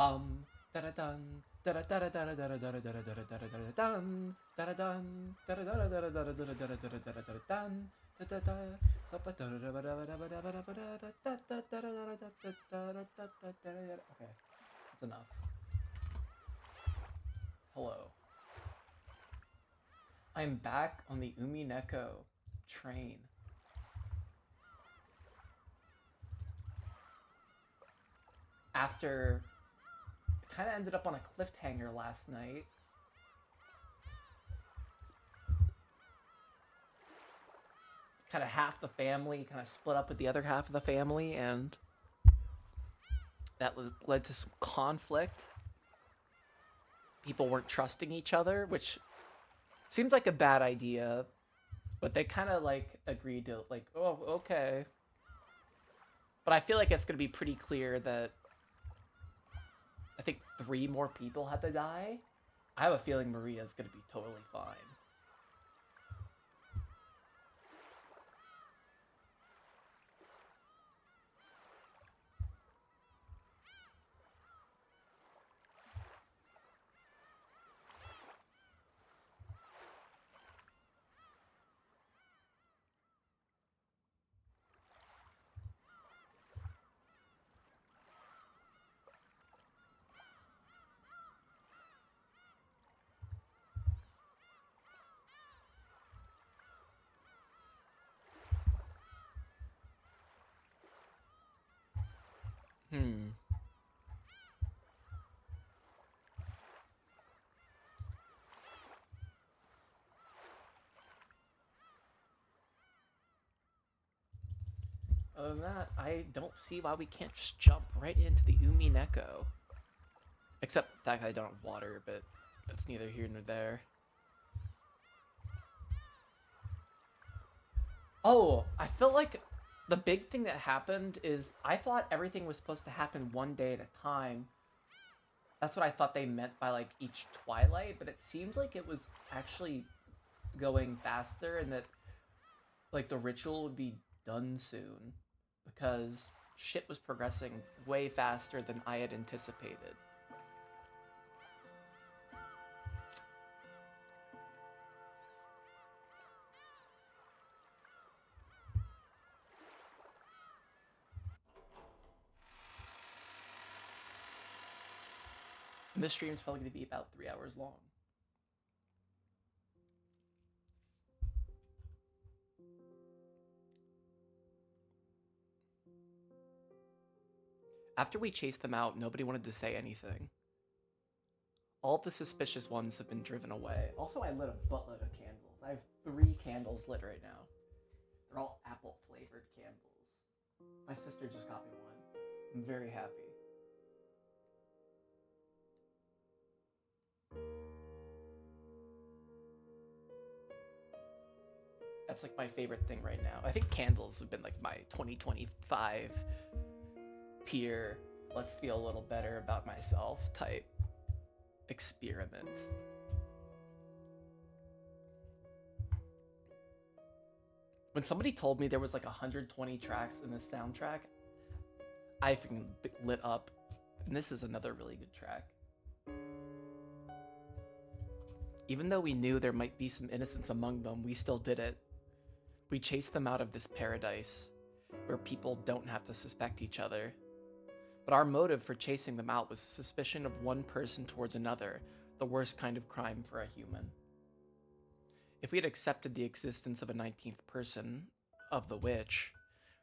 Da-da-dun, da-da-da-da-da-da-da-da-da-da-da-da-da-dun, da-da-dun, da-da-da-da-da-da-da-da-da-da-da-da-dun, da-da-da, okay, that's enough. Hello. I'm back on the Umieko train. After it kind of ended up on a cliffhanger last night. Kind of half the family kind of split up with the other half of the family, and that led to some conflict. People weren't trusting each other, which seems like a bad idea, but they kind of like agreed to like, oh, okay. But I feel like it's gonna be pretty clear that I think 3 more people had to die. I have a feeling Maria's gonna be totally fine. Hmm. Other than that, I don't see why we can't just jump right into the Umineko. Except the fact that I don't have water, but that's neither here nor there. Oh, I feel like the big thing that happened is I thought everything was supposed to happen one day at a time. That's what I thought they meant by like each twilight, but it seems like it was actually going faster and that like the ritual would be done soon because shit was progressing way faster than I had anticipated. And this stream is probably going to be about 3 hours long. After we chased them out, nobody wanted to say anything. All of the suspicious ones have been driven away. Also, I lit a buttload of candles. I have 3 candles lit right now. They're all apple flavored candles. My sister just got me one. I'm very happy. That's like my favorite thing right now. I think candles have been like my 2025 Pier, let's feel a little better about myself type experiment. When somebody told me there was like 120 tracks in this soundtrack, I freaking lit up. And this is another really good track. Even though we knew there might be some innocence among them, we still did it. We chased them out of this paradise where people don't have to suspect each other. But our motive for chasing them out was suspicion of one person towards another, the worst kind of crime for a human. If we had accepted the existence of a 19th person, of the witch,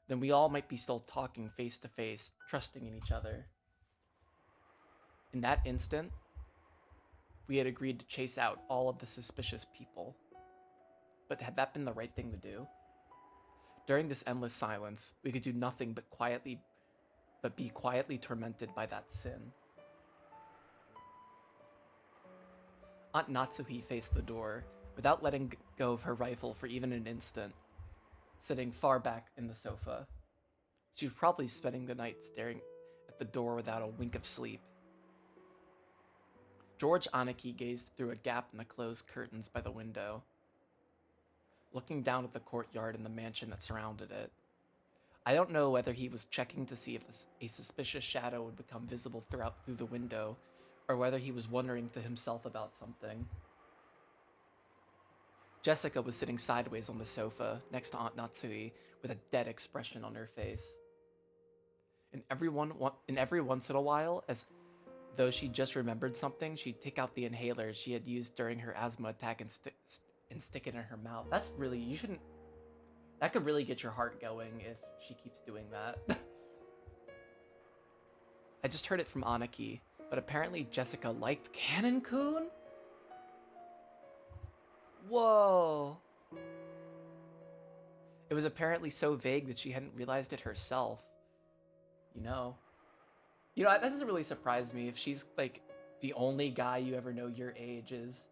then we all might be still talking face to face, trusting in each other. In that instant, we had agreed to chase out all of the suspicious people. But had that been the right thing to do? During this endless silence, we could do nothing but be quietly tormented by that sin. Aunt Natsuhi faced the door, without letting go of her rifle for even an instant, sitting far back in the sofa. She was probably spending the night staring at the door without a wink of sleep. George Aniki gazed through a gap in the closed curtains by the window, looking down at the courtyard and the mansion that surrounded it. I don't know whether he was checking to see if a suspicious shadow would become visible through the window, or whether he was wondering to himself about something. Jessica was sitting sideways on the sofa next to Aunt Natsui with a dead expression on her face. And every once in a while, as though she just remembered something, she'd take out the inhaler she had used during her asthma attack and stick it in her mouth. That's really, you shouldn't, that could really get your heart going if she keeps doing that. I just heard it from Anaki, but apparently Jessica liked Canon-kun? Whoa. It was apparently so vague that she hadn't realized it herself. You know, that doesn't really surprise me if she's like the only guy you ever know your age is.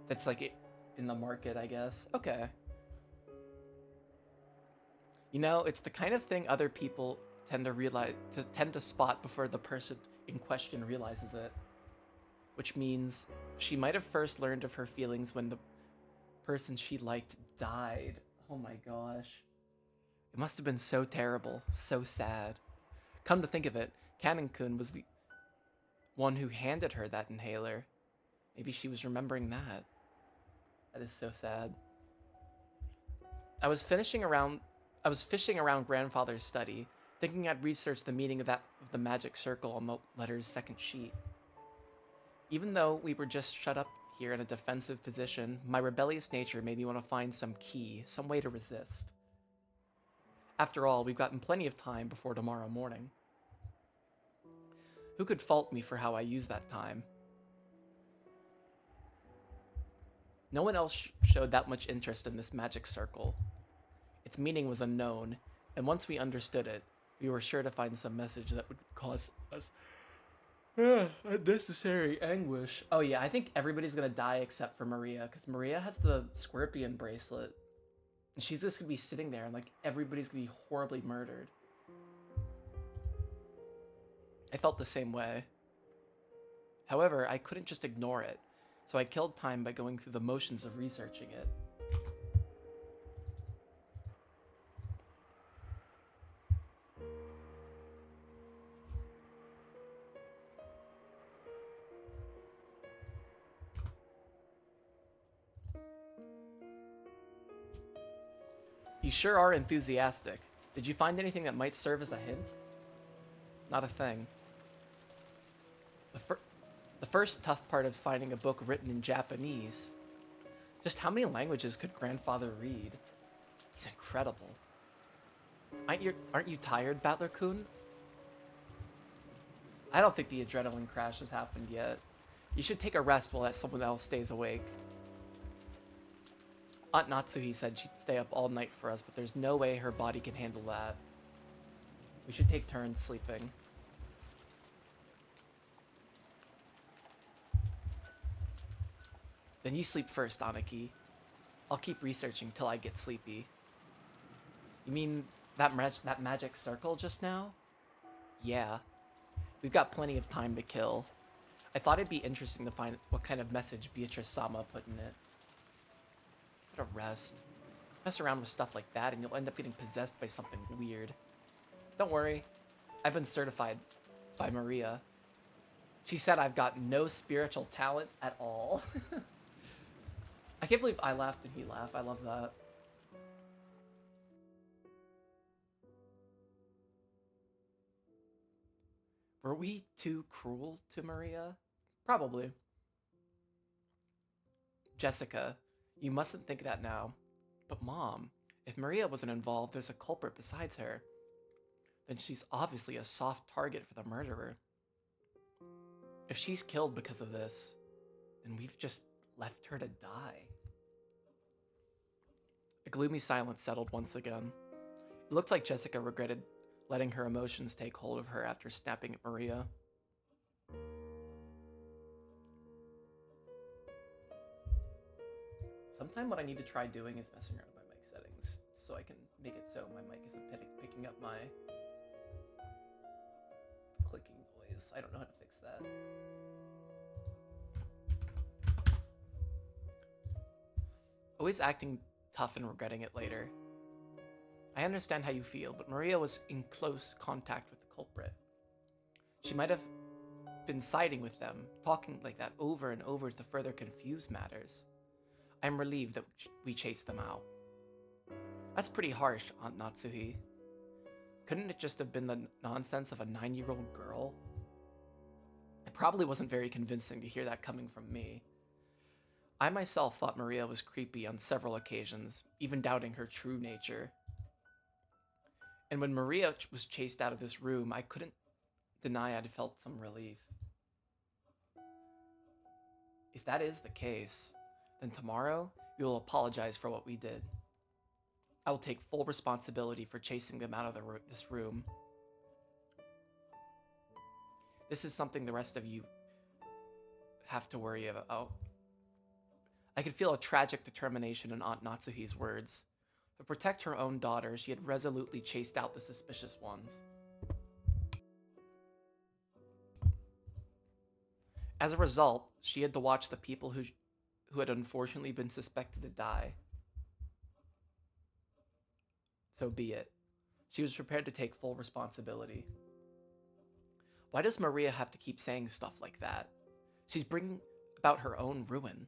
That's like in the market, I guess. Okay. It's the kind of thing other people tend to spot before the person in question realizes it. Which means she might have first learned of her feelings when the person she liked died. Oh my gosh. It must have been so terrible, so sad. Come to think of it, Canon-kun was the one who handed her that inhaler. Maybe she was remembering that. That is so sad. I was fishing around grandfather's study, thinking I'd researched the meaning of the magic circle on the letter's second sheet. Even though we were just shut up here in a defensive position, my rebellious nature made me want to find some key, some way to resist. After all, we've gotten plenty of time before tomorrow morning. Who could fault me for how I use that time? No one else showed that much interest in this magic circle. Its meaning was unknown, and once we understood it, we were sure to find some message that would cause us unnecessary anguish. Oh yeah, I think everybody's gonna die except for Maria, because Maria has the scorpion bracelet. And she's just gonna be sitting there and like everybody's gonna be horribly murdered. I felt the same way. However, I couldn't just ignore it, so I killed time by going through the motions of researching it. You sure are enthusiastic. Did you find anything that might serve as a hint? Not a thing. The first tough part of finding a book written in Japanese. Just how many languages could grandfather read? He's incredible. Aren't you tired, Battler-kun? I don't think the adrenaline crash has happened yet. You should take a rest while someone else stays awake. Aunt Natsuhi said she'd stay up all night for us, but there's no way her body can handle that. We should take turns sleeping. Then you sleep first, Anaki. I'll keep researching till I get sleepy. You mean that magic circle just now? Yeah. We've got plenty of time to kill. I thought it'd be interesting to find what kind of message Beatrice-sama put in it. Give it a rest. Mess around with stuff like that and you'll end up getting possessed by something weird. Don't worry. I've been certified by Maria. She said I've got no spiritual talent at all. I can't believe I laughed and he laughed. I love that. Were we too cruel to Maria? Probably. Jessica, you mustn't think that now. But Mom, if Maria wasn't involved, there's a culprit besides her. Then she's obviously a soft target for the murderer. If she's killed because of this, then we've just left her to die. A gloomy silence settled once again. It looked like Jessica regretted letting her emotions take hold of her after snapping at Maria. Sometime what I need to try doing is messing around with my mic settings so I can make it so my mic isn't picking up my clicking noise. I don't know how to fix that. Always acting tough and regretting it later. I understand how you feel, but Maria was in close contact with the culprit. She might have been siding with them, talking like that over and over to further confuse matters. I'm relieved that we chased them out. That's pretty harsh, Aunt Natsuhi. Couldn't it just have been the nonsense of a 9-year-old girl? It probably wasn't very convincing to hear that coming from me. I myself thought Maria was creepy on several occasions, even doubting her true nature. And when Maria was chased out of this room, I couldn't deny I'd felt some relief. If that is the case, then tomorrow we will apologize for what we did. I will take full responsibility for chasing them out of this room. This is something the rest of you have to worry about. I could feel a tragic determination in Aunt Natsuhi's words. To protect her own daughter, she had resolutely chased out the suspicious ones. As a result, she had to watch the people who had unfortunately been suspected to die. So be it. She was prepared to take full responsibility. Why does Maria have to keep saying stuff like that? She's bringing about her own ruin.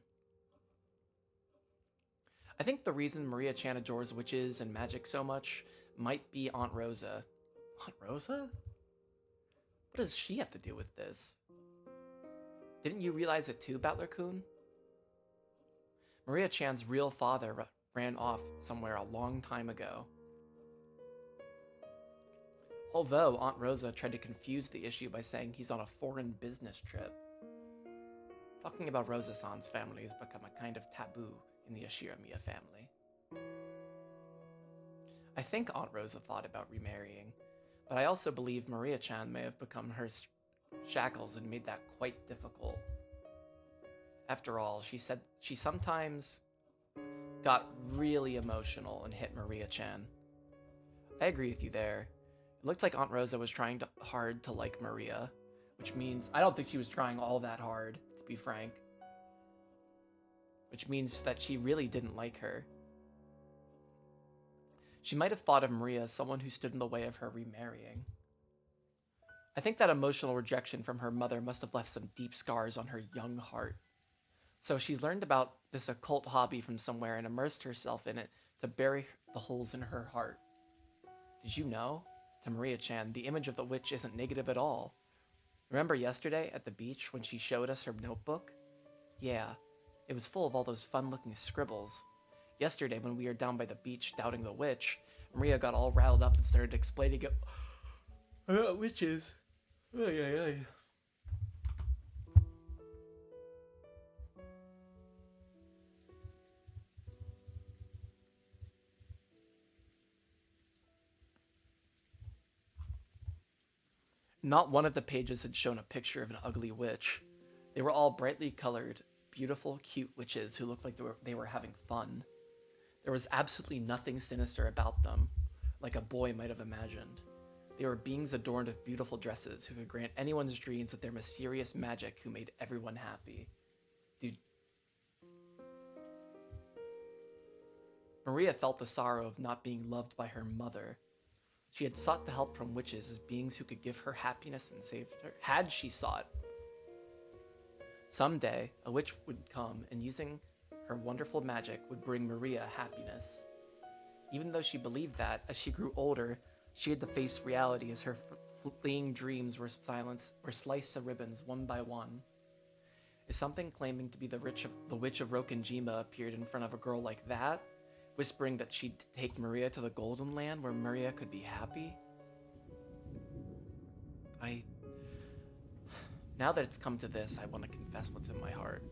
I think the reason Maria Chan adores witches and magic so much might be Aunt Rosa. Aunt Rosa? What does she have to do with this? Didn't you realize it too, Battler-kun? Maria Chan's real father ran off somewhere a long time ago. Although Aunt Rosa tried to confuse the issue by saying he's on a foreign business trip. Talking about Rosa-san's family has become a kind of taboo in the Ashiramiya family. I think Aunt Rosa thought about remarrying, but I also believe Maria-chan may have become her shackles and made that quite difficult. After all, she said she sometimes got really emotional and hit Maria-chan. I agree with you there. It looked like Aunt Rosa was trying hard to like Maria, which means I don't think she was trying all that hard, to be frank. Which means that she really didn't like her. She might have thought of Maria as someone who stood in the way of her remarrying. I think that emotional rejection from her mother must have left some deep scars on her young heart. So she's learned about this occult hobby from somewhere and immersed herself in it to bury the holes in her heart. Did you know? To Maria-chan, the image of the witch isn't negative at all. Remember yesterday at the beach when she showed us her notebook? Yeah, it was full of all those fun-looking scribbles. Yesterday when we were down by the beach doubting the witch, Maria got all riled up and started explaining it about witches. Ay, ay, ay. Not one of the pages had shown a picture of an ugly witch. They were all brightly colored, beautiful, cute witches who looked like they were having fun. There was absolutely nothing sinister about them, like a boy might have imagined. They were beings adorned with beautiful dresses who could grant anyone's dreams with their mysterious magic who made everyone happy. Dude. Maria felt the sorrow of not being loved by her mother. She had sought the help from witches as beings who could give her happiness and save her, had she sought. Someday, a witch would come and using her wonderful magic would bring Maria happiness. Even though she believed that, as she grew older, she had to face reality as her fleeing dreams were sliced to ribbons one by one. If something claiming to be the witch of Rokenjima appeared in front of a girl like that, whispering that she'd take Maria to the Golden Land where Maria could be happy? Now that it's come to this, I want to confess what's in my heart.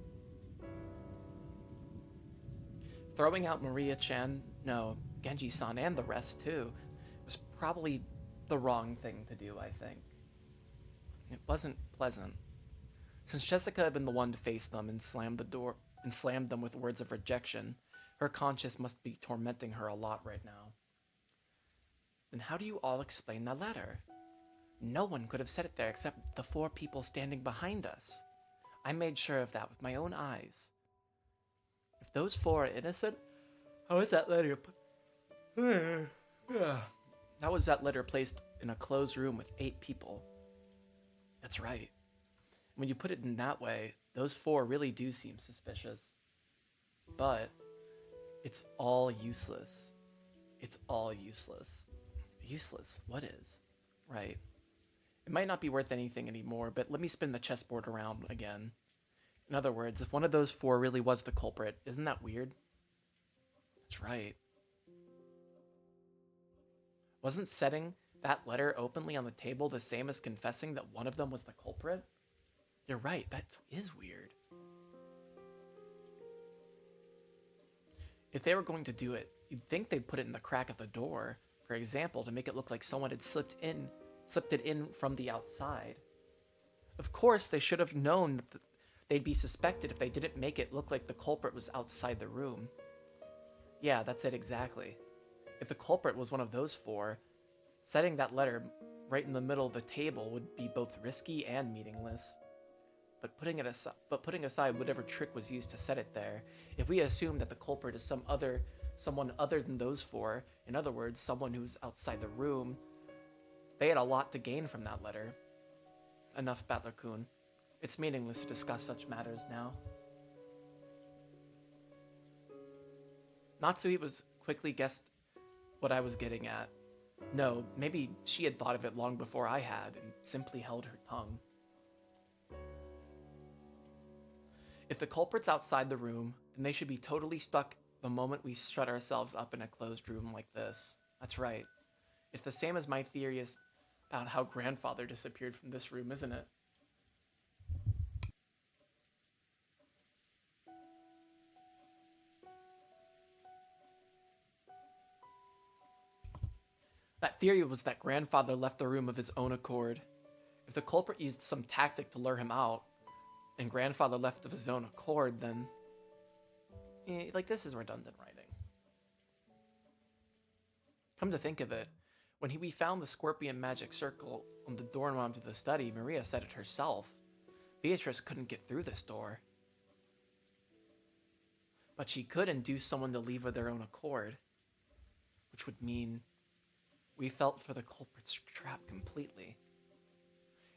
Throwing out Maria-chan, no, Genji-san and the rest too, was probably the wrong thing to do, I think. It wasn't pleasant. Since Jessica had been the one to face them and slammed them with words of rejection, her conscience must be tormenting her a lot right now. Then how do you all explain that letter? No one could have said it there except the 4 people standing behind us. I made sure of that with my own eyes. If those 4 are innocent, how is that letter Yeah. How was that letter placed in a closed room with 8 people? That's right. When you put it in that way, those 4 really do seem suspicious. But it's all useless. It's all useless. Useless? What is? Right. It might not be worth anything anymore, but let me spin the chessboard around again. In other words, if one of those 4 really was the culprit, isn't that weird? That's right. Wasn't setting that letter openly on the table the same as confessing that one of them was the culprit? You're right, that is weird. If they were going to do it, you'd think they'd put it in the crack of the door, for example, to make it look like someone had slipped it in from the outside. Of course, they should have known that they'd be suspected if they didn't make it look like the culprit was outside the room. Yeah, that's it exactly. If the culprit was one of those 4, setting that letter right in the middle of the table would be both risky and meaningless. But putting aside whatever trick was used to set it there, if we assume that the culprit is someone other than those 4, in other words, someone who's outside the room, they had a lot to gain from that letter. Enough, Battler-kun. It's meaningless to discuss such matters now. Natsui was quickly guessed what I was getting at. No, maybe she had thought of it long before I had and simply held her tongue. If the culprit's outside the room, then they should be totally stuck the moment we shut ourselves up in a closed room like this. That's right. It's the same as my theory about how grandfather disappeared from this room, isn't it? That theory was that grandfather left the room of his own accord. If the culprit used some tactic to lure him out, and grandfather left of his own accord, then... this is redundant writing. Come to think of it, when we found the scorpion magic circle on the doorknob to the study, Maria said it herself. Beatrice couldn't get through this door. But she could induce someone to leave of their own accord, which would mean we felt for the culprit's trap completely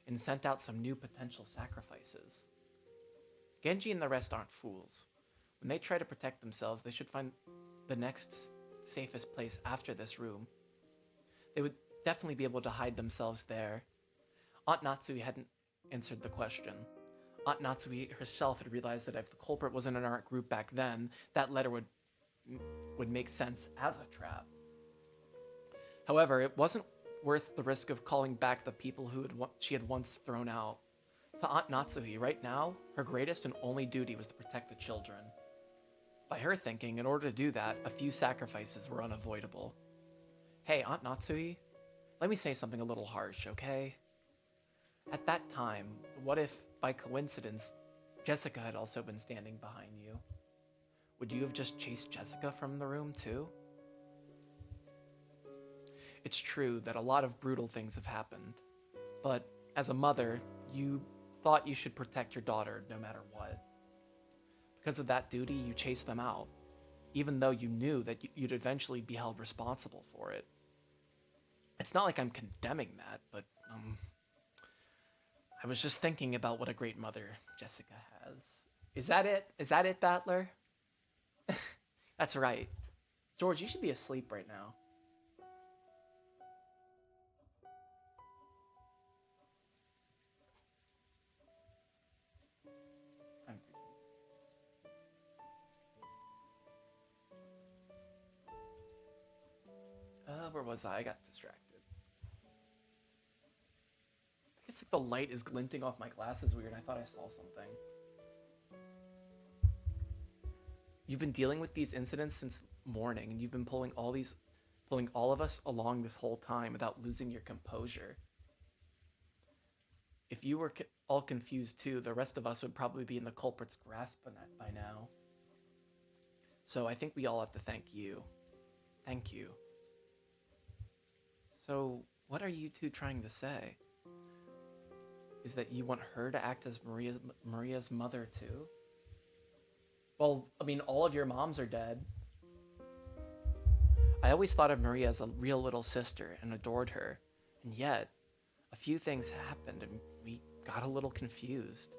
and sent out some new potential sacrifices. Genji and the rest aren't fools. When they try to protect themselves, they should find the next safest place after this room. They would definitely be able to hide themselves there. Aunt Natsui hadn't answered the question. Aunt Natsui herself had realized that if the culprit wasn't in our group back then, that letter would make sense as a trap. However, it wasn't worth the risk of calling back the people she had once thrown out. To Aunt Natsui, right now, her greatest and only duty was to protect the children. By her thinking, in order to do that, a few sacrifices were unavoidable. Hey, Aunt Natsui, let me say something a little harsh, okay? At that time, what if, by coincidence, Jessica had also been standing behind you? Would you have just chased Jessica from the room, too? It's true that a lot of brutal things have happened, but as a mother, you thought you should protect your daughter no matter what. Because of that duty, you chased them out, even though you knew that you'd eventually be held responsible for it. It's not like I'm condemning that, but, I was just thinking about what a great mother Jessica has. Is that it? Is that it, Battler? That's right. George, you should be asleep right now. Where was I? I got distracted. I guess like the light is glinting off my glasses weird. I thought I saw something. You've been dealing with these incidents since morning, and you've been pulling all of us along this whole time without losing your composure. If you were all confused too, the rest of us would probably be in the culprit's grasp by now. So I think we all have to thank you. Thank you. So, what are you two trying to say? Is that you want her to act as Maria's mother too? Well, I mean, all of your moms are dead. I always thought of Maria as a real little sister and adored her, and yet, a few things happened and we got a little confused.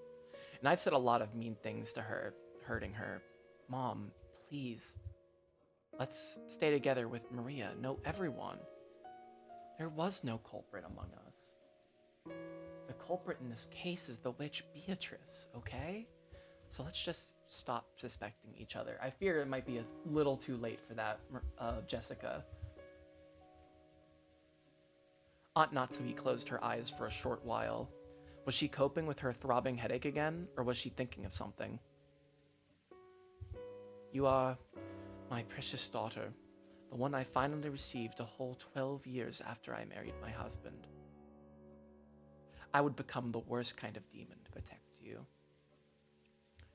And I've said a lot of mean things to her, hurting her. Mom, please, let's stay together with Maria. No, everyone. There was no culprit among us. The culprit in this case is the witch Beatrice, okay? So let's just stop suspecting each other. I fear it might be a little too late for that, Jessica. Aunt Natsuhi closed her eyes for a short while. Was she coping with her throbbing headache again, or was she thinking of something? You are my precious daughter, the one I finally received a whole 12 years after I married my husband. I would become the worst kind of demon to protect you.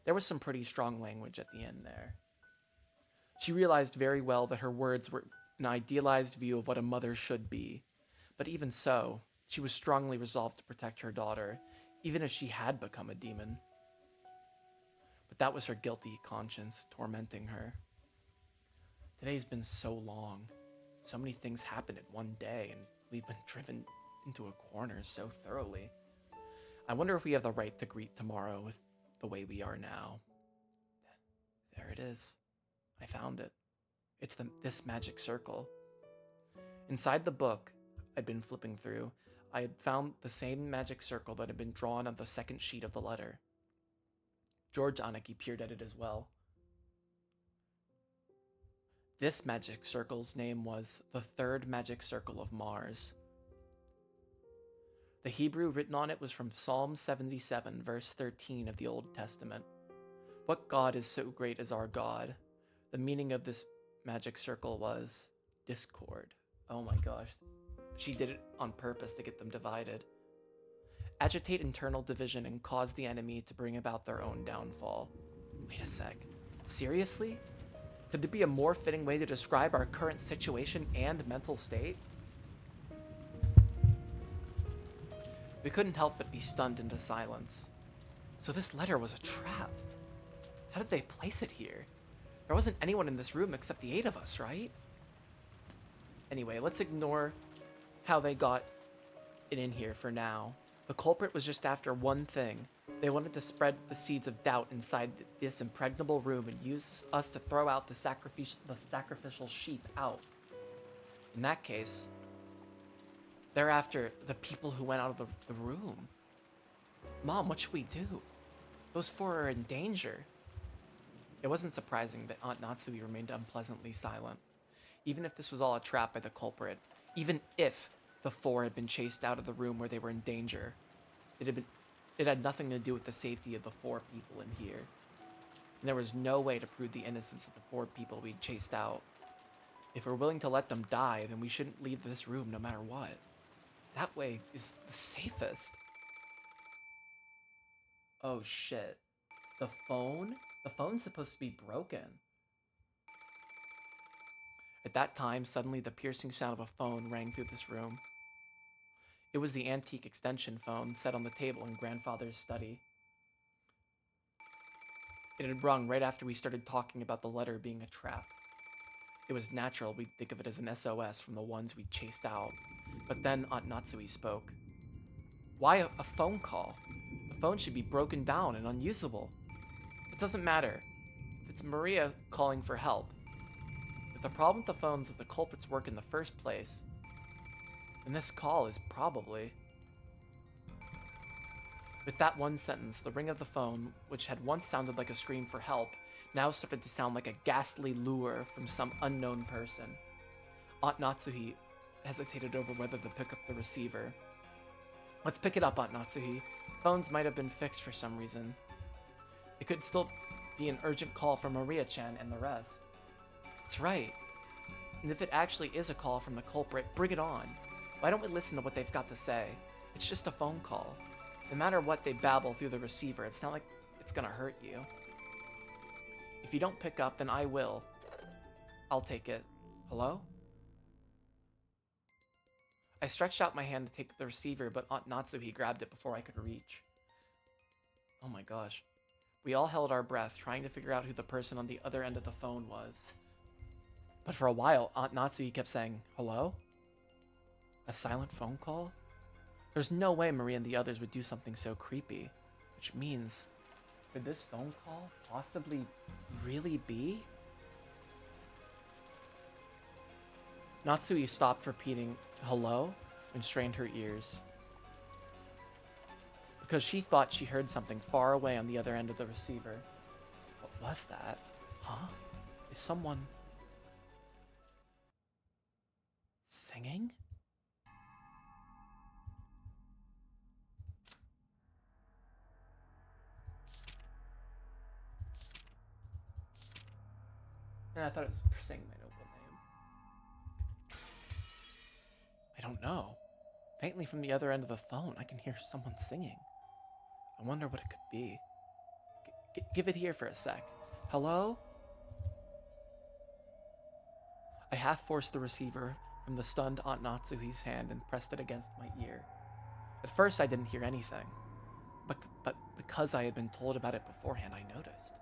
There was some pretty strong language at the end there. She realized very well that her words were an idealized view of what a mother should be, but even so, she was strongly resolved to protect her daughter, even if she had become a demon. But that was her guilty conscience tormenting her. Today's been so long. So many things happened in one day, and we've been driven into a corner so thoroughly. I wonder if we have the right to greet tomorrow with the way we are now. There it is. I found it. It's this magic circle. Inside the book I'd been flipping through, I had found the same magic circle that had been drawn on the second sheet of the letter. George Anaki peered at it as well. This magic circle's name was the Third Magic Circle of Mars. The Hebrew written on it was from Psalm 77, verse 13 of the Old Testament. What God is so great as our God? The meaning of this magic circle was discord. Oh my gosh. She did it on purpose to get them divided. Agitate internal division and cause the enemy to bring about their own downfall. Wait a sec. Seriously? Could there be a more fitting way to describe our current situation and mental state? We couldn't help but be stunned into silence. So this letter was a trap. How did they place it here? There wasn't anyone in this room except the 8 of us, right? Anyway, let's ignore how they got it in here for now. The culprit was just after one thing. They wanted to spread the seeds of doubt inside this impregnable room and use us to throw out the sacrificial sheep out. In that case, they're after the people who went out of the room. Mom, what should we do? Those 4 are in danger. It wasn't surprising that Aunt Natsuhi remained unpleasantly silent. Even if this was all a trap by the culprit, even if the 4 had been chased out of the room where they were in danger, it had nothing to do with the safety of the 4 people in here. And there was no way to prove the innocence of the 4 people we'd chased out. If we're willing to let them die, then we shouldn't leave this room no matter what. That way is the safest. Oh shit. The phone? The phone's supposed to be broken. At that time, suddenly the piercing sound of a phone rang through this room. It was the antique extension phone set on the table in Grandfather's study. It had rung right after we started talking about the letter being a trap. It was natural we'd think of it as an SOS from the ones we'd chased out. But then Aunt Natsuhi spoke. Why a phone call? The phone should be broken down and unusable. It doesn't matter. If it's Maria calling for help. If the problem with the phones is the culprit's work in the first place, then this call is probably... With that one sentence, the ring of the phone, which had once sounded like a scream for help, now started to sound like a ghastly lure from some unknown person. Aunt Natsuhi hesitated over whether to pick up the receiver. Let's pick it up, Aunt Natsuhi. Phones might have been fixed for some reason. It could still be an urgent call from Maria-chan and the rest. That's right. And if it actually is a call from the culprit, bring it on. Why don't we listen to what they've got to say? It's just a phone call. No matter what they babble through the receiver, it's not like it's gonna hurt you. If you don't pick up, then I will. I'll take it. Hello? I stretched out my hand to take the receiver, but Aunt Natsuhi grabbed it before I could reach. Oh my gosh. We all held our breath, trying to figure out who the person on the other end of the phone was. But for a while, Aunt Natsuki kept saying, "Hello?" A silent phone call? There's no way Maria and the others would do something so creepy. Which means, could this phone call possibly really be? Natsui stopped repeating "hello" and strained her ears. Because she thought she heard something far away on the other end of the receiver. What was that? Huh? Is someone singing? I thought it was saying my noble name. I don't know. Faintly from the other end of the phone, I can hear someone singing. I wonder what it could be. Give it here for a sec. Hello? I half forced the receiver from the stunned Aunt Natsuhi's hand and pressed it against my ear. At first, I didn't hear anything, but because I had been told about it beforehand, I noticed.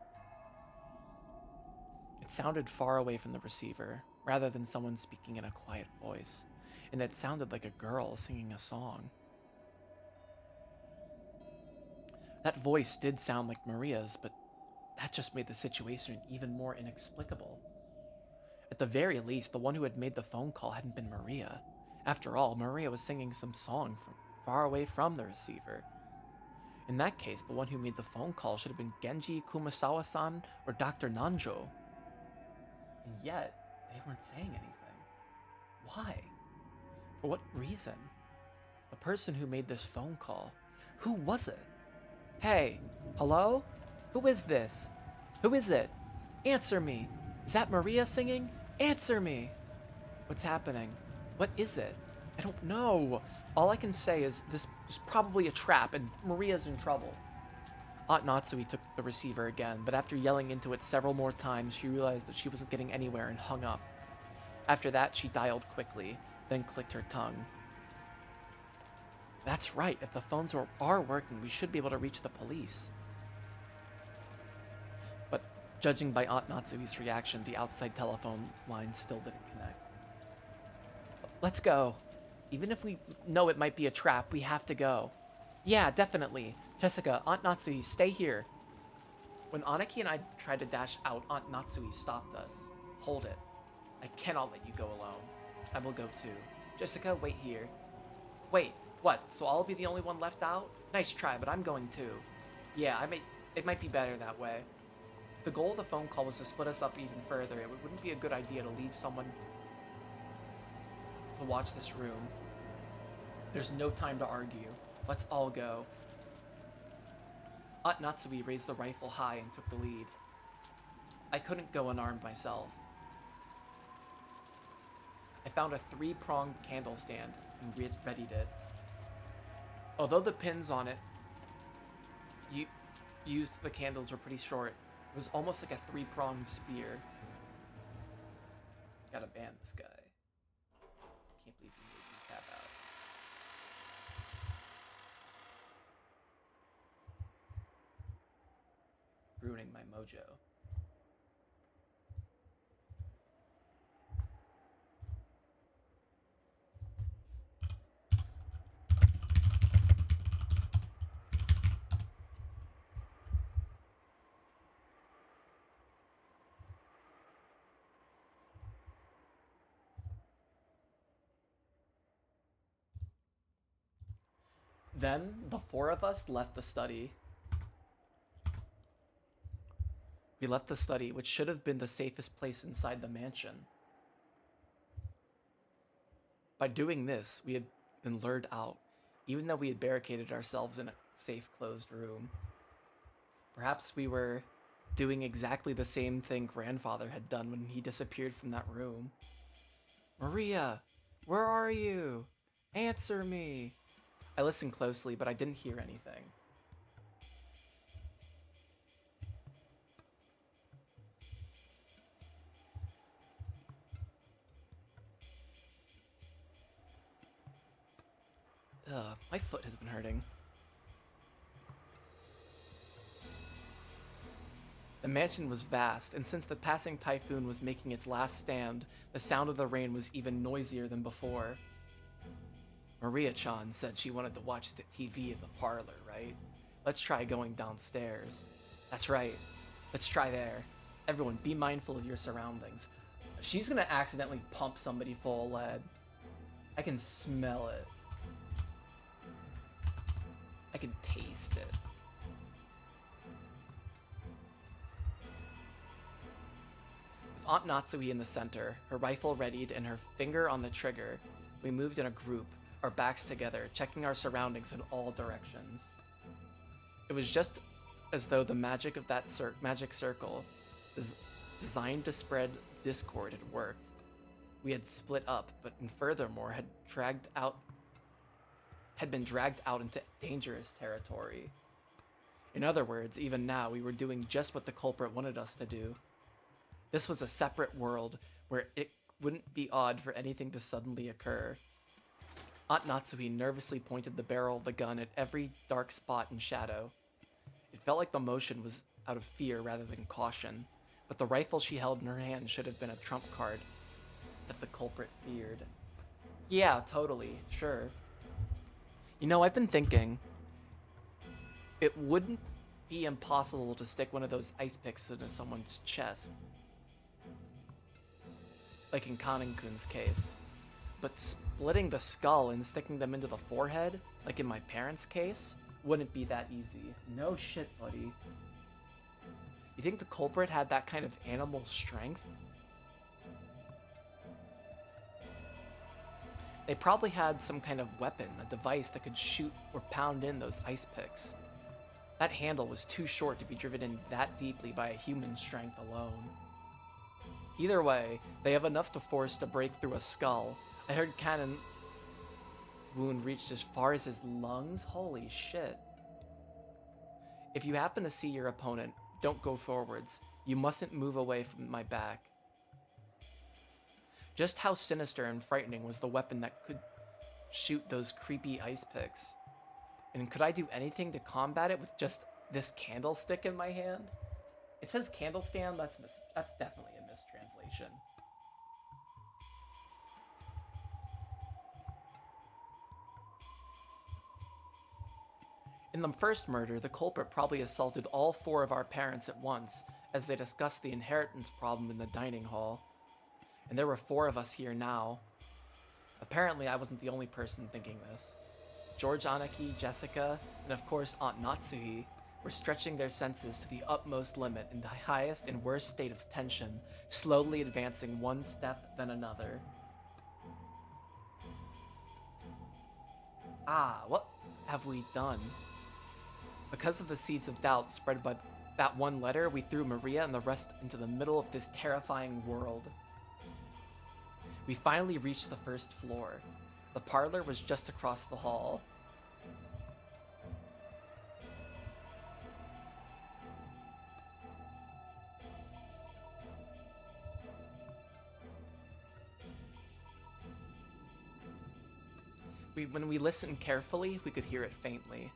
It sounded far away from the receiver, rather than someone speaking in a quiet voice, and it sounded like a girl singing a song. That voice did sound like Maria's, but that just made the situation even more inexplicable. At the very least, the one who had made the phone call hadn't been Maria. After all, Maria was singing some song from far away from the receiver. In that case, the one who made the phone call should have been Genji Kumasawa-san or Dr. Nanjo. And yet, they weren't saying anything. Why? For what reason? The person who made this phone call, who was it? Hey, hello? Who is this? Who is it? Answer me. Is that Maria singing? Answer me. What's happening? What is it? I don't know. All I can say is this is probably a trap and Maria's in trouble. Aunt Natsui took the receiver again, but after yelling into it several more times, she realized that she wasn't getting anywhere and hung up. After that, she dialed quickly, then clicked her tongue. That's right, if the phones are working, we should be able to reach the police. But judging by Aunt Natsui's reaction, the outside telephone line still didn't connect. Let's go. Even if we know it might be a trap, we have to go. Yeah, definitely. Jessica, Aunt Natsui, stay here. When Anaki and I tried to dash out, Aunt Natsui stopped us. Hold it. I cannot let you go alone. I will go too. Jessica, wait here. Wait, what? So I'll be the only one left out? Nice try, but I'm going too. Yeah, it might be better that way. If the goal of the phone call was to split us up even further, it wouldn't be a good idea to leave someone to watch this room. There's no time to argue. Let's all go. Aunt Natsui raised the rifle high and took the lead. I couldn't go unarmed myself. I found a 3-pronged candle stand and readied it. Although the pins on it used the candles were pretty short, it was almost like a 3-pronged spear. Gotta ban this guy. Can't believe he made me tap out. Ruining my mojo. Then, the 4 of us left the study. We left the study, which should have been the safest place inside the mansion. By doing this, we had been lured out, even though we had barricaded ourselves in a safe, closed room. Perhaps we were doing exactly the same thing Grandfather had done when he disappeared from that room. Maria, where are you? Answer me. I listened closely, but I didn't hear anything. Ugh, my foot has been hurting. The mansion was vast, and since the passing typhoon was making its last stand, the sound of the rain was even noisier than before. Maria-chan said she wanted to watch the TV in the parlor, right? Let's try going downstairs. That's right. Let's try there. Everyone, be mindful of your surroundings. She's gonna accidentally pump somebody full of lead. I can smell it. I can taste it. With Aunt Natsui in the center, her rifle readied and her finger on the trigger, we moved in a group, our backs together, checking our surroundings in all directions. It was just as though the magic of that magic circle, designed to spread discord, had worked. We had split up, but furthermore had been dragged out into dangerous territory. In other words, even now we were doing just what the culprit wanted us to do. This was a separate world where it wouldn't be odd for anything to suddenly occur. Aunt Natsui nervously pointed the barrel of the gun at every dark spot and shadow. It felt like the motion was out of fear rather than caution, but the rifle she held in her hand should have been a trump card that the culprit feared. Yeah, totally, sure. You know, I've been thinking, it wouldn't be impossible to stick one of those ice picks into someone's chest. Like in Kanin-kun's case. But splitting the skull and sticking them into the forehead, like in my parents' case, wouldn't be that easy. No shit, buddy. You think the culprit had that kind of animal strength? They probably had some kind of weapon, a device that could shoot or pound in those ice picks. That handle was too short to be driven in that deeply by a human strength alone. Either way, they have enough to force to break through a skull. I heard Kanin's wound reached as far as his lungs. Holy shit. If you happen to see your opponent, don't go forwards. You mustn't move away from my back. Just how sinister and frightening was the weapon that could shoot those creepy ice picks? And could I do anything to combat it with just this candlestick in my hand? It says candlestand, that's definitely a mistranslation. In the first murder, the culprit probably assaulted all 4 of our parents at once as they discussed the inheritance problem in the dining hall. And there were 4 of us here now. Apparently, I wasn't the only person thinking this. George Anaki, Jessica, and of course Aunt Natsui were stretching their senses to the utmost limit in the highest and worst state of tension, slowly advancing one step then another. Ah, what have we done? Because of the seeds of doubt spread by that one letter, we threw Maria and the rest into the middle of this terrifying world. We finally reached the first floor. The parlor was just across the hall. When we listened carefully, we could hear it faintly.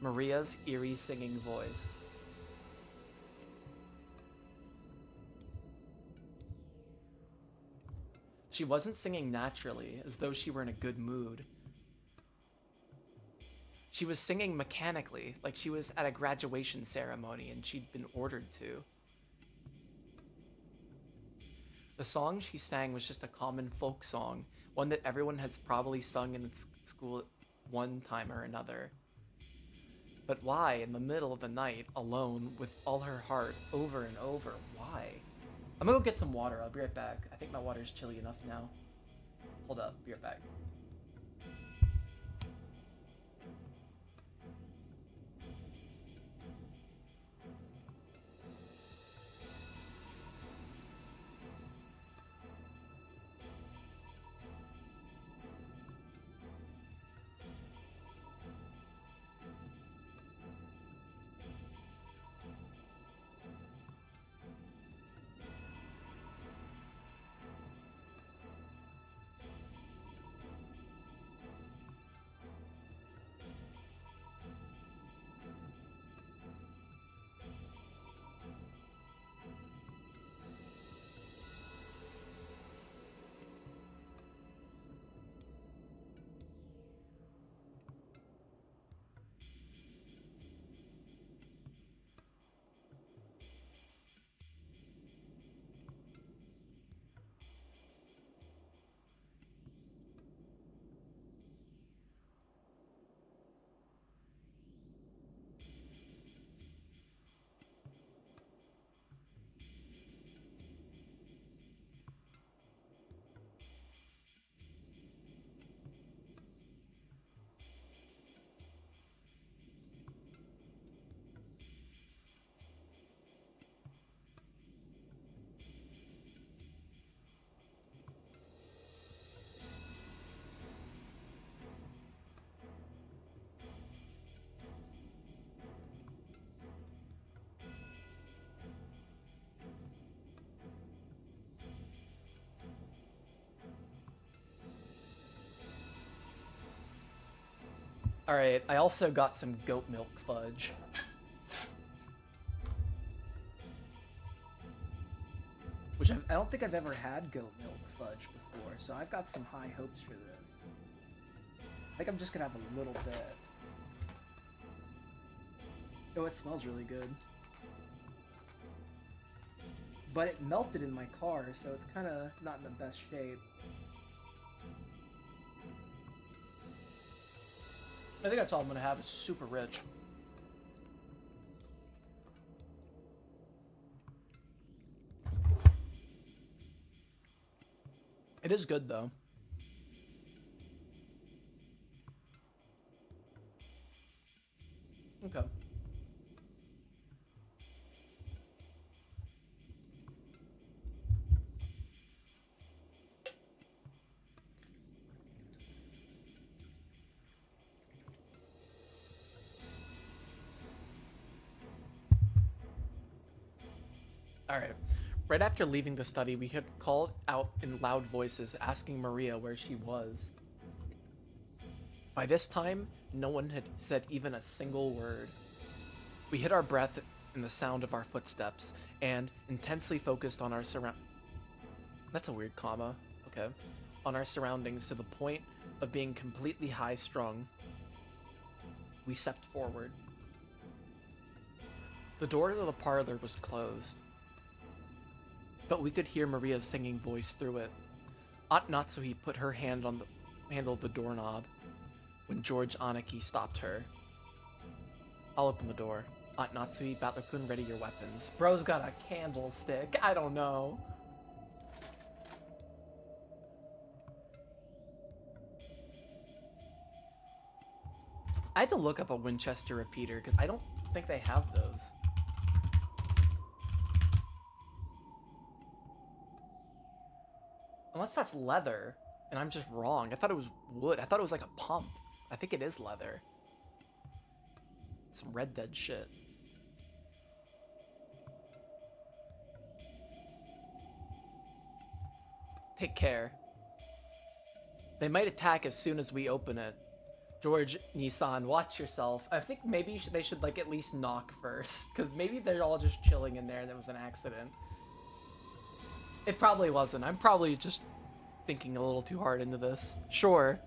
Maria's eerie singing voice. She wasn't singing naturally, as though she were in a good mood. She was singing mechanically, like she was at a graduation ceremony and she'd been ordered to. The song she sang was just a common folk song, one that everyone has probably sung in school at one time or another. But why, in the middle of the night, alone, with all her heart, over and over, why? I'm gonna go get some water, I'll be right back. I think my water's chilly enough now. Hold up, be right back. Alright, I also got some goat milk fudge. Which I don't think I've ever had goat milk fudge before, so I've got some high hopes for this. I think I'm just gonna have a little bit. Oh, it smells really good. But it melted in my car, so it's kind of not in the best shape. I think that's all I'm gonna have. It's super rich. It is good though. Okay. Alright. Right after leaving the study, we had called out in loud voices asking Maria where she was. By this time, no one had said even a single word. We hid our breath in the sound of our footsteps and intensely focused on our That's a weird comma. Okay. On our surroundings to the point of being completely high-strung. We stepped forward. The door to the parlor was closed, but we could hear Maria's singing voice through it. Aunt Natsuhi put her hand on the handle of the doorknob when George Aniki stopped her. I'll open the door. Aunt Natsuhi, Battler-kun, ready your weapons. Bro's got a candlestick. I don't know. I had to look up a Winchester repeater because I don't think they have those. Unless that's leather, and I'm just wrong. I thought it was wood. I thought it was like a pump. I think it is leather. Some Red Dead shit. Take care. They might attack as soon as we open it. George, Nissan, watch yourself. I think maybe they should like at least knock first, because maybe they're all just chilling in there and it was an accident. It probably wasn't. I'm probably just thinking a little too hard into this. Sure,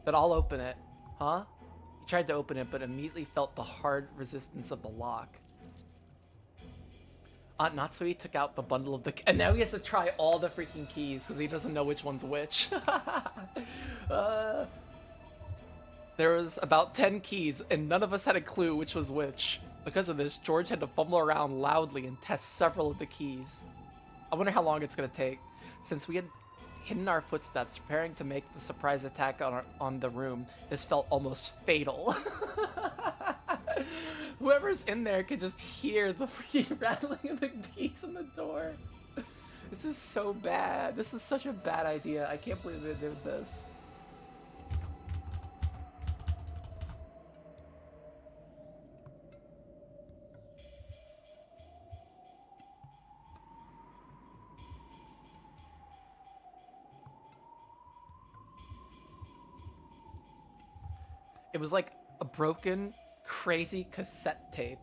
but I'll open it. Huh? He tried to open it, but immediately felt the hard resistance of the lock. Aunt Natsui took out the bundle of the... And now he has to try all the freaking keys, because he doesn't know which one's which. There was about 10 keys, and none of us had a clue which was which. Because of this, George had to fumble around loudly and test several of the keys. I wonder how long it's going to take. Since we had hidden our footsteps, preparing to make the surprise attack on the room, this felt almost fatal. Whoever's in there could just hear the freaking rattling of the keys in the door. This is so bad. This is such a bad idea. I can't believe they did this. It was like a broken, crazy cassette tape.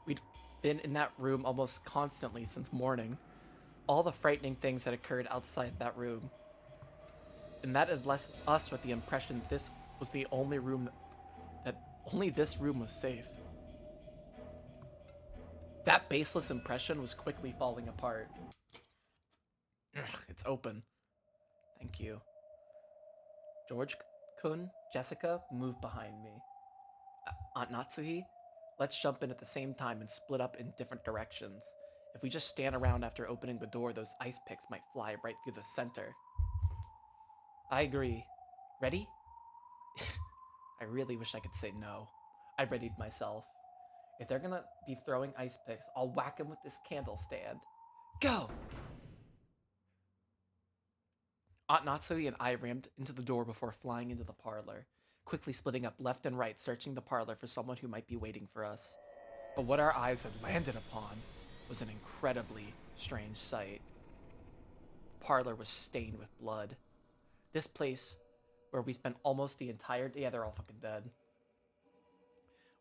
We'd been in that room almost constantly since morning. All the frightening things that occurred outside that room. And that had left us with the impression that this was the only room that only this room was safe. That baseless impression was quickly falling apart. It's open. Thank you. George-kun, Jessica, move behind me. Aunt Natsuhi, let's jump in at the same time and split up in different directions. If we just stand around after opening the door, those ice picks might fly right through the center. I agree. Ready? I really wish I could say no. I readied myself. If they're gonna be throwing ice picks, I'll whack them with this candle stand. Go! Aunt Natsui and I rammed into the door before flying into the parlor, quickly splitting up left and right, searching the parlor for someone who might be waiting for us. But what our eyes had landed upon was an incredibly strange sight. The parlor was stained with blood. This place where we spent almost the entire day. Yeah, they're all fucking dead.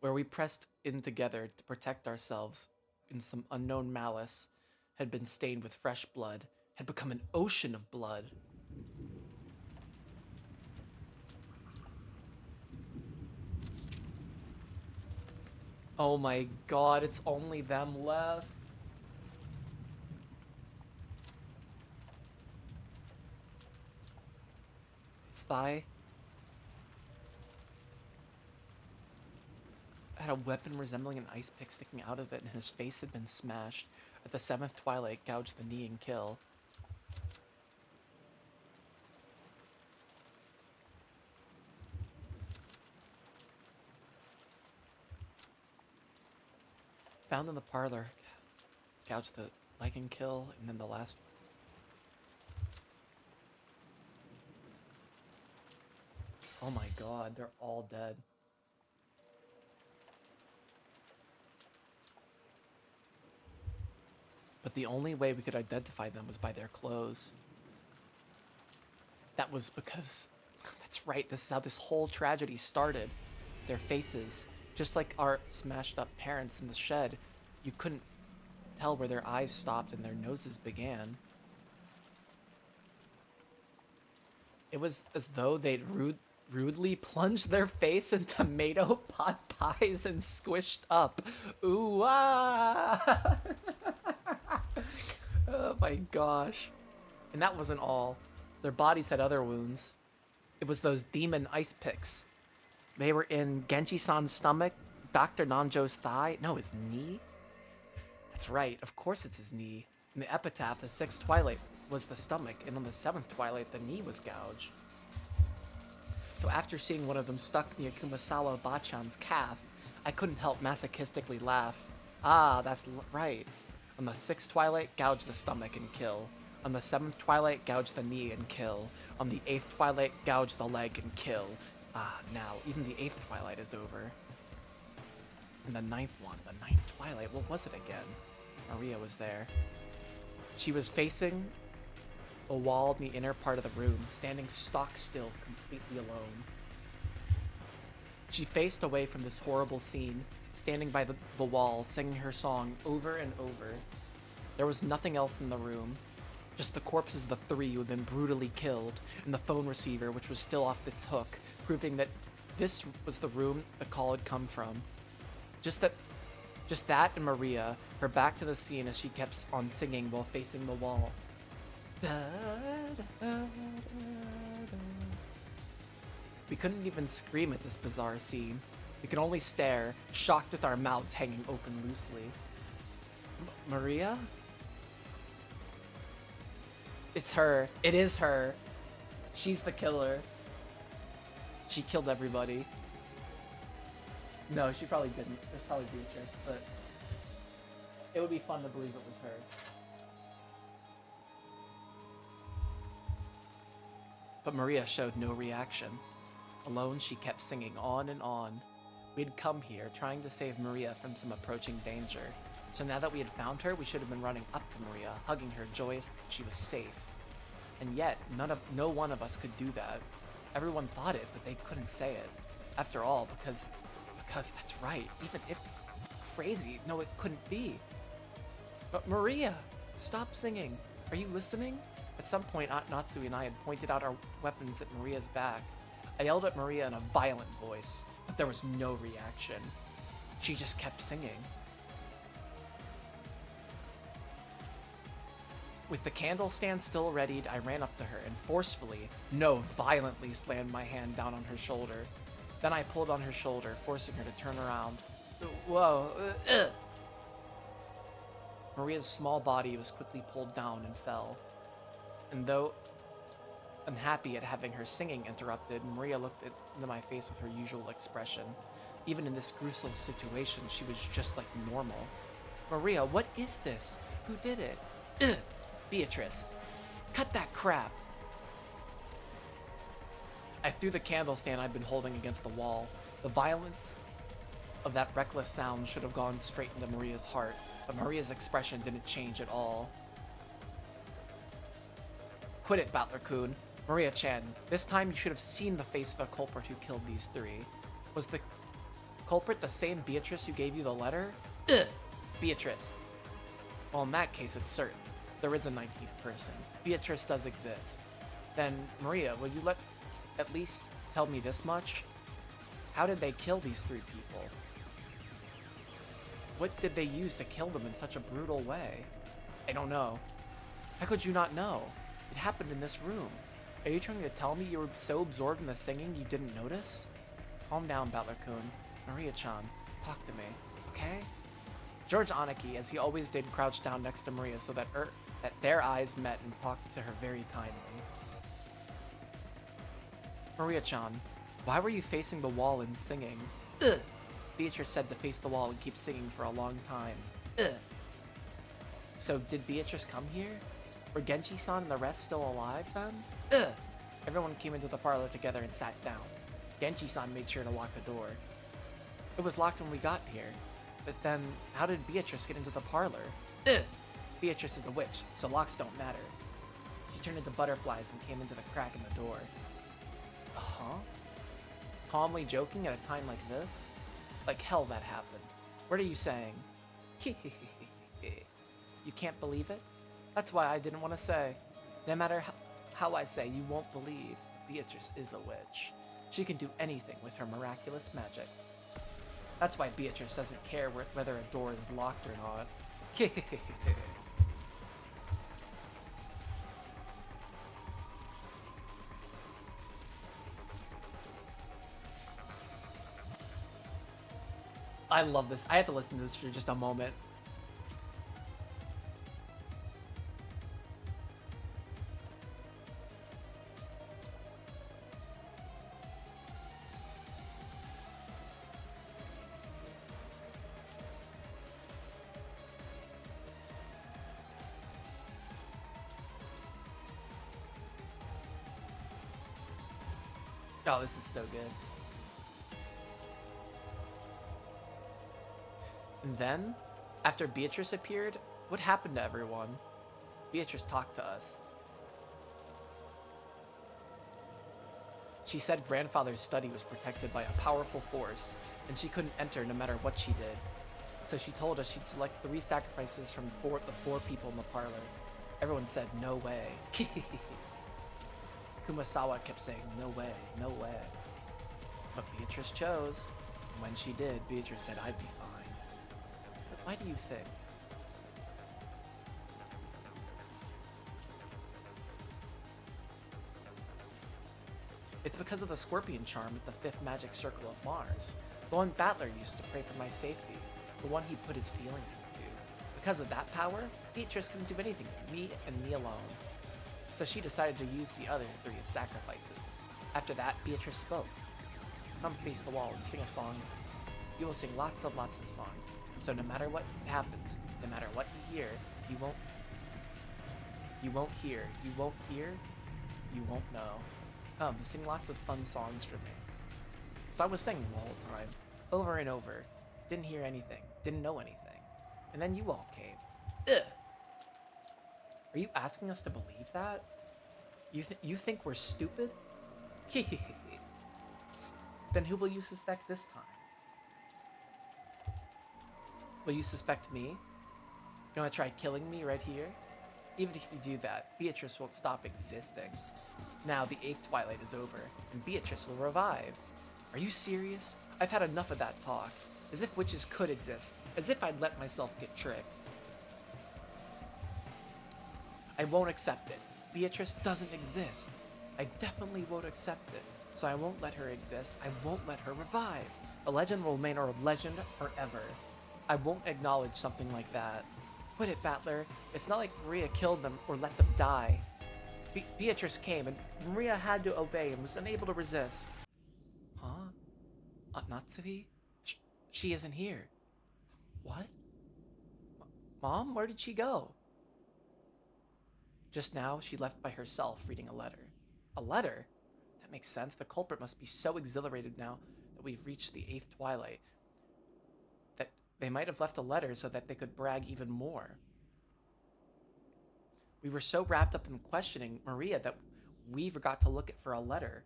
Where we pressed in together to protect ourselves in some unknown malice, had been stained with fresh blood, had become an ocean of blood. Oh my god, it's only them left. His thigh had a weapon resembling an ice pick sticking out of it, and his face had been smashed. At the seventh twilight, gouged the knee and kill. Found in the parlor, gouged the leg and kill, and then the last. Oh my god, they're all dead. But the only way we could identify them was by their clothes. That was because, that's right, this is how this whole tragedy started. Their faces, just like our smashed up parents in the shed, you couldn't tell where their eyes stopped and their noses began. It was as though they'd rudely plunged their face in tomato pot pies and squished up. Ooh, ah! Oh my gosh. And that wasn't all. Their bodies had other wounds. It was those demon ice picks. They were in Genji-san's stomach, Dr. Nanjo's thigh. No, his knee? That's right, of course it's his knee. In the epitaph, the sixth twilight was the stomach, and on the seventh twilight, the knee was gouged. So after seeing one of them stuck near Kumasawa Bachan's calf, I couldn't help masochistically laugh. Ah, that's right. On the sixth twilight, gouge the stomach and kill. On the seventh twilight, gouge the knee and kill. On the eighth twilight, gouge the leg and kill. Ah, now, even the eighth twilight is over. And the ninth twilight, what was it again? Maria was there. She was facing a wall in the inner part of the room, standing stock still, completely alone. She faced away from this horrible scene, standing by the wall, singing her song over and over. There was nothing else in the room, just the corpses of the three who had been brutally killed, and the phone receiver, which was still off its hook, proving that this was the room the call had come from. Just that and Maria, her back to the scene as she kept on singing while facing the wall. We couldn't even scream at this bizarre scene. We could only stare, shocked with our mouths hanging open loosely. Maria? It's her. It is her. She's the killer. She killed everybody. No, she probably didn't. It was probably Beatrice, but it would be fun to believe it was her. But Maria showed no reaction. Alone, she kept singing on and on. We'd come here, trying to save Maria from some approaching danger. So now that we had found her, we should have been running up to Maria, hugging her joyous that she was safe. And yet, no one of us could do that. Everyone thought it, but they couldn't say it. After all, because that's right, even if it's crazy, no, it couldn't be. But Maria, stop singing. Are you listening? At some point, Aunt Natsu and I had pointed out our weapons at Maria's back. I yelled at Maria in a violent voice, but there was no reaction. She just kept singing. With the candle stand still readied, I ran up to her and forcefully, no, violently slammed my hand down on her shoulder. Then I pulled on her shoulder, forcing her to turn around. Whoa. Maria's small body was quickly pulled down and fell. And though unhappy at having her singing interrupted, Maria looked into my face with her usual expression. Even in this gruesome situation, she was just like normal. Maria, what is this? Who did it? Ugh! Beatrice. Cut that crap! I threw the candle stand I'd been holding against the wall. The violence of that reckless sound should have gone straight into Maria's heart, but Maria's expression didn't change at all. Quit it, Battler-kun. Maria-chan, this time you should have seen the face of the culprit who killed these three. Was the culprit the same Beatrice who gave you the letter? Ugh! Beatrice. Well, in that case, it's certain. There is a 19th person. Beatrice does exist. Then, Maria, will you at least tell me this much? How did they kill these three people? What did they use to kill them in such a brutal way? I don't know. How could you not know? It happened in this room. Are you trying to tell me you were so absorbed in the singing you didn't notice? Calm down, Butler-kun. Maria-chan, talk to me, okay? George Aniki, as he always did, crouched down next to Maria so that their eyes met and talked to her very kindly. Maria-chan, why were you facing the wall and singing? Ugh! Beatrice said to face the wall and keep singing for a long time. Ugh! So, did Beatrice come here? Were Genji-san and the rest still alive then? Ugh! Everyone came into the parlor together and sat down. Genji-san made sure to lock the door. It was locked when we got here. But then, how did Beatrice get into the parlor? Ugh! Beatrice is a witch, so locks don't matter. She turned into butterflies and came into the crack in the door. Uh-huh? Calmly joking at a time like this? Like hell that happened. What are you saying? You can't believe it? That's why I didn't want to say. No matter how I say, you won't believe. Beatrice is a witch. She can do anything with her miraculous magic. That's why Beatrice doesn't care whether a door is locked or not. I love this. I had to listen to this for just a moment. Oh, this is so good. And then, after Beatrice appeared, what happened to everyone? Beatrice talked to us. She said grandfather's study was protected by a powerful force, and she couldn't enter no matter what she did. So she told us she'd select 3 sacrifices from the four people in the parlor. Everyone said, no way. Kumasawa kept saying, no way, no way. But Beatrice chose. And when she did, Beatrice said, I'd be fine. But why do you think? It's because of the scorpion charm at the 5th magic circle of Mars. The one Battler used to pray for my safety. The one he put his feelings into. Because of that power, Beatrice couldn't do anything for me and me alone. So she decided to use the other 3 as sacrifices. After that, Beatrice spoke. Come face the wall and sing a song. You will sing lots and lots of songs. So no matter what happens, no matter what you hear, you won't hear, you won't know. Come, sing lots of fun songs for me. So I was singing the whole time, over and over. Didn't hear anything, didn't know anything. And then you all came. Ugh! Are you asking us to believe that? You think we're stupid? Then who will you suspect this time? Will you suspect me? You wanna try killing me right here? Even if you do that, Beatrice won't stop existing. Now the 8th twilight is over, and Beatrice will revive. Are you serious? I've had enough of that talk. As if witches could exist. As if I'd let myself get tricked. I won't accept it. Beatrice doesn't exist. I definitely won't accept it. So I won't let her exist. I won't let her revive. A legend will remain a legend forever. I won't acknowledge something like that. Quit it, Battler. It's not like Maria killed them or let them die. Beatrice came, and Maria had to obey and was unable to resist. Huh? Natsuhi? She isn't here. What? Mom, where did she go? Just now, she left by herself, reading a letter. A letter? That makes sense. The culprit must be so exhilarated now that we've reached the 8th twilight that they might have left a letter so that they could brag even more. We were so wrapped up in questioning Maria that we forgot to look for a letter.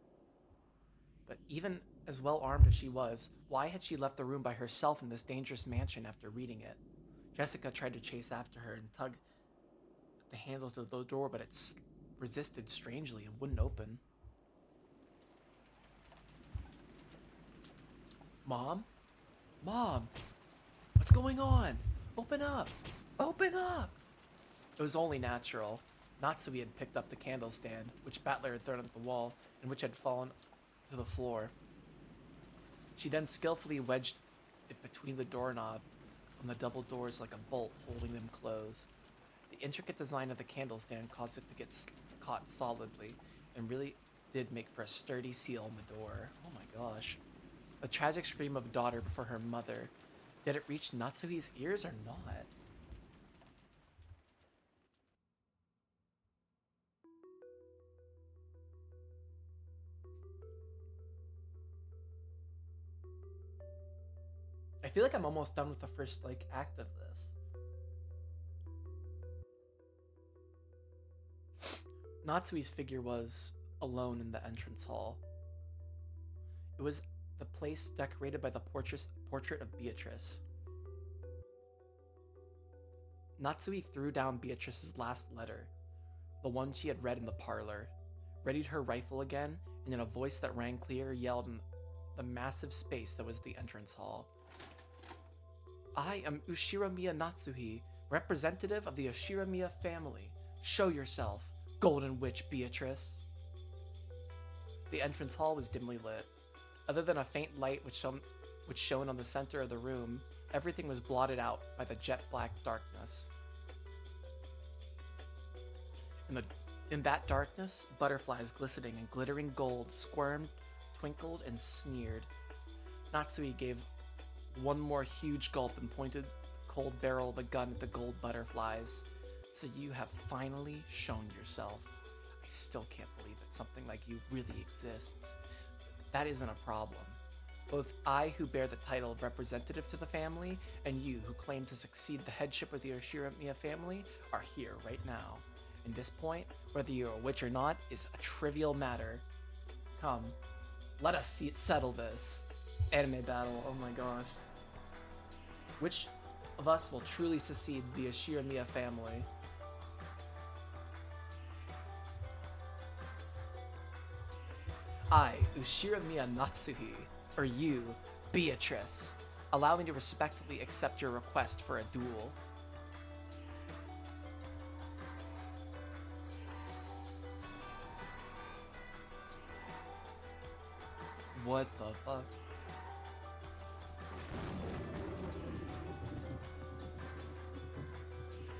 But even as well armed as she was, why had she left the room by herself in this dangerous mansion after reading it? Jessica tried to chase after her and tug at the handles of the door, but it resisted strangely and wouldn't open. Mom? Mom! What's going on? Open up! Open up! It was only natural. Natsui had picked up the candle stand, which Battler had thrown at the wall, and which had fallen to the floor. She then skillfully wedged it between the doorknob and the double doors like a bolt, holding them closed. The intricate design of the candle stand caused it to get caught solidly, and really did make for a sturdy seal on the door. Oh my gosh. A tragic scream of daughter before her mother. Did it reach Natsuhi's ears or not? I feel like I'm almost done with the first act of this. Natsui's figure was alone in the entrance hall. It was the place decorated by the portrait of Beatrice. Natsui threw down Beatrice's last letter, the one she had read in the parlor, readied her rifle again, and in a voice that rang clear, yelled in the massive space that was the entrance hall. I am Ushiramiya Natsuhi, representative of the Ushiramiya family. Show yourself, Golden Witch Beatrice. The entrance hall was dimly lit. Other than a faint light which shone on the center of the room, everything was blotted out by the jet black darkness. In that darkness, butterflies glistening in glittering gold squirmed, twinkled, and sneered. Natsui gave one more huge gulp and pointed the cold barrel of the gun at the gold butterflies. So you have finally shown yourself. I still can't believe that something like you really exists. That isn't a problem. Both I, who bear the title of representative to the family, and you, who claim to succeed the headship of the Ushiramiya family, are here right now. In this point, whether you're a witch or not is a trivial matter. Come, let us settle this. Anime battle, oh my gosh. Which of us will truly succeed the Ushiramiya family? I, Ushiramiya Natsuhi, or you, Beatrice. Allow me to respectfully accept your request for a duel. What the fuck?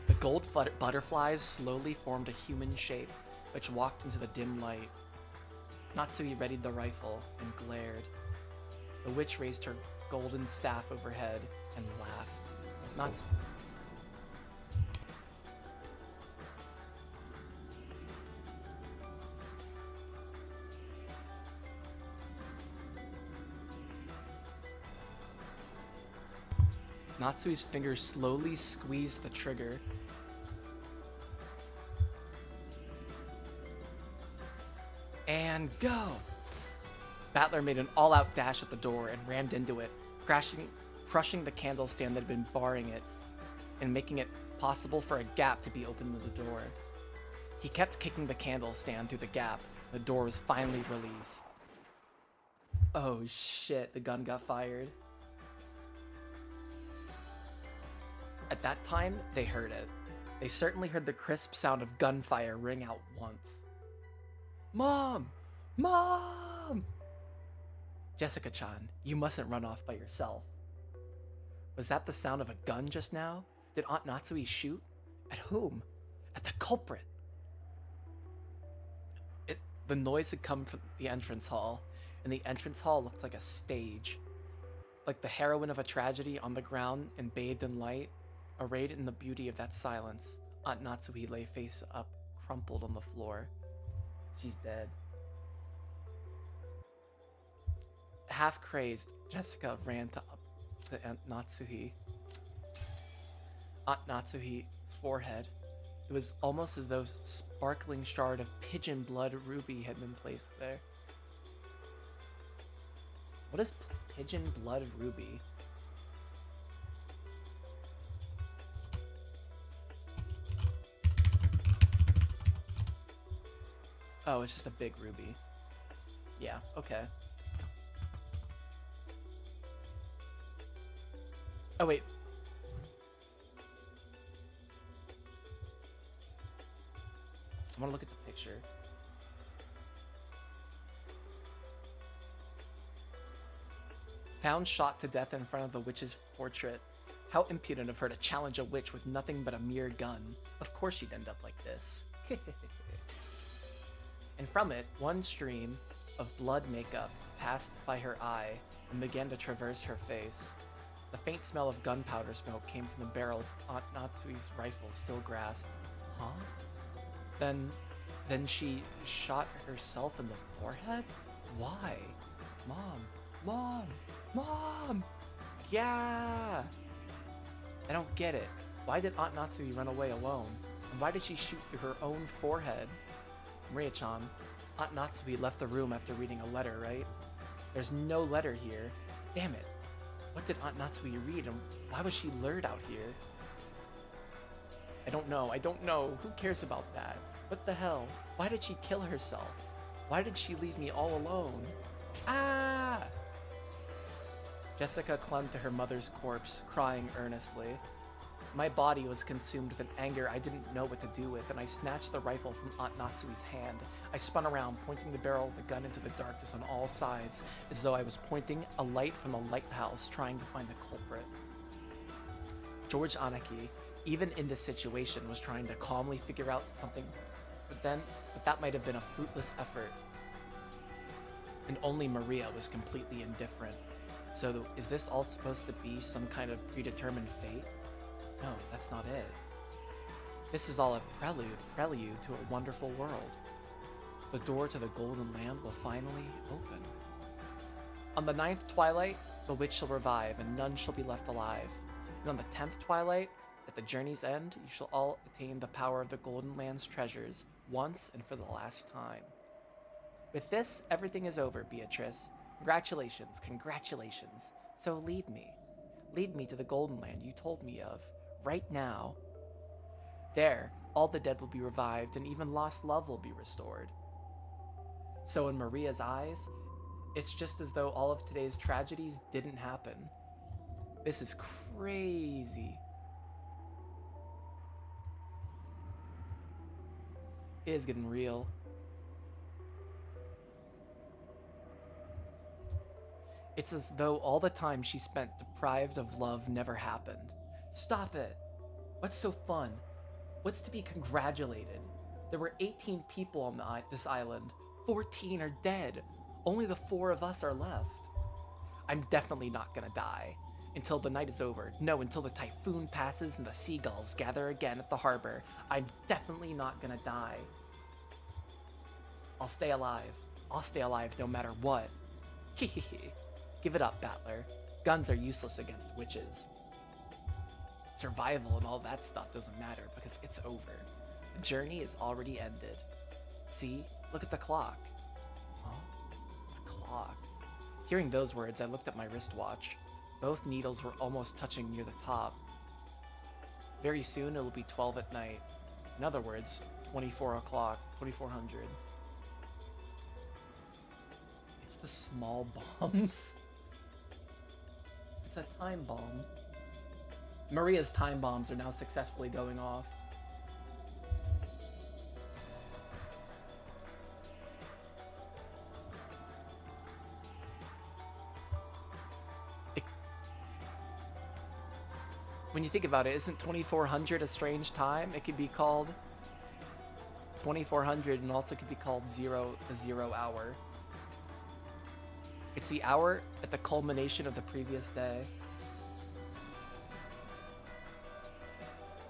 The gold butterflies slowly formed a human shape, which walked into the dim light. Natsui readied the rifle and glared. The witch raised her golden staff overhead and laughed. Natsui's fingers slowly squeezed the trigger. And go! Battler made an all-out dash at the door and rammed into it, crushing the candle stand that had been barring it, and making it possible for a gap to be opened in the door. He kept kicking the candle stand through the gap. The door was finally released. Oh shit, the gun got fired. At that time, they heard it. They certainly heard the crisp sound of gunfire ring out once. Mom! Mom! Jessica-chan, you mustn't run off by yourself. Was that the sound of a gun just now? Did Aunt Natsui shoot? At whom? At the culprit. The noise had come from the entrance hall, and the entrance hall looked like a stage. Like the heroine of a tragedy on the ground and bathed in light, arrayed in the beauty of that silence, Aunt Natsui lay face up, crumpled on the floor. She's dead. Half crazed, Jessica ran to Aunt Natsuhi. Aunt Natsuhi's forehead, It was almost as though sparkling shard of pigeon blood ruby had been placed there. What is pigeon blood ruby? Oh, it's just a big ruby. Yeah, okay. Oh, wait. I want to look at the picture. Found shot to death in front of the witch's portrait. How impudent of her to challenge a witch with nothing but a mere gun. Of course she'd end up like this. And from it, one stream of blood makeup passed by her eye and began to traverse her face. The faint smell of gunpowder smoke came from the barrel of Aunt Natsui's rifle still grasped. Huh? Then she shot herself in the forehead? Why? Mom! Yeah! I don't get it. Why did Aunt Natsui run away alone? And why did she shoot through her own forehead? Maria-chan, Aunt Natsui left the room after reading a letter, right? There's no letter here. Damn it. What did Aunt Natsui read, and why was she lured out here? I don't know. Who cares about that? What the hell? Why did she kill herself? Why did she leave me all alone? Ah! Jessica clung to her mother's corpse, crying earnestly. My body was consumed with an anger I didn't know what to do with, and I snatched the rifle from Aunt Natsui's hand. I spun around, pointing the barrel of the gun into the darkness on all sides, as though I was pointing a light from a lighthouse, trying to find the culprit. George Anaki, even in this situation, was trying to calmly figure out something, but that might have been a fruitless effort. And only Maria was completely indifferent. So is this all supposed to be some kind of predetermined fate? No, that's not it. This is all a prelude to a wonderful world. The door to the Golden Land will finally open. On the 9th twilight, the witch shall revive, and none shall be left alive. And on the 10th twilight, at the journey's end, you shall all attain the power of the Golden Land's treasures, once and for the last time. With this, everything is over, Beatrice. Congratulations. So lead me. Lead me to the Golden Land you told me of, right now. There, all the dead will be revived, and even lost love will be restored. So in Maria's eyes, it's just as though all of today's tragedies didn't happen. This is crazy. It is getting real. It's as though all the time she spent deprived of love never happened. Stop it! What's so fun? What's to be congratulated? There were 18 people on this island. 14 are dead. Only the 4 of us are left. I'm definitely not gonna die. Until the night is over. No, until the typhoon passes and the seagulls gather again at the harbor. I'm definitely not gonna die. I'll stay alive. I'll stay alive no matter what. Hehehe. Give it up, Battler. Guns are useless against witches. Survival and all that stuff doesn't matter because it's over. The journey is already ended. See? Look at the clock. Huh? The clock. Hearing those words, I looked at my wristwatch. Both needles were almost touching near the top. Very soon it will be 12 at night. In other words, 24 o'clock, 2400. It's the small bombs. It's a time bomb. Maria's time bombs are now successfully going off. When you think about it, isn't 2400 a strange time? It could be called 2400 and also could be called a zero hour. It's the hour at the culmination of the previous day.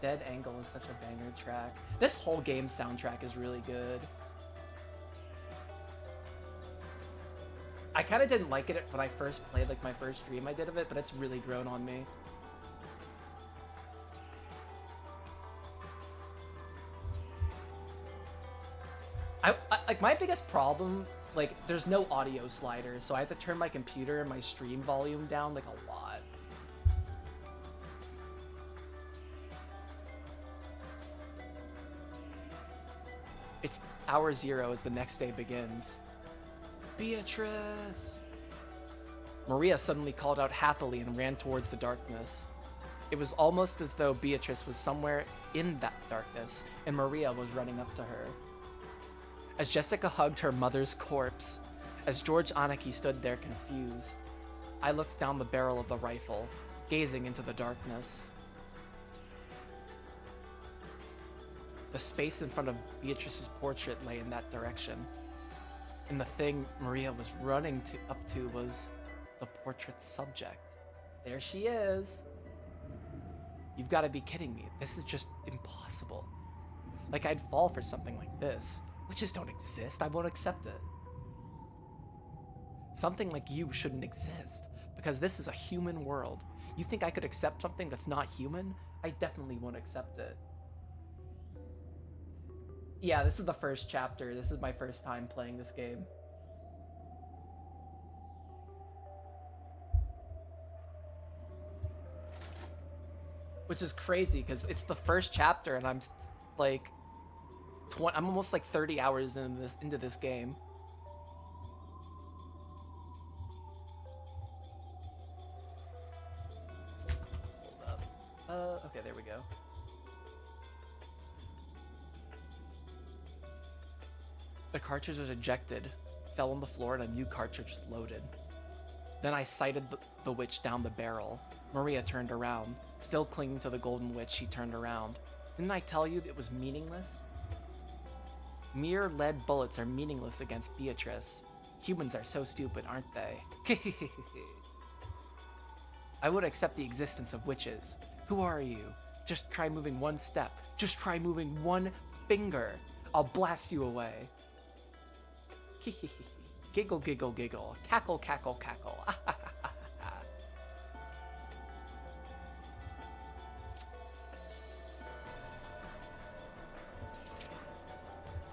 Dead Angle is such a banger track. This whole game's soundtrack is really good. I kind of didn't like it when I first played, like my first stream I did of it, but it's really grown on me. Like, my biggest problem, like, there's no audio slider, so I have to turn my computer and my stream volume down, like, a lot. It's hour 0 as the next day begins. Beatrice! Maria suddenly called out happily and ran towards the darkness. It was almost as though Beatrice was somewhere in that darkness, and Maria was running up to her. As Jessica hugged her mother's corpse, as George Anaki stood there confused, I looked down the barrel of the rifle, gazing into the darkness. The space in front of Beatrice's portrait lay in that direction, and the thing Maria was running up to was the portrait's subject. There she is. You've got to be kidding me. This is just impossible. Like, I'd fall for something like this. Witches don't exist. I won't accept it. Something like you shouldn't exist, because this is a human world. You think I could accept something that's not human? I definitely won't accept it. Yeah, this is the first chapter. This is my first time playing this game. Which is crazy, because it's the first chapter, and I'm like, I'm almost like 30 hours into this game. Hold up. Okay, there we go. The cartridge was ejected, fell on the floor, and a new cartridge was loaded. Then I sighted the witch down the barrel. Maria turned around. Still clinging to the golden witch, she turned around. Didn't I tell you it was meaningless? Mere lead bullets are meaningless against Beatrice. Humans are so stupid, aren't they? I would accept the existence of witches. Who are you? Just try moving one step. Just try moving one finger. I'll blast you away. Giggle, giggle, giggle. Cackle, cackle, cackle.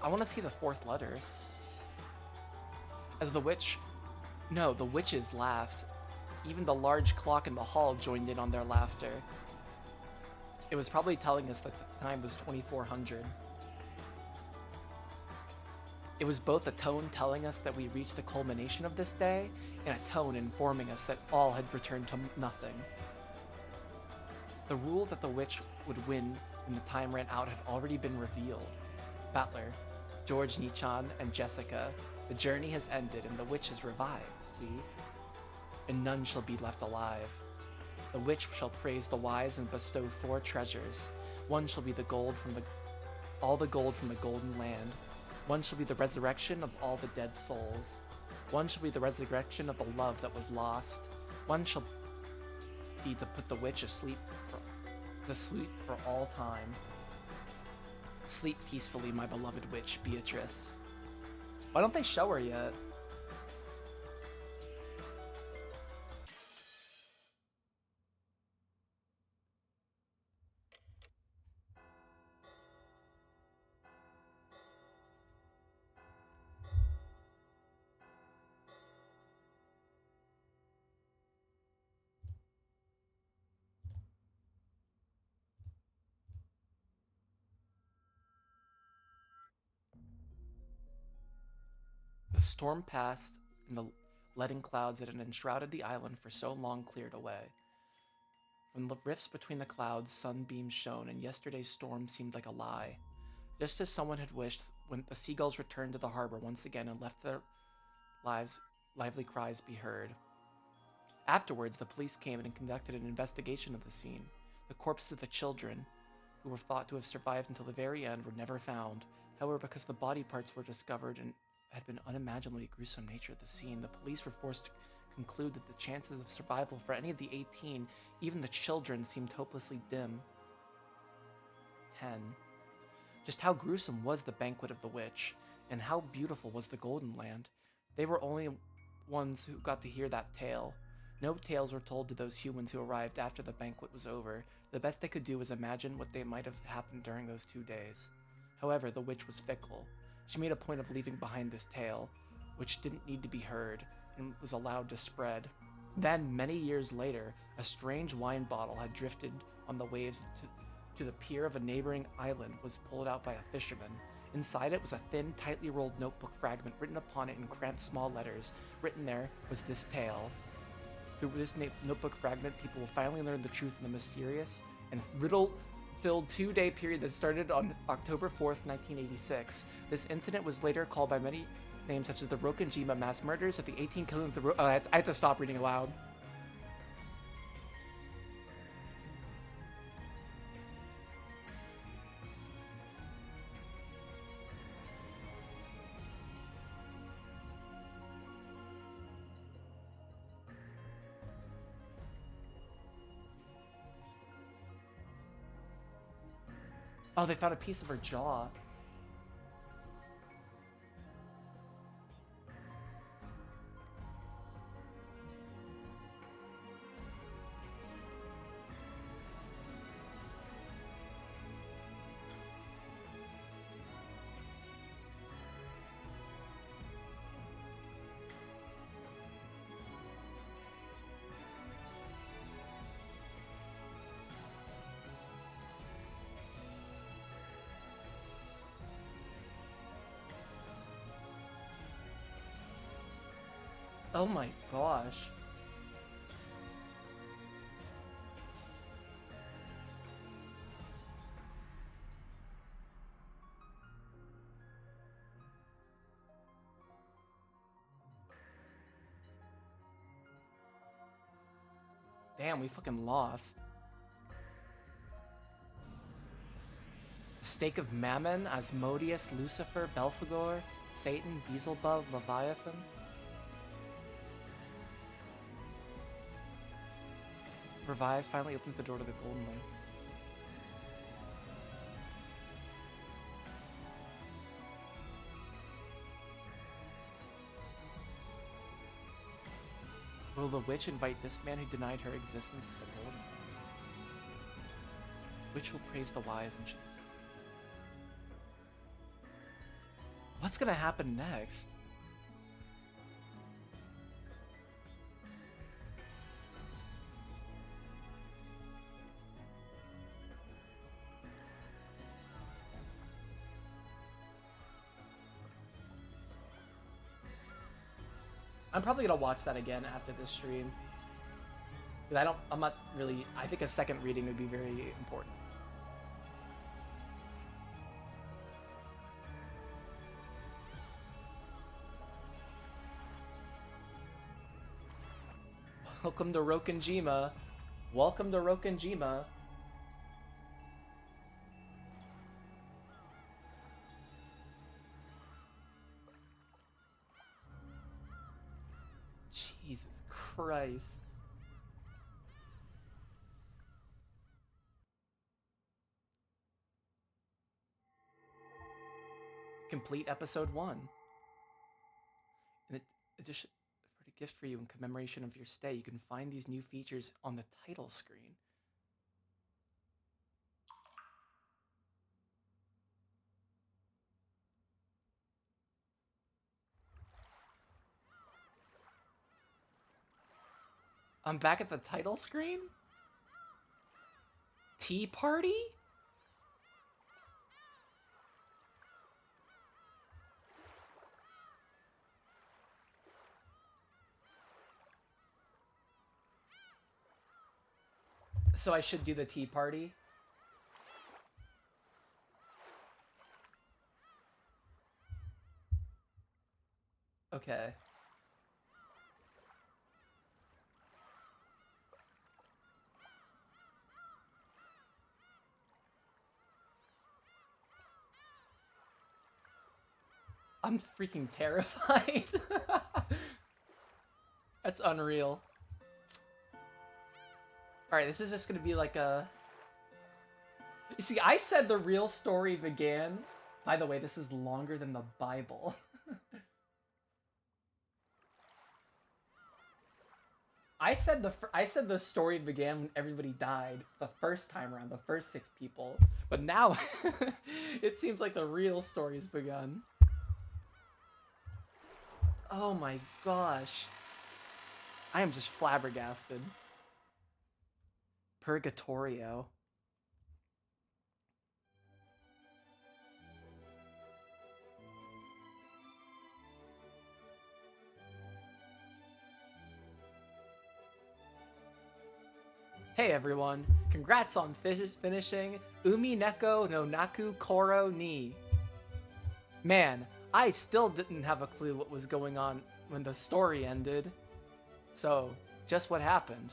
I want to see the fourth letter. As the witches laughed. Even the large clock in the hall joined in on their laughter. It was probably telling us that the time was 2400. It was both a tone telling us that we reached the culmination of this day, and a tone informing us that all had returned to nothing. The rule that the witch would win when the time ran out had already been revealed. Battler, George Nichan, and Jessica, the journey has ended and the witch is revived, see? And none shall be left alive. The witch shall praise the wise and bestow 4 treasures. One shall be all the gold from the golden land. One shall be the resurrection of all the dead souls. One shall be the resurrection of the love that was lost. One shall be to put the witch asleep for all time. Sleep peacefully, my beloved witch, Beatrice. Why don't they show her yet? The storm passed, and the leaden clouds that had enshrouded the island for so long cleared away. From the rifts between the clouds, sunbeams shone, and yesterday's storm seemed like a lie. Just as someone had wished when the seagulls returned to the harbor once again and left their lively cries be heard. Afterwards, the police came and conducted an investigation of the scene. The corpses of the children, who were thought to have survived until the very end, were never found. However, because the body parts were discovered and had been unimaginably gruesome nature of the scene, the police were forced to conclude that the chances of survival for any of the 18, even the children, seemed hopelessly dim. 10. Just how gruesome was the banquet of the witch, and how beautiful was the Golden Land? They were only ones who got to hear that tale. No tales were told to those humans who arrived after the banquet was over. The best they could do was imagine what they might have happened during those 2 days. However, the witch was fickle. She made a point of leaving behind this tale, which didn't need to be heard and was allowed to spread. Then, many years later, a strange wine bottle had drifted on the waves to the pier of a neighboring island was pulled out by a fisherman. Inside it was a thin, tightly rolled notebook fragment written upon it in cramped small letters. Written there was this tale. Through this notebook fragment, people will finally learn the truth in the mysterious and riddle-filled 2-day period that started on October 4th, 1986. This incident was later called by many names such as the Rokenjima mass murders of the 18 killings of I had to stop reading aloud. Oh, they found a piece of her jaw. Oh my gosh. Damn, we fucking lost. The stake of Mammon, Asmodeus, Lucifer, Belphegor, Satan, Beelzebub, Leviathan. Revive finally opens the door to the Golden Lake. Will the witch invite this man who denied her existence to the Golden Lake? Witch will praise the wise and what's gonna happen next? I'm probably gonna watch that again after this stream. Because I'm not really, I think a second reading would be very important. Welcome to Rokenjima. Welcome to Rokenjima. Jesus Christ. Complete episode 1. In addition, for a gift for you in commemoration of your stay, you can find these new features on the title screen. I'm back at the title screen? Tea party? So I should do the tea party? Okay. I'm freaking terrified. That's unreal. Alright, this is just gonna be like a... You see, I said the real story began... By the way, this is longer than the Bible. I said the story began when everybody died the first time around, the first 6 people. But now, it seems like the real story's begun. Oh my gosh. I am just flabbergasted. Purgatorio. Hey everyone, congrats on finishing Umieko no Naku Koro ni. Man, I still didn't have a clue what was going on when the story ended. So, just what happened?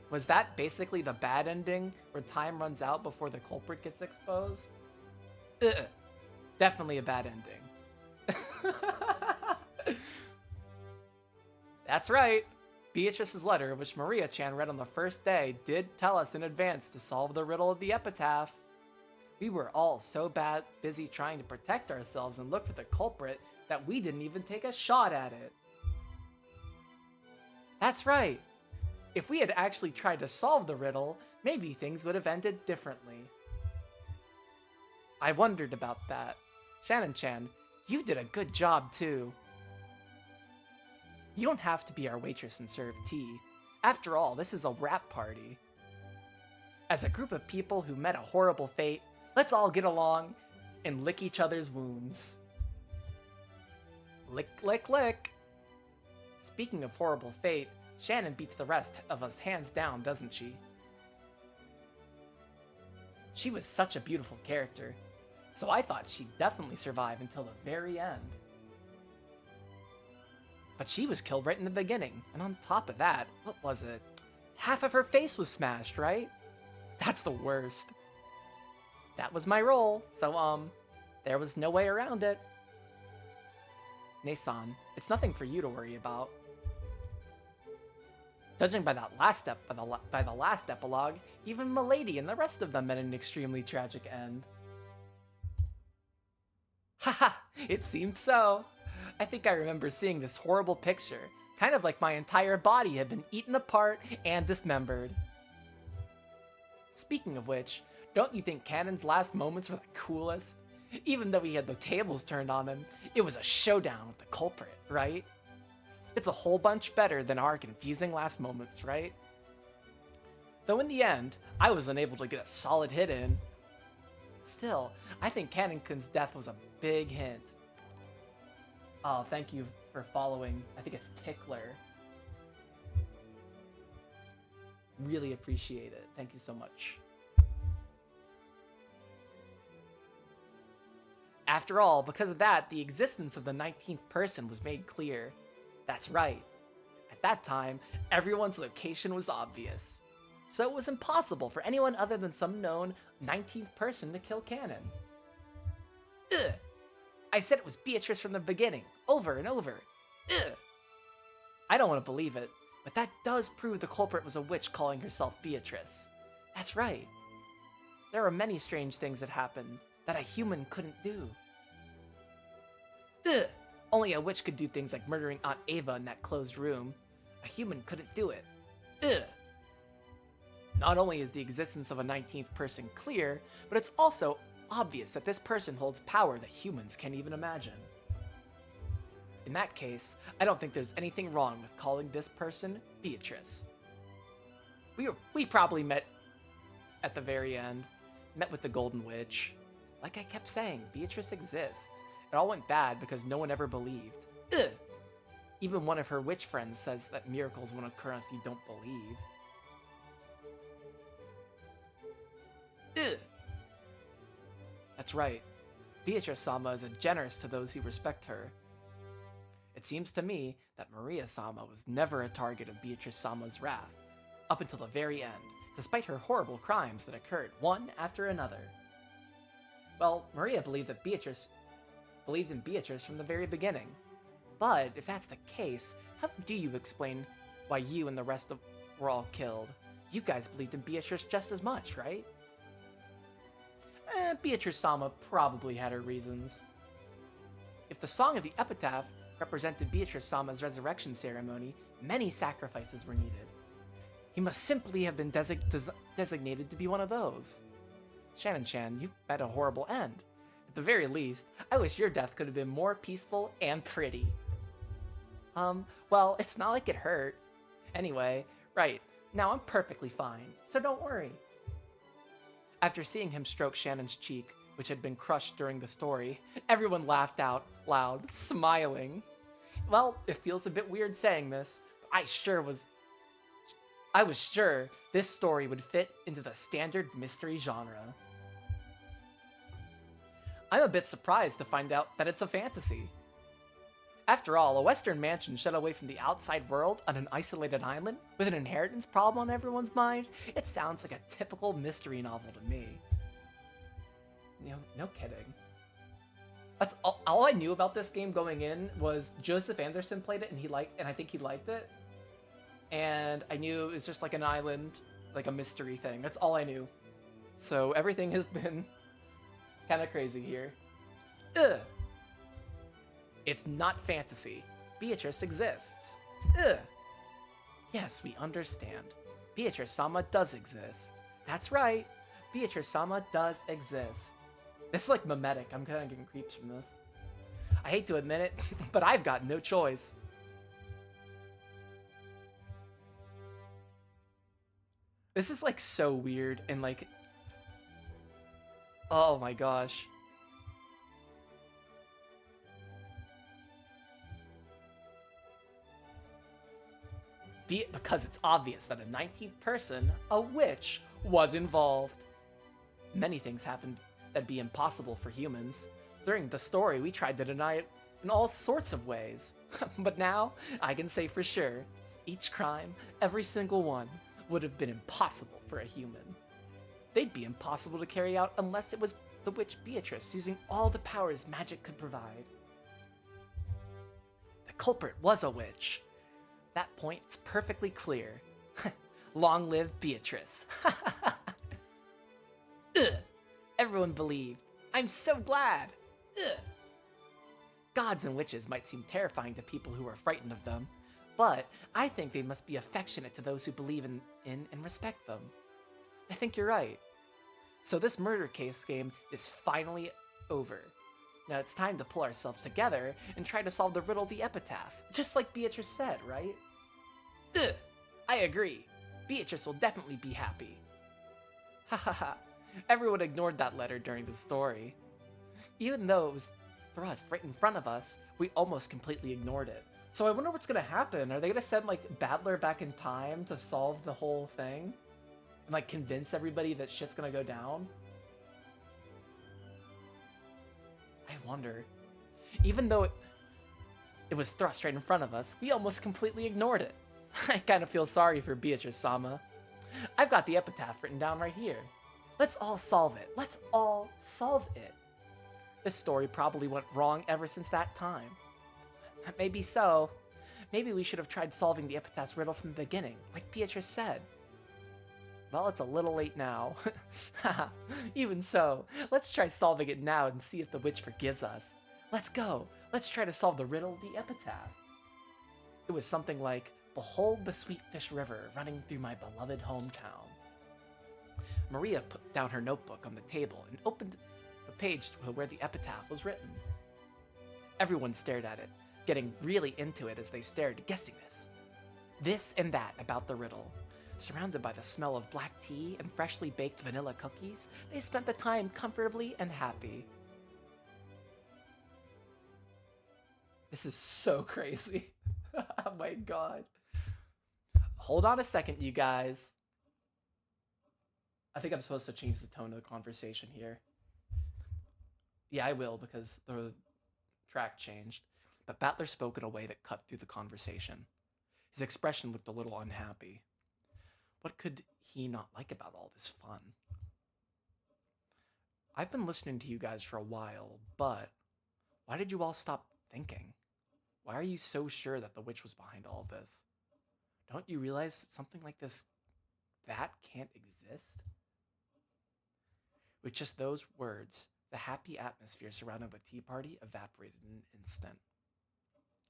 Was that basically the bad ending, where time runs out before the culprit gets exposed? Ugh. Definitely a bad ending. That's right! Beatrice's letter, which Maria-chan read on the first day, did tell us in advance to solve the riddle of the epitaph. We were all so busy trying to protect ourselves and look for the culprit that we didn't even take a shot at it. That's right! If we had actually tried to solve the riddle, maybe things would have ended differently. I wondered about that. Shannon-chan, you did a good job too. You don't have to be our waitress and serve tea. After all, this is a rap party. As a group of people who met a horrible fate, let's all get along and lick each other's wounds. Lick, lick, lick. Speaking of horrible fate, Shannon beats the rest of us hands down, doesn't she? She was such a beautiful character, so I thought she'd definitely survive until the very end. But she was killed right in the beginning, and on top of that, what was it? Half of her face was smashed, right? That's the worst. That was my role, so there was no way around it. Nasan, it's nothing for you to worry about. Judging by that last by the last epilogue, even Milady and the rest of them met an extremely tragic end. Haha, it seems so. I think I remember seeing this horrible picture, kind of like my entire body had been eaten apart and dismembered. Speaking of which, don't you think Cannon's last moments were the coolest? Even though he had the tables turned on him, it was a showdown with the culprit, right? It's a whole bunch better than our confusing last moments, right? Though in the end, I was unable to get a solid hit in. Still, I think Cannon-kun's death was a big hint. Oh, thank you for following. I think it's Tickler. Really appreciate it. Thank you so much. After all, because of that, the existence of the 19th person was made clear. That's right. At that time, everyone's location was obvious. So it was impossible for anyone other than some known 19th person to kill Cannon. Ugh! I said it was Beatrice from the beginning, over and over. Ugh! I don't want to believe it, but that does prove the culprit was a witch calling herself Beatrice. That's right. There are many strange things that happened that a human couldn't do. Ugh! Only a witch could do things like murdering Aunt Ava in that closed room. A human couldn't do it. Ugh! Not only is the existence of a 19th person clear, but it's also obvious that this person holds power that humans can't even imagine. In that case, I don't think there's anything wrong with calling this person Beatrice. We probably met at the very end, met with the Golden Witch. Like I kept saying, Beatrice exists. It all went bad because no one ever believed. Ugh! Even one of her witch friends says that miracles won't occur if you don't believe. Ugh! That's right. Beatrice-sama is generous to those who respect her. It seems to me that Maria-sama was never a target of Beatrice-sama's wrath, up until the very end, despite her horrible crimes that occurred one after another. Well, Maria believed in Beatrice from the very beginning. But if that's the case, how do you explain why you and the rest were all killed? You guys believed in Beatrice just as much, right? Beatrice-sama probably had her reasons. If the Song of the Epitaph represented Beatrice-sama's resurrection ceremony, many sacrifices were needed. He must simply have been designated to be one of those. Shannon-chan, you met a horrible end. the very least, I wish your death could have been more peaceful and pretty. Well, it's not like it hurt. Anyway, right, now I'm perfectly fine, so don't worry. After seeing him stroke Shannon's cheek, which had been crushed during the story, everyone laughed out loud, smiling. Well, it feels a bit weird saying this, but I was sure this story would fit into the standard mystery genre. I'm a bit surprised to find out that it's a fantasy. After all, a Western mansion shut away from the outside world on an isolated island with an inheritance problem on everyone's mind, it sounds like a typical mystery novel to me. No kidding. That's all I knew about this game going in was Joseph Anderson played it and I think he liked it. And I knew it was just like an island, like a mystery thing. That's all I knew. So everything has been kind of crazy here. Ugh. It's not fantasy. Beatrice exists. Ugh. Yes, we understand. Beatrice-sama does exist. That's right. Beatrice-sama does exist. This is like mimetic. I'm kind of getting creeps from this. I hate to admit it, but I've got no choice. This is like so weird and like... Oh my gosh. Because it's obvious that a 19th person, a witch, was involved. Many things happened that'd be impossible for humans. During the story, we tried to deny it in all sorts of ways. But now, I can say for sure, each crime, every single one, would have been impossible for a human. They'd be impossible to carry out unless it was the witch Beatrice using all the powers magic could provide. The culprit was a witch. That point is perfectly clear. Long live Beatrice. Ugh. Everyone believed. I'm so glad. Ugh. Gods and witches might seem terrifying to people who are frightened of them, but I think they must be affectionate to those who believe in and respect them. I think you're right. So this murder case game is finally over. Now it's time to pull ourselves together and try to solve the riddle of the epitaph, just like Beatrice said, right? Ugh, I agree. Beatrice will definitely be happy. Ha ha ha. Everyone ignored that letter during the story. Even though it was thrust right in front of us, we almost completely ignored it. So I wonder what's gonna happen. Are they gonna send like Battler back in time to solve the whole thing? And like convince everybody that shit's gonna go down? I wonder. Even though it was thrust right in front of us, we almost completely ignored it. I kind of feel sorry for Beatrice-sama. I've got the epitaph written down right here. Let's all solve it. Let's all solve it. This story probably went wrong ever since that time. Maybe so. Maybe we should have tried solving the epitaph's riddle from the beginning, like Beatrice said. Well, it's a little late now. Even so, let's try solving it now and see if the witch forgives us. Let's go. Let's try to solve the riddle of the epitaph. It was something like, "Behold the sweet fish river running through my beloved hometown." Maria put down her notebook on the table and opened the page to where the epitaph was written. Everyone stared at it, getting really into it as they stared, guessing this and that about the riddle. Surrounded by the smell of black tea and freshly baked vanilla cookies, they spent the time comfortably and happy. This is so crazy. Oh my god. Hold on a second, you guys. I think I'm supposed to change the tone of the conversation here. Yeah, I will, because the track changed. But Battler spoke in a way that cut through the conversation. His expression looked a little unhappy. What could he not like about all this fun? I've been listening to you guys for a while, but why did you all stop thinking? Why are you so sure that the witch was behind all this? Don't you realize that something like that can't exist? With just those words, the happy atmosphere surrounding the tea party evaporated in an instant.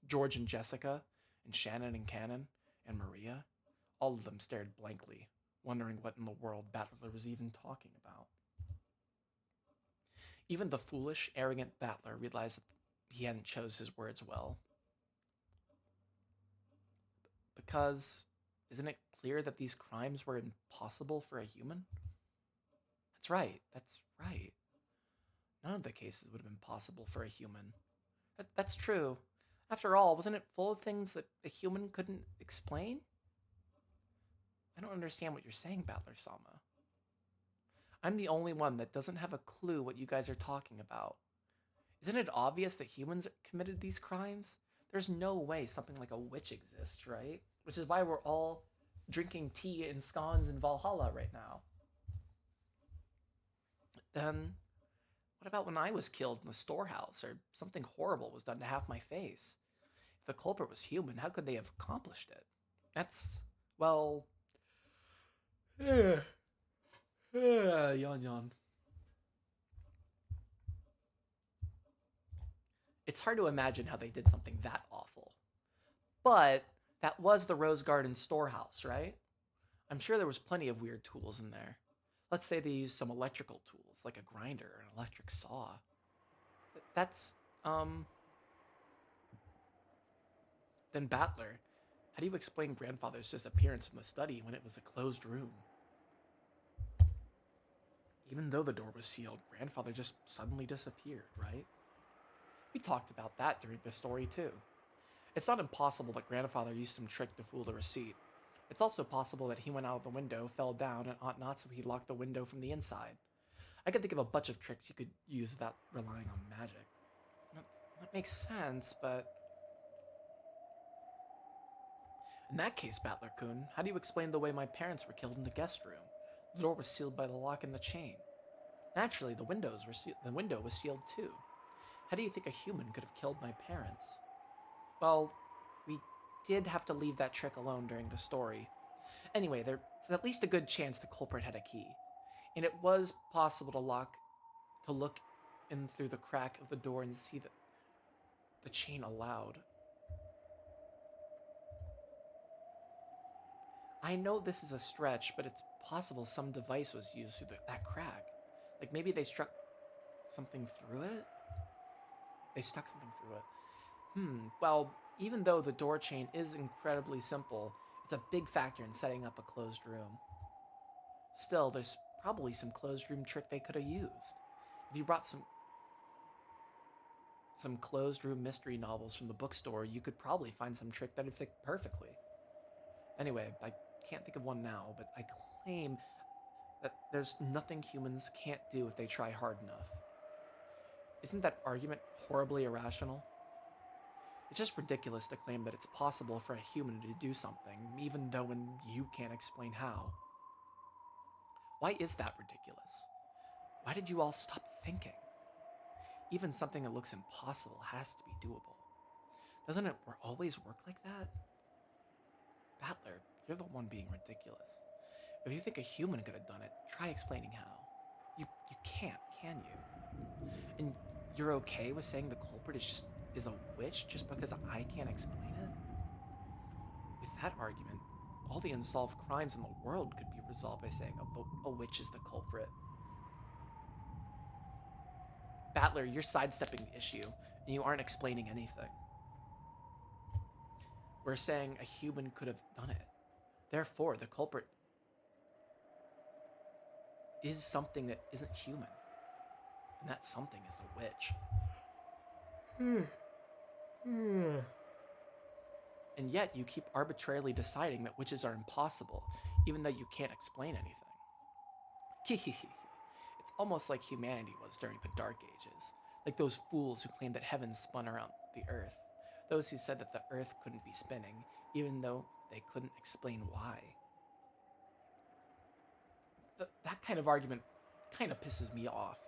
George and Jessica, and Shannon and Cannon, and Maria, all of them stared blankly, wondering what in the world Battler was even talking about. Even the foolish, arrogant battler realized that he hadn't chose his words well. Because isn't it clear that these crimes were impossible for a human? That's right. None of the cases would have been possible for a human. That's true. After all, wasn't it full of things that a human couldn't explain? I don't understand what you're saying, Battler Sama. I'm the only one that doesn't have a clue what you guys are talking about. Isn't it obvious that humans committed these crimes? There's no way something like a witch exists, right? Which is why we're all drinking tea and scones in Valhalla right now. Then, what about when I was killed in the storehouse or something horrible was done to half my face? If the culprit was human, how could they have accomplished it? That's, well. Yawn yawn. It's hard to imagine how they did something that awful. But that was the Rose Garden storehouse, right? I'm sure there was plenty of weird tools in there. Let's say they used some electrical tools, like a grinder or an electric saw. That's, Then Battler, how do you explain grandfather's disappearance from the study when it was a closed room? Even though the door was sealed, grandfather just suddenly disappeared, right? We talked about that during the story too. It's not impossible that grandfather used some trick to fool the receipt. It's also possible that he went out of the window, fell down, and Aunt Natsu locked the window from the inside. I could think of a bunch of tricks you could use without relying on magic. That makes sense, but... In that case, Battler-kun, how do you explain the way my parents were killed in the guest room? The door was sealed by the lock and the chain. Naturally, the window was sealed too. How do you think a human could have killed my parents? Well, we did have to leave that trick alone during the story. Anyway, there's at least a good chance the culprit had a key. And it was possible to look in through the crack of the door and see the chain aloud. I know this is a stretch, but it's possible some device was used through that crack. Like maybe they struck something through it? They stuck something through it. Well, even though the door chain is incredibly simple, it's a big factor in setting up a closed room. Still, there's probably some closed room trick they could have used. If you brought some closed room mystery novels from the bookstore, you could probably find some trick that would fit perfectly. Anyway, I can't think of one now, but I claim that there's nothing humans can't do if they try hard enough. Isn't that argument horribly irrational? It's just ridiculous to claim that it's possible for a human to do something, even though when you can't explain how. Why is that ridiculous? Why did you all stop thinking? Even something that looks impossible has to be doable. Doesn't it always work like that? Battler, you're the one being ridiculous. If you think a human could have done it, try explaining how. You can't, can you? And you're okay with saying the culprit is a witch just because I can't explain it? With that argument, all the unsolved crimes in the world could be resolved by saying a witch is the culprit. Battler, you're sidestepping the issue, and you aren't explaining anything. We're saying a human could have done it. Therefore, the culprit is something that isn't human. And that something is a witch. And yet, you keep arbitrarily deciding that witches are impossible, even though you can't explain anything. It's almost like humanity was during the Dark Ages, like those fools who claimed that heaven spun around the earth, those who said that the earth couldn't be spinning, even though they couldn't explain why. That kind of argument kind of pisses me off.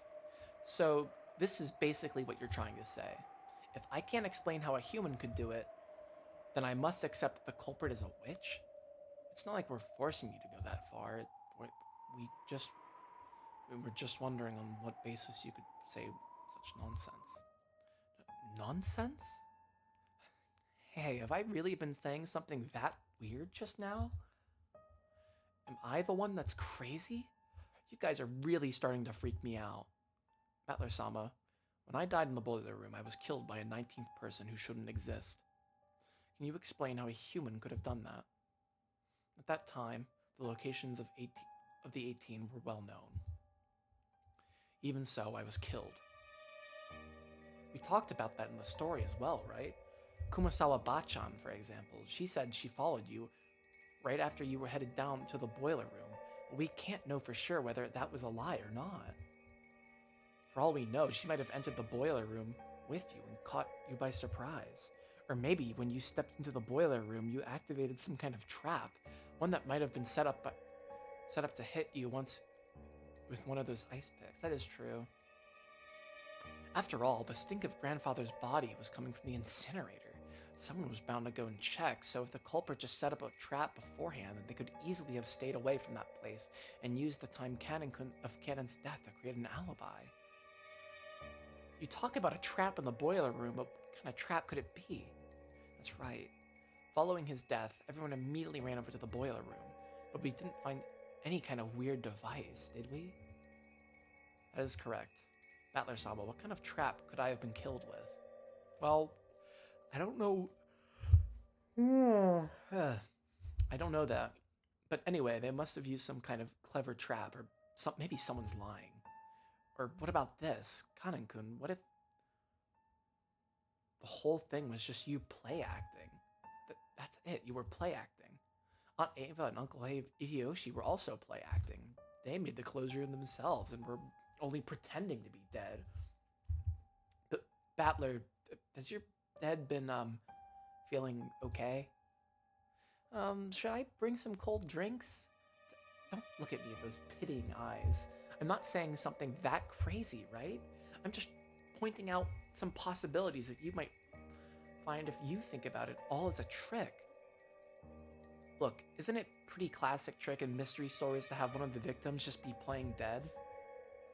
So, this is basically what you're trying to say. If I can't explain how a human could do it, then I must accept that the culprit is a witch? It's not like we're forcing you to go that far. We were just wondering on what basis you could say such nonsense. Nonsense? Hey, have I really been saying something that weird just now? Am I the one that's crazy? You guys are really starting to freak me out. Battler-sama, when I died in the boiler room, I was killed by a 19th person who shouldn't exist. Can you explain how a human could have done that? At that time, the locations of the 18 were well known. Even so, I was killed. We talked about that in the story as well, right? Kumasawa Bachan, for example, she said she followed you right after you were headed down to the boiler room. But we can't know for sure whether that was a lie or not. For all we know, she might have entered the boiler room with you and caught you by surprise. Or maybe when you stepped into the boiler room, you activated some kind of trap, one that might have been set up to hit you once with one of those ice picks. That is true. After all, the stink of grandfather's body was coming from the incinerator. Someone was bound to go and check, so if the culprit just set up a trap beforehand, then they could easily have stayed away from that place and used the time of Cannon's death to create an alibi. You talk about a trap in the boiler room, but what kind of trap could it be? That's right. Following his death, everyone immediately ran over to the boiler room, but we didn't find any kind of weird device, did we? That is correct. Battler-sama, what kind of trap could I have been killed with? Well, I don't know. I don't know that. But anyway, they must have used some kind of clever trap, or maybe someone's lying. Or what about this? Kanen-kun, what if the whole thing was just you play acting? That's it, you were play acting. Aunt Ava and Uncle Hideyoshi were also play acting. They made the closure themselves and were only pretending to be dead. But Battler, has your dad been feeling okay? Should I bring some cold drinks? Don't look at me with those pitying eyes. I'm not saying something that crazy, right? I'm just pointing out some possibilities that you might find if you think about it all as a trick. Look, isn't it a pretty classic trick in mystery stories to have one of the victims just be playing dead?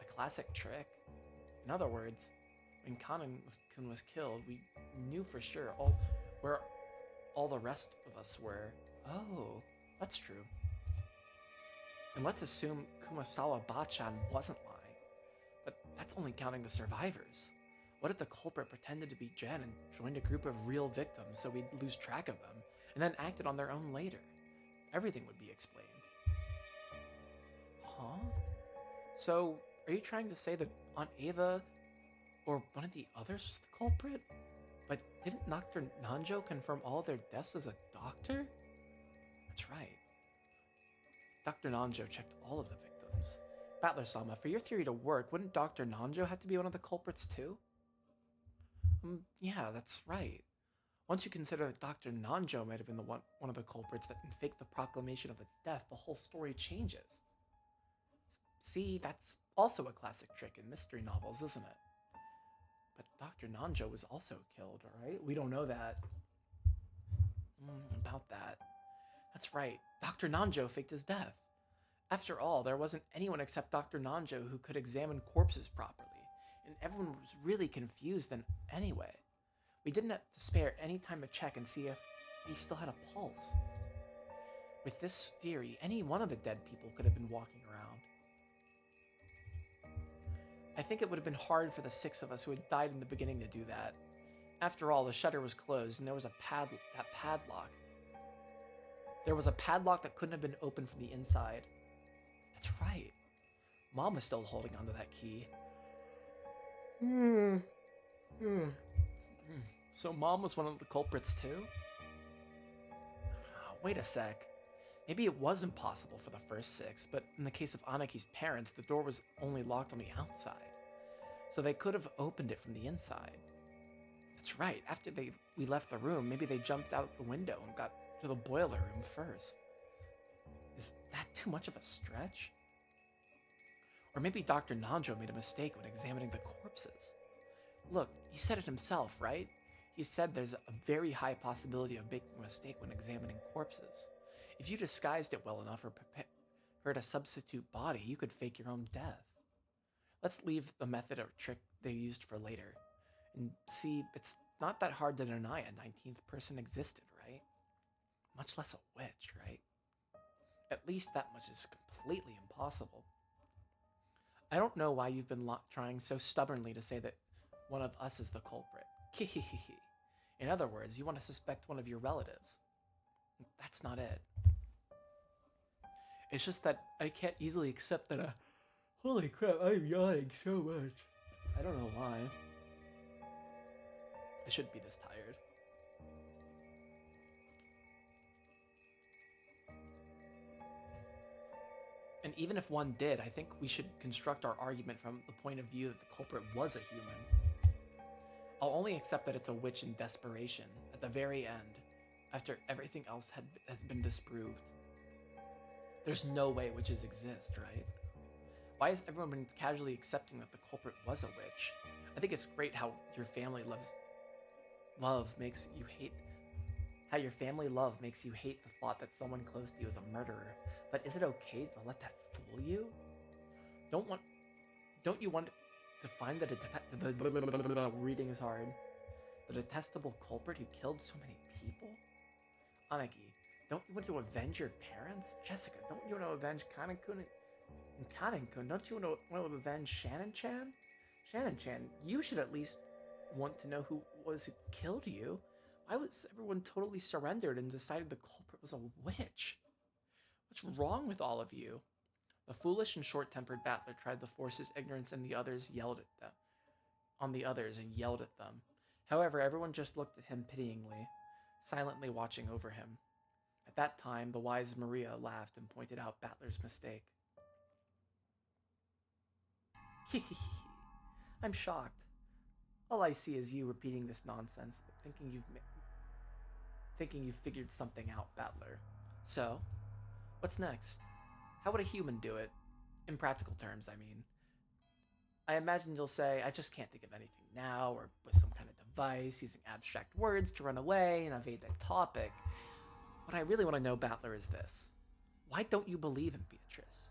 A classic trick? In other words, when Kanen-kun was killed, we knew for sure where all the rest of us were. Oh, that's true. And let's assume Kumasawa Bachan wasn't lying, but that's only counting the survivors. What if the culprit pretended to be Jen and joined a group of real victims so we'd lose track of them, and then acted on their own later? Everything would be explained. Huh? So, are you trying to say that Aunt Ava or one of the others was the culprit? But didn't Dr. Nanjo confirm all their deaths as a doctor? That's right. Dr. Nanjo checked all of the victims. Battler-sama, for your theory to work, wouldn't Dr. Nanjo have to be one of the culprits too? Yeah, that's right. Once you consider that Dr. Nanjo might have been one of the culprits that faked the proclamation of the death, the whole story changes. See, that's also a classic trick in mystery novels, isn't it? But Dr. Nanjo was also killed, alright? We don't know that. About that. That's right, Dr. Nanjo faked his death. After all, there wasn't anyone except Dr. Nanjo who could examine corpses properly, and everyone was really confused then anyway. We didn't have to spare any time to check and see if he still had a pulse. With this theory, any one of the dead people could have been walking around. I think it would have been hard for the 6 of us who had died in the beginning to do that. After all, the shutter was closed and there was that padlock. There was a padlock that couldn't have been opened from the inside. That's right. Mom was still holding onto that key. So Mom was one of the culprits too? Wait a sec. Maybe it was impossible for the first 6, but in the case of Anaki's parents, the door was only locked on the outside. So they could have opened it from the inside. That's right, after we left the room, maybe they jumped out the window and got to the boiler room first. Is that too much of a stretch? Or maybe Dr. Nanjo made a mistake when examining the corpses. Look, he said it himself, right? He said there's a very high possibility of making a mistake when examining corpses. If you disguised it well enough or prepared a substitute body, you could fake your own death. Let's leave the method or trick they used for later. And see, it's not that hard to deny a 19th person existed, right? Much less a witch, right? At least that much is completely impossible. I don't know why you've been trying so stubbornly to say that one of us is the culprit. In other words, you want to suspect one of your relatives. That's not it. It's just that I can't easily accept that a... Holy crap, I'm yawning so much. I don't know why. I shouldn't be this tired. And even if one did, I think we should construct our argument from the point of view that the culprit was a human. I'll only accept that it's a witch in desperation, at the very end, after everything else has been disproved. There's no way witches exist, right? Why has everyone been casually accepting that the culprit was a witch? I think it's great how your family love makes you hate the thought that someone close to you is a murderer. But is it okay to let that fool you? Don't you want to find that reading is hard. The detestable culprit who killed so many people? Anaki, don't you want to avenge your parents? Jessica, don't you want to avenge Kanan-kun and Kanan-kun? Don't you want to avenge Shannon-chan? Shannon-chan, you should at least want to know who killed you. Why was everyone totally surrendered and decided the culprit was a witch? What's wrong with all of you? The foolish and short-tempered battler tried to force his ignorance on the others and yelled at them. However, everyone just looked at him pityingly, silently watching over him. At that time, the wise Maria laughed and pointed out Battler's mistake. I'm shocked. All I see is you repeating this nonsense, but thinking you've figured something out, Battler. So, what's next? How would a human do it? In practical terms, I mean. I imagine you'll say, I just can't think of anything now, or with some kind of device, using abstract words to run away and evade the topic. What I really want to know, Battler, is this. Why don't you believe in Beatrice?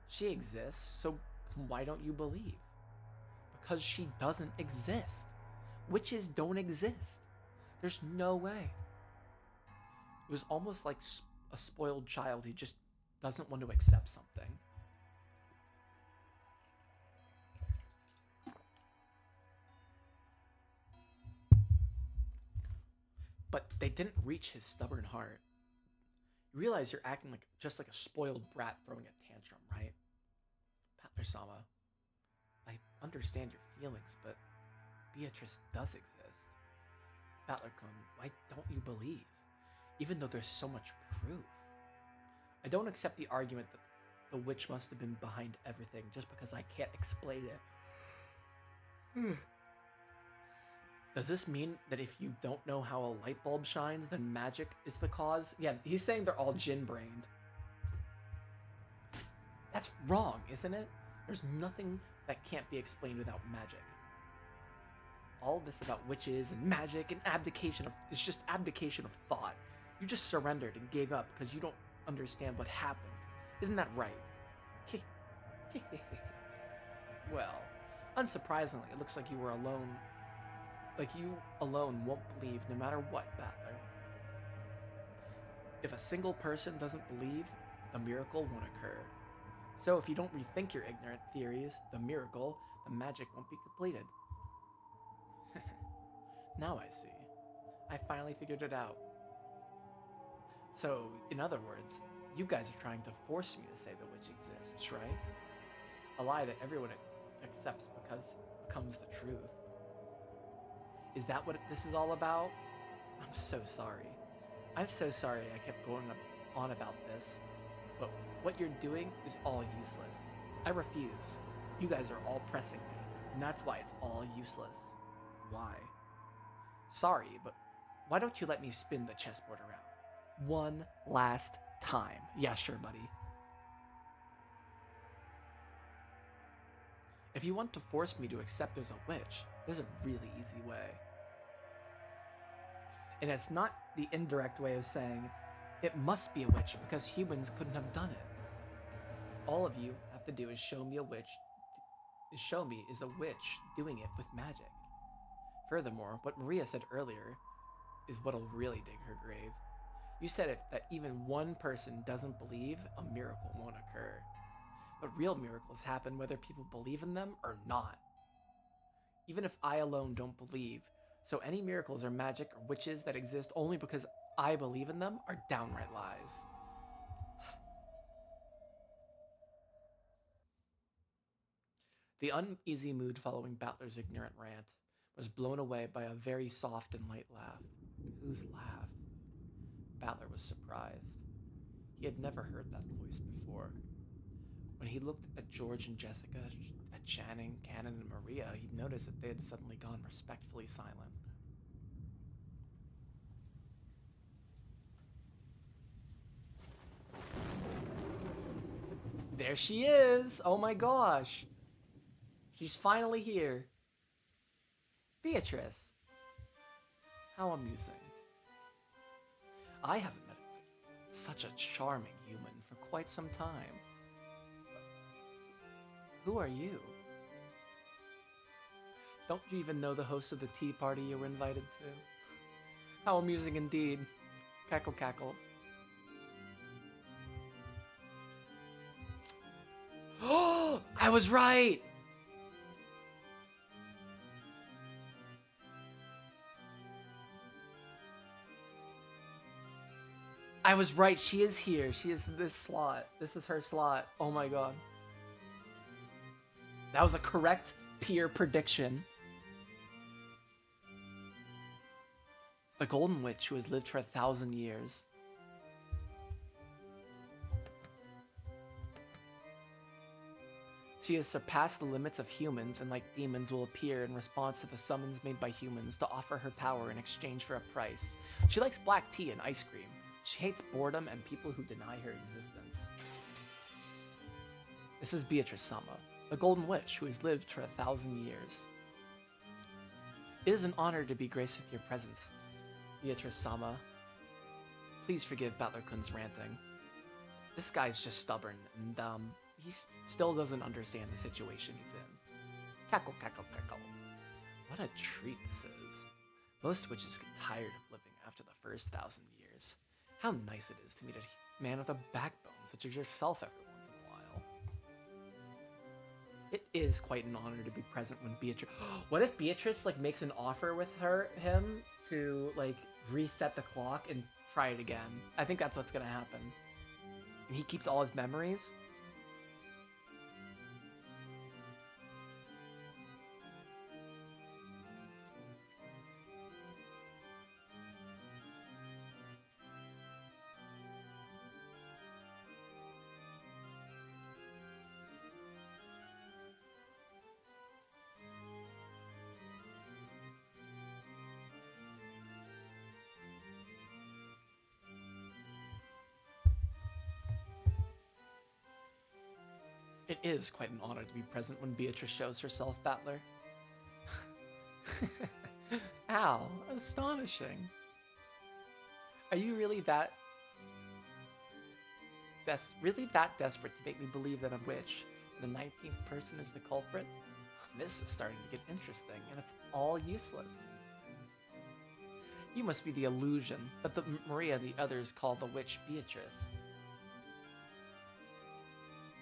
She exists, so why don't you believe? Because she doesn't exist. Witches don't exist. There's no way. It was almost like a spoiled child who just doesn't want to accept something. But they didn't reach his stubborn heart. You realize you're acting just like a spoiled brat throwing a tantrum, right? Battler-sama, I understand your feelings, but Beatrice does exist. Battler-kun, why don't you believe? Even though there's so much proof. I don't accept the argument that the witch must have been behind everything just because I can't explain it. Does this mean that if you don't know how a light bulb shines, then magic is the cause? Yeah, he's saying they're all djinn-brained. That's wrong, isn't it? There's nothing that can't be explained without magic. All this about witches and magic and abdication it's just abdication of thought. You just surrendered and gave up because you don't understand what happened. Isn't that right? Well, unsurprisingly, it looks like you were alone. Like you alone won't believe no matter what, Battler. If a single person doesn't believe, the miracle won't occur. So if you don't rethink your ignorant theories, the magic won't be completed. Now I see. I finally figured it out. So, in other words, you guys are trying to force me to say the witch exists, right? A lie that everyone accepts because it becomes the truth. Is that what this is all about? I'm so sorry. I'm so sorry I kept going on about this, but what you're doing is all useless. I refuse. You guys are all pressing me, and that's why it's all useless. Why? Sorry, but why don't you let me spin the chessboard around? One last time. Yeah, sure, buddy. If you want to force me to accept there's a witch, there's a really easy way. And it's not the indirect way of saying it must be a witch because humans couldn't have done it. All of you have to do is show me is a witch doing it with magic. Furthermore, what Maria said earlier is what'll really dig her grave. You said that even one person doesn't believe, a miracle won't occur. But real miracles happen whether people believe in them or not. Even if I alone don't believe, so any miracles or magic or witches that exist only because I believe in them are downright lies. The uneasy mood following Battler's ignorant rant was blown away by a very soft and light laugh. Whose laugh? Battler was surprised. He had never heard that voice before. When he looked at George and Jessica, at Channing, Cannon, and Maria, he noticed that they had suddenly gone respectfully silent. There she is! Oh my gosh! She's finally here. Beatrice. How amusing. I haven't met such a charming human for quite some time. Who are you? Don't you even know the host of the tea party you were invited to? How amusing indeed. Cackle, cackle. Oh, I was right! I was right. She is here. She is this slot. This is her slot. Oh my god. That was a correct Pier prediction. A golden witch who has lived for 1,000 years. She has surpassed the limits of humans and, like demons, will appear in response to the summons made by humans to offer her power in exchange for a price. She likes black tea and ice cream. She hates boredom and people who deny her existence. This is Beatrice Sama, a golden witch who has lived for 1,000 years. It is an honor to be graced with your presence, Beatrice Sama. Please forgive Battler-kun's ranting. This guy's just stubborn, and he still doesn't understand the situation he's in. Cackle, cackle, cackle. What a treat this is. Most witches get tired of living after the first 1,000 years. How nice it is to meet a man with a backbone such as yourself every once in a while. It is quite an honor to be present when Beatrice... What if Beatrice, like, makes an offer with him to, like, reset the clock and try it again? I think that's what's gonna happen. And he keeps all his memories? It is quite an honor to be present when Beatrice shows herself, Battler. Ow, astonishing. Are you really that... really that desperate to make me believe that I'm a witch, and the 19th person is the culprit? This is starting to get interesting, and it's all useless. You must be the illusion that Maria the others call the witch Beatrice.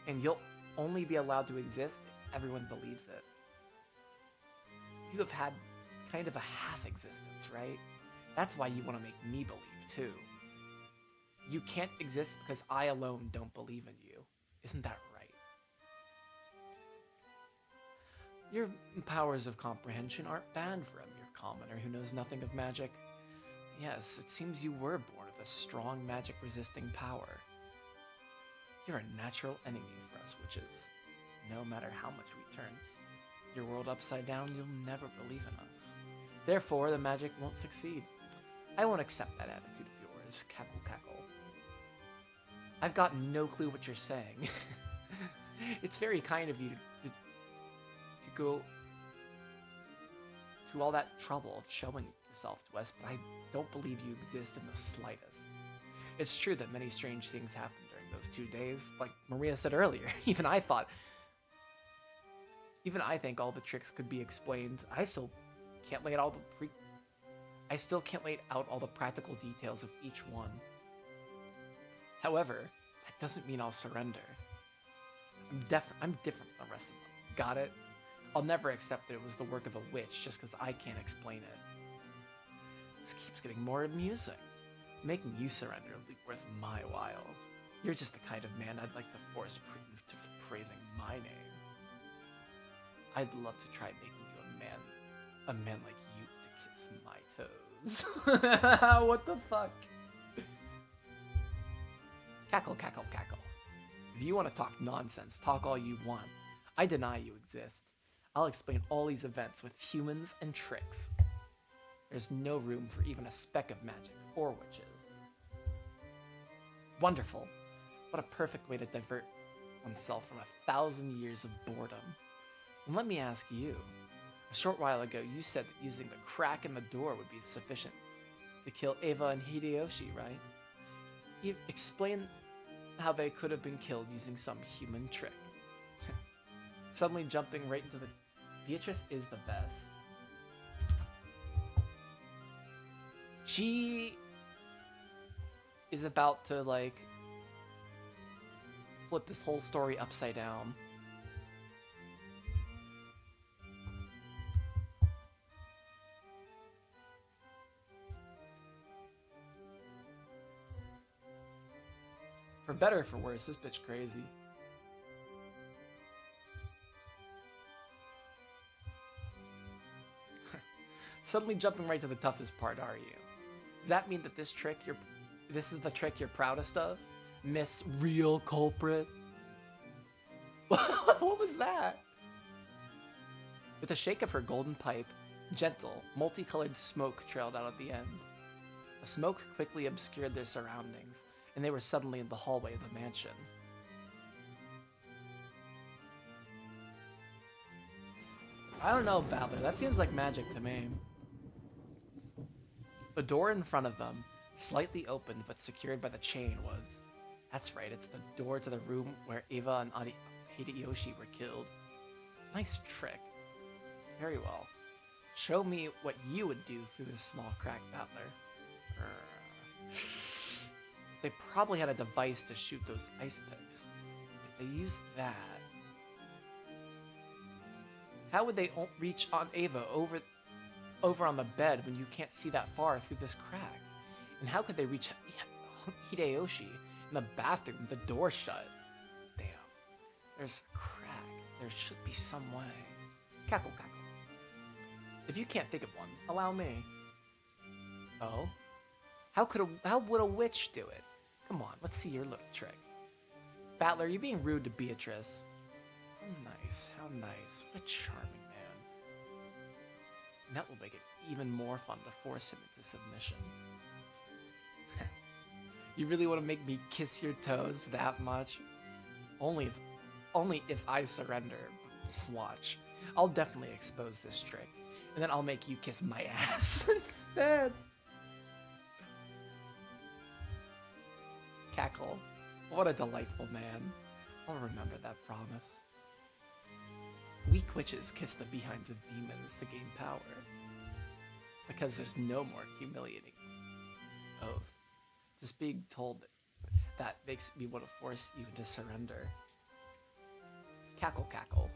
And you'll only be allowed to exist if everyone believes it. You have had kind of a half-existence, right? That's why you want to make me believe, too. You can't exist because I alone don't believe in you. Isn't that right? Your powers of comprehension aren't bad for a mere commoner who knows nothing of magic. Yes, it seems you were born with a strong magic-resisting power. You're a natural enemy for us witches. No matter how much we turn your world upside down, you'll never believe in us. Therefore, the magic won't succeed. I won't accept that attitude of yours, cackle cackle. I've got no clue what you're saying. It's very kind of you to go to all that trouble of showing yourself to us, but I don't believe you exist in the slightest. It's true that many strange things happened during those 2 days, like Maria said earlier. Even I think all the tricks could be explained. I still can't lay out all the practical details of each one. However, that doesn't mean I'll surrender. I'm different from the rest of them. Got it? I'll never accept that it was the work of a witch just because I can't explain it. This keeps getting more amusing. Making you surrender will be worth my while. You're just the kind of man I'd like to force to praising my name. I'd love to try making you a man like you to kiss my toes. What the fuck? Cackle, cackle, cackle. If you want to talk nonsense, talk all you want. I deny you exist. I'll explain all these events with humans and tricks. There's no room for even a speck of magic or witches. Wonderful. What a perfect way to divert oneself from 1,000 years of boredom. And let me ask you. A short while ago, you said that using the crack in the door would be sufficient to kill Eva and Hideyoshi, right? You explain how they could have been killed using some human trick. Suddenly jumping right into the... Beatrice is the best. She is about to, like, flip this whole story upside down. For better or for worse, this bitch crazy. Suddenly jumping right to the toughest part, are you? Does that mean that this is the trick you're proudest of? Miss Real Culprit? What was that? With a shake of her golden pipe, gentle, multicolored smoke trailed out at the end. The smoke quickly obscured their surroundings, and they were suddenly in the hallway of the mansion. I don't know, Babbler. That seems like magic to me. The door in front of them, slightly opened but secured by the chain, was... That's right, it's the door to the room where Eva and Hideyoshi were killed. Nice trick. Very well. Show me what you would do through this small crack, Babbler. They probably had a device to shoot those ice picks. If they used that... How would they reach on Eva over on the bed when you can't see that far through this crack? And how could they reach Hideyoshi in the bathroom with the door shut? Damn. There's a crack. There should be some way. Cackle, cackle. If you can't think of one, allow me. Oh? How would a witch do it? Come on, let's see your little trick. Battler, you're being rude to Beatrice. How nice, how nice. What a charming man. And that will make it even more fun to force him into submission. You really want to make me kiss your toes that much? Only if I surrender. Watch. I'll definitely expose this trick. And then I'll make you kiss my ass instead. Cackle. What a delightful man. I'll remember that promise. Weak witches kiss the behinds of demons to gain power. Because there's no more humiliating oath. Just being told that makes me want to force you to surrender. Cackle, cackle.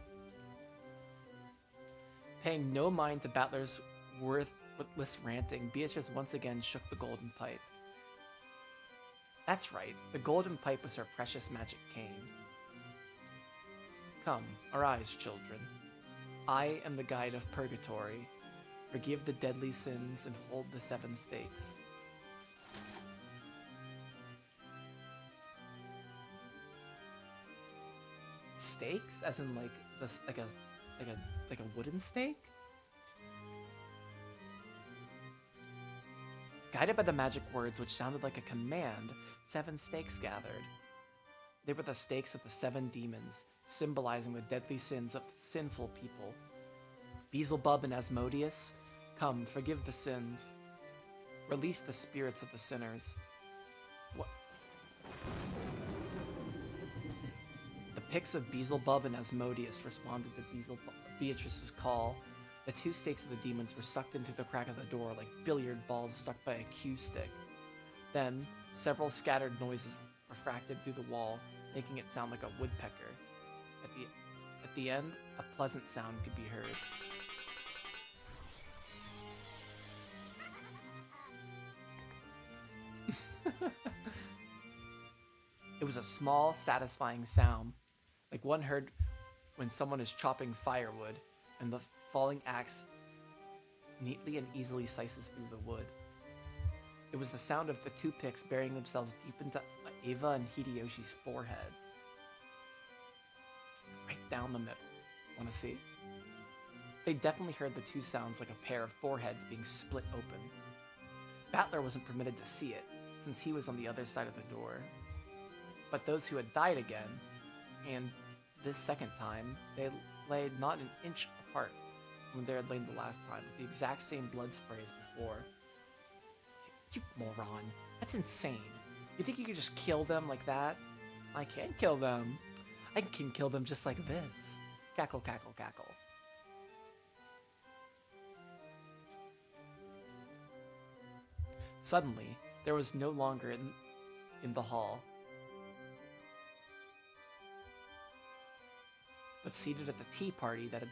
Paying no mind to Battler's worthless ranting, Beatrice once again shook the golden pipe. That's right, the golden pipe was her precious magic cane. Come, arise, children. I am the guide of purgatory. Forgive the deadly sins and hold the 7 stakes. Stakes? As in like this, like a wooden stake? Guided by the magic words which sounded like a command, 7 stakes gathered. They were the stakes of the 7 demons, symbolizing the deadly sins of sinful people. Beelzebub and Asmodeus, come, forgive the sins. Release the spirits of the sinners. What? The picks of Beelzebub and Asmodeus responded to Beatrice's call. The 2 stakes of the demons were sucked into the crack of the door like billiard balls stuck by a cue stick. Then, several scattered noises refracted through the wall, making it sound like a woodpecker. At the end, a pleasant sound could be heard. It was a small, satisfying sound, like one heard when someone is chopping firewood and the falling axe neatly and easily slices through the wood. It was the sound of the two picks burying themselves deep into Eva and Hideyoshi's foreheads. Right down the middle. Wanna see? They definitely heard the two sounds like a pair of foreheads being split open. Battler wasn't permitted to see it, since he was on the other side of the door. But those who had died again, and this second time, they lay not an inch apart from where they had lain the last time, with the exact same blood spray as before. You moron. That's insane. You think you could just kill them like that? I can't kill them. I can kill them just like this. Cackle, cackle, cackle. Suddenly, there was no longer in the hall, but seated at the tea party that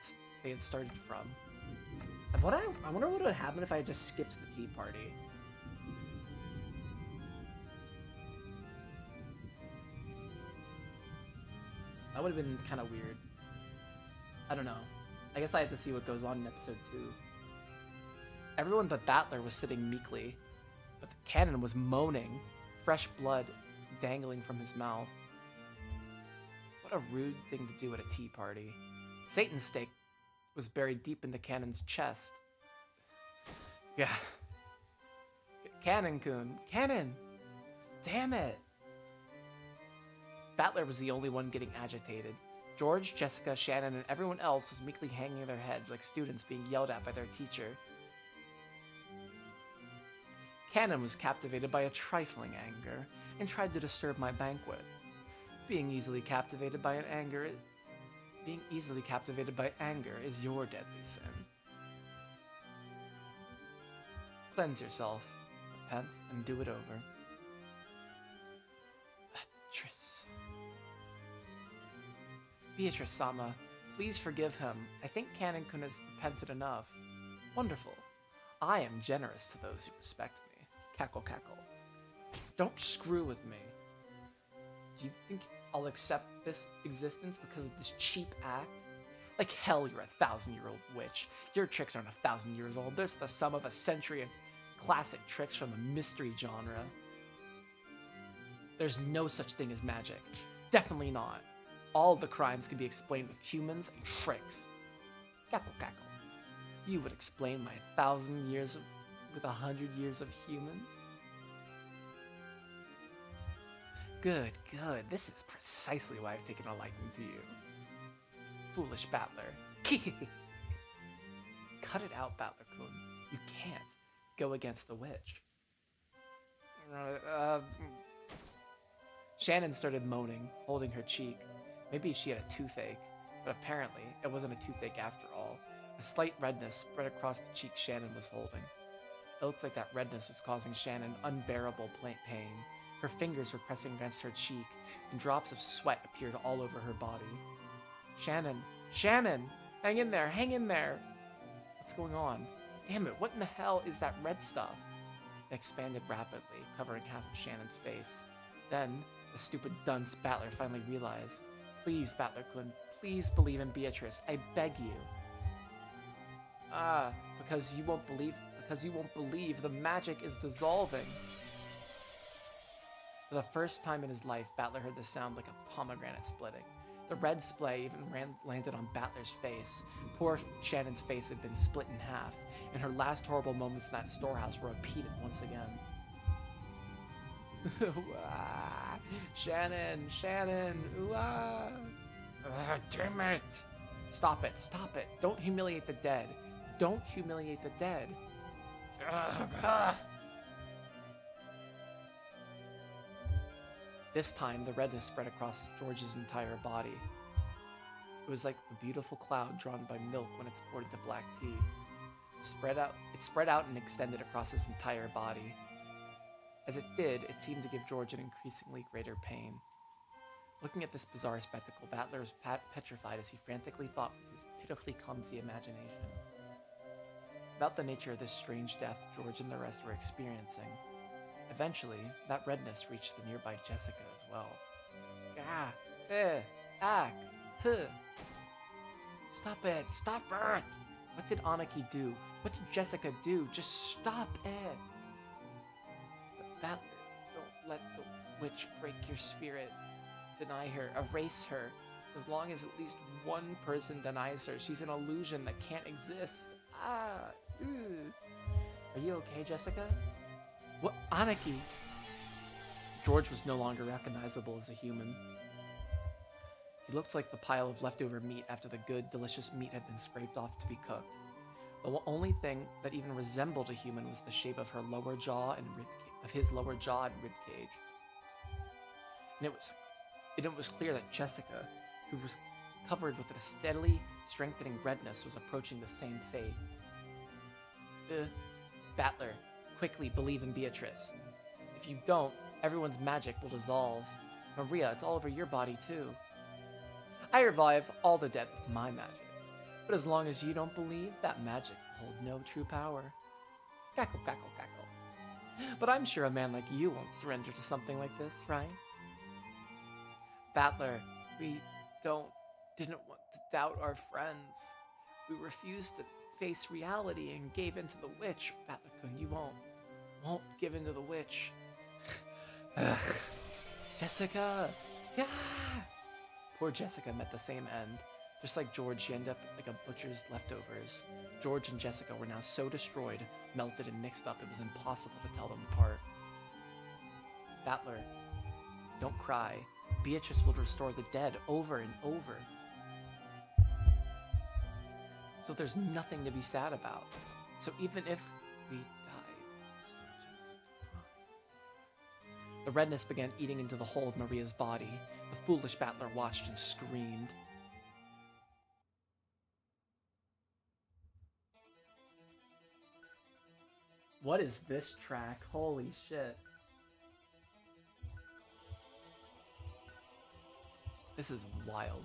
they had started from. I wonder what would happen if I had just skipped the tea party. That would have been kind of weird. I don't know. I guess I have to see what goes on in episode 2. Everyone but Battler was sitting meekly, but the cannon was moaning, fresh blood dangling from his mouth. What a rude thing to do at a tea party. Satan's stake was buried deep in the cannon's chest. Yeah. Cannon-kun. Cannon! Damn it! Battler was the only one getting agitated. George, Jessica, Shannon, and everyone else was meekly hanging their heads like students being yelled at by their teacher. Cannon was captivated by a trifling anger and tried to disturb my banquet. Being easily captivated by anger is your deadly sin. Cleanse yourself, repent, and do it over. Beatrice-sama, please forgive him. I think Cannon-kun has repented enough. Wonderful. I am generous to those who respect me. Cackle, cackle. Don't screw with me. Do you think I'll accept this existence because of this cheap act? Like hell, you're a 1,000-year-old witch. Your tricks aren't 1,000 years old. They're the sum of a century of classic tricks from the mystery genre. There's no such thing as magic. Definitely not. All the crimes can be explained with humans and tricks. Cackle, cackle. You would explain my 1,000 years with 100 years of humans? Good, good. This is precisely why I've taken a liking to you. Foolish Battler. Cut it out, Battler-kun. You can't go against the witch. Shannon started moaning, holding her cheek. Maybe she had a toothache, but apparently it wasn't a toothache after all. A slight redness spread across the cheek Shannon was holding. It looked like that redness was causing Shannon unbearable pain. Her fingers were pressing against her cheek, and drops of sweat appeared all over her body. Shannon! Shannon! Hang in there! Hang in there! What's going on? Damn it, what in the hell is that red stuff? It expanded rapidly, covering half of Shannon's face. Then, the stupid dunce Battler finally realized. Please, Battler-kun, please believe in Beatrice. I beg you. Because you won't believe the magic is dissolving. For the first time in his life, Battler heard the sound like a pomegranate splitting. The red splay even landed on Battler's face. Poor Shannon's face had been split in half, and her last horrible moments in that storehouse were repeated once again. Shannon, Shannon, ooh-ah. Damn it. Stop it, stop it. Don't humiliate the dead. Don't humiliate the dead. This time, the redness spread across George's entire body. It was like a beautiful cloud drawn by milk when it's poured into black tea. It spread out and extended across his entire body. As it did, it seemed to give George an increasingly greater pain. Looking at this bizarre spectacle, Battler was petrified as he frantically thought with his pitifully clumsy imagination about the nature of this strange death George and the rest were experiencing. Eventually, that redness reached the nearby Jessica as well. Ah, huh. Stop it, stop it! What did Anaki do? What did Jessica do? Just stop it! Battler, don't let the witch break your spirit. Deny her, erase her. As long as at least one person denies her, she's an illusion that can't exist. Are you okay, Jessica? What, Anaki? George was no longer recognizable as a human. He looked like the pile of leftover meat after the good, delicious meat had been scraped off to be cooked. The only thing that even resembled a human was the shape of her lower jaw and his lower jaw and rib cage. And it was clear that Jessica, who was covered with a steadily strengthening redness, was approaching the same fate. Battler, quickly believe in Beatrice. If you don't, everyone's magic will dissolve. Maria, it's all over your body too. I revive all the dead with my magic. But as long as you don't believe, that magic will hold no true power. Cackle, cackle, cackle. But I'm sure a man like you won't surrender to something like this, right? Battler, we didn't want to doubt our friends. We refused to face reality and gave in to the witch. Battler-kun, you won't give in to the witch. Ugh. Jessica! Yeah! Poor Jessica met the same end. Just like George, she ended up like a butcher's leftovers. George and Jessica were now so destroyed, melted, and mixed up it was impossible to tell them apart. Battler, don't cry. Beatrice will restore the dead over and over. So there's nothing to be sad about. So even if we die, just fine. The redness began eating into the whole of Maria's body. The foolish Battler watched and screamed. What is this track? Holy shit. This is wild.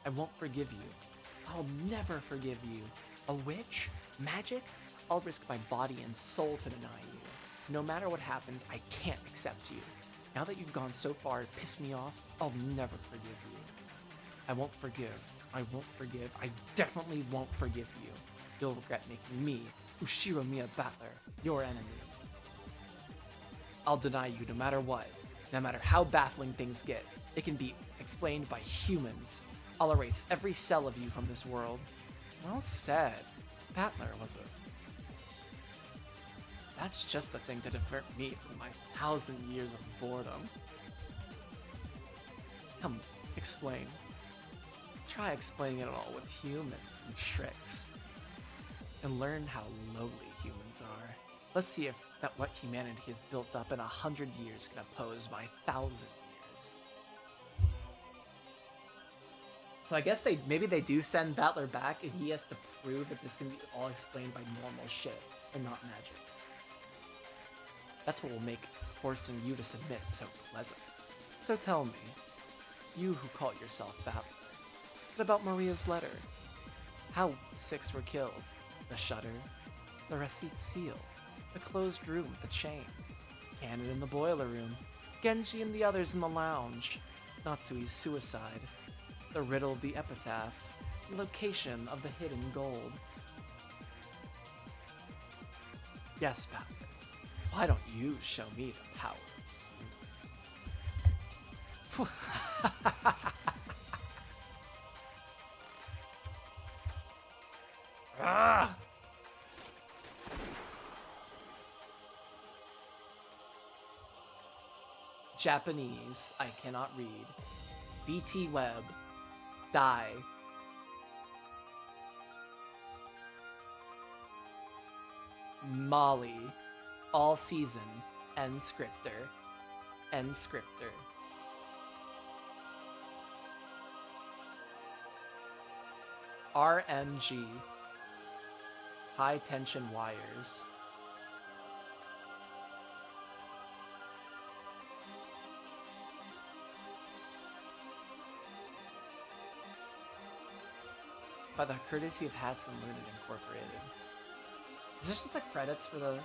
I won't forgive you. I'll never forgive you. A witch? Magic? I'll risk my body and soul to deny you. No matter what happens, I can't accept you. Now that you've gone so far to piss me off, I'll never forgive you. I won't forgive. I won't forgive. I definitely won't forgive you. You'll regret making me, Ushiro Miya Battler, your enemy. I'll deny you no matter what. No matter how baffling things get. It can be explained by humans. I'll erase every cell of you from this world. Well said. Battler was a... That's just the thing to divert me from my 1,000 years of boredom. Come, explain. Try explaining it all with humans and tricks. And learn how lowly humans are. Let's see if what humanity has built up in 100 years can oppose my 1,000 years. So I guess maybe they do send Battler back and he has to prove that this can be all explained by normal shit and not magic. That's what will make forcing you to submit so pleasant. So tell me, you who call yourself Battler, what about Maria's letter? How the 6 were killed? The shutter, the receipt seal, the closed room with the chain, Cannon in the boiler room, Genji and the others in the lounge, Natsui's suicide, the riddle of the epitaph, the location of the hidden gold. Yes, Battler. Why don't you show me the power of humans? Ah! Japanese, I cannot read. BT Web, die. Molly, all season, end scripter, end scripter. RMG. High tension wires. By the courtesy of Hats and Lunan Incorporated. Is this just the credits for the...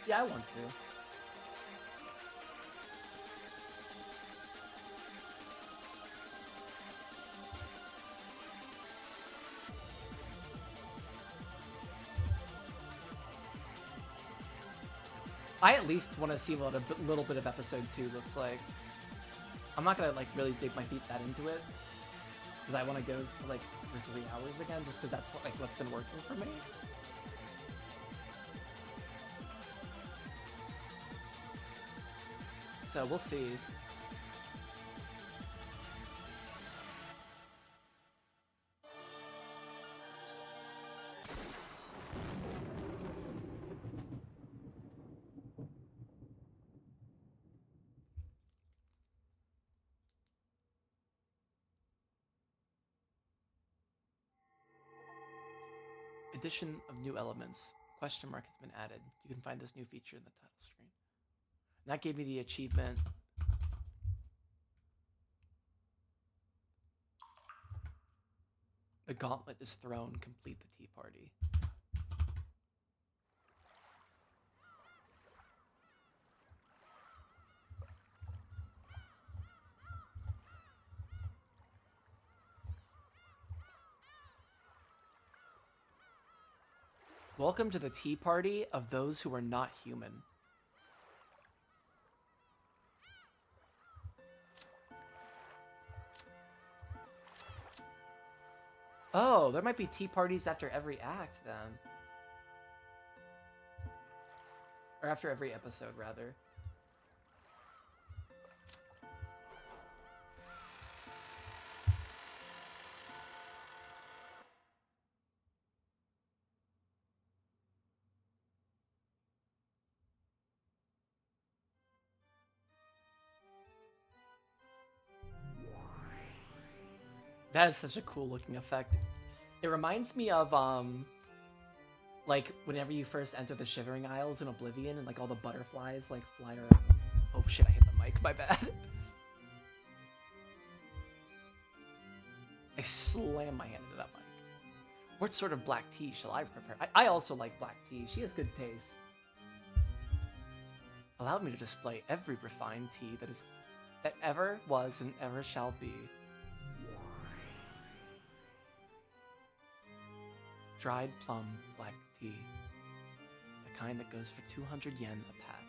Yeah, I want to. I at least want to see what a little bit of episode 2 looks like. I'm not gonna like really dig my feet that into it, because I want to go for like for 3 hours again, just because that's like what's been working for me. So we'll see. Addition of new elements. Question mark has been added. You can find this new feature in the title screen. And that gave me the achievement. The gauntlet is thrown. Complete the tea party. Welcome to the tea party of those who are not human. Oh, there might be tea parties after every act then. Or after every episode, rather. That is such a cool looking effect. It reminds me of, like, whenever you first enter the Shivering Isles in Oblivion and, like, all the butterflies, like, fly around. Oh shit, I hit the mic, my bad. I slammed my hand into that mic. What sort of black tea shall I prepare? I also like black tea. She has good taste. Allow me to display every refined tea that ever was and ever shall be. Dried plum black tea. The kind that goes for 200 yen a pack.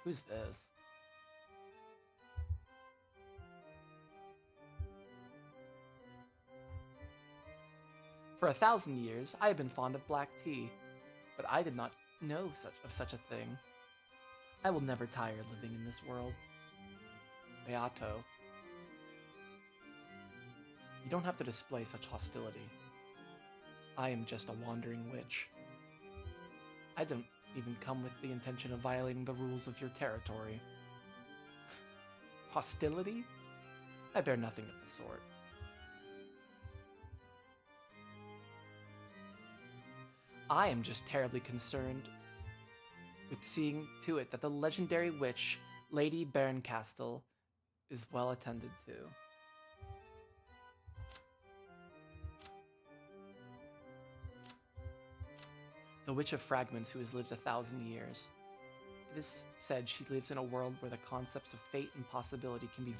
Who's this? For 1,000 years, I have been fond of black tea, but I did not know of such a thing. I will never tire living in this world. Beato. You don't have to display such hostility. I am just a wandering witch. I don't even come with the intention of violating the rules of your territory. Hostility? I bear nothing of the sort. I am just terribly concerned with seeing to it that the legendary witch, Lady Berncastle, is well attended to. The Witch of Fragments who has lived 1,000 years. It is said she lives in a world where the concepts of fate and possibility can be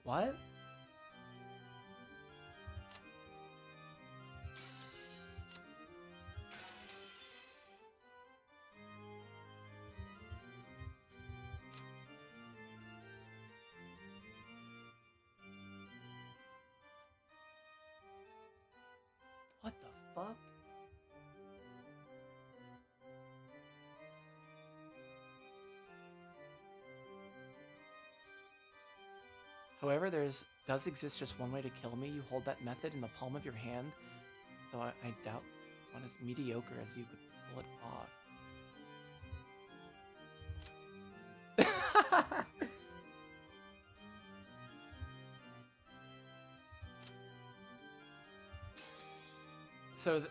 What? What the fuck? However, does exist just one way to kill me. You hold that method in the palm of your hand, though I doubt one as mediocre as you could pull it off. So,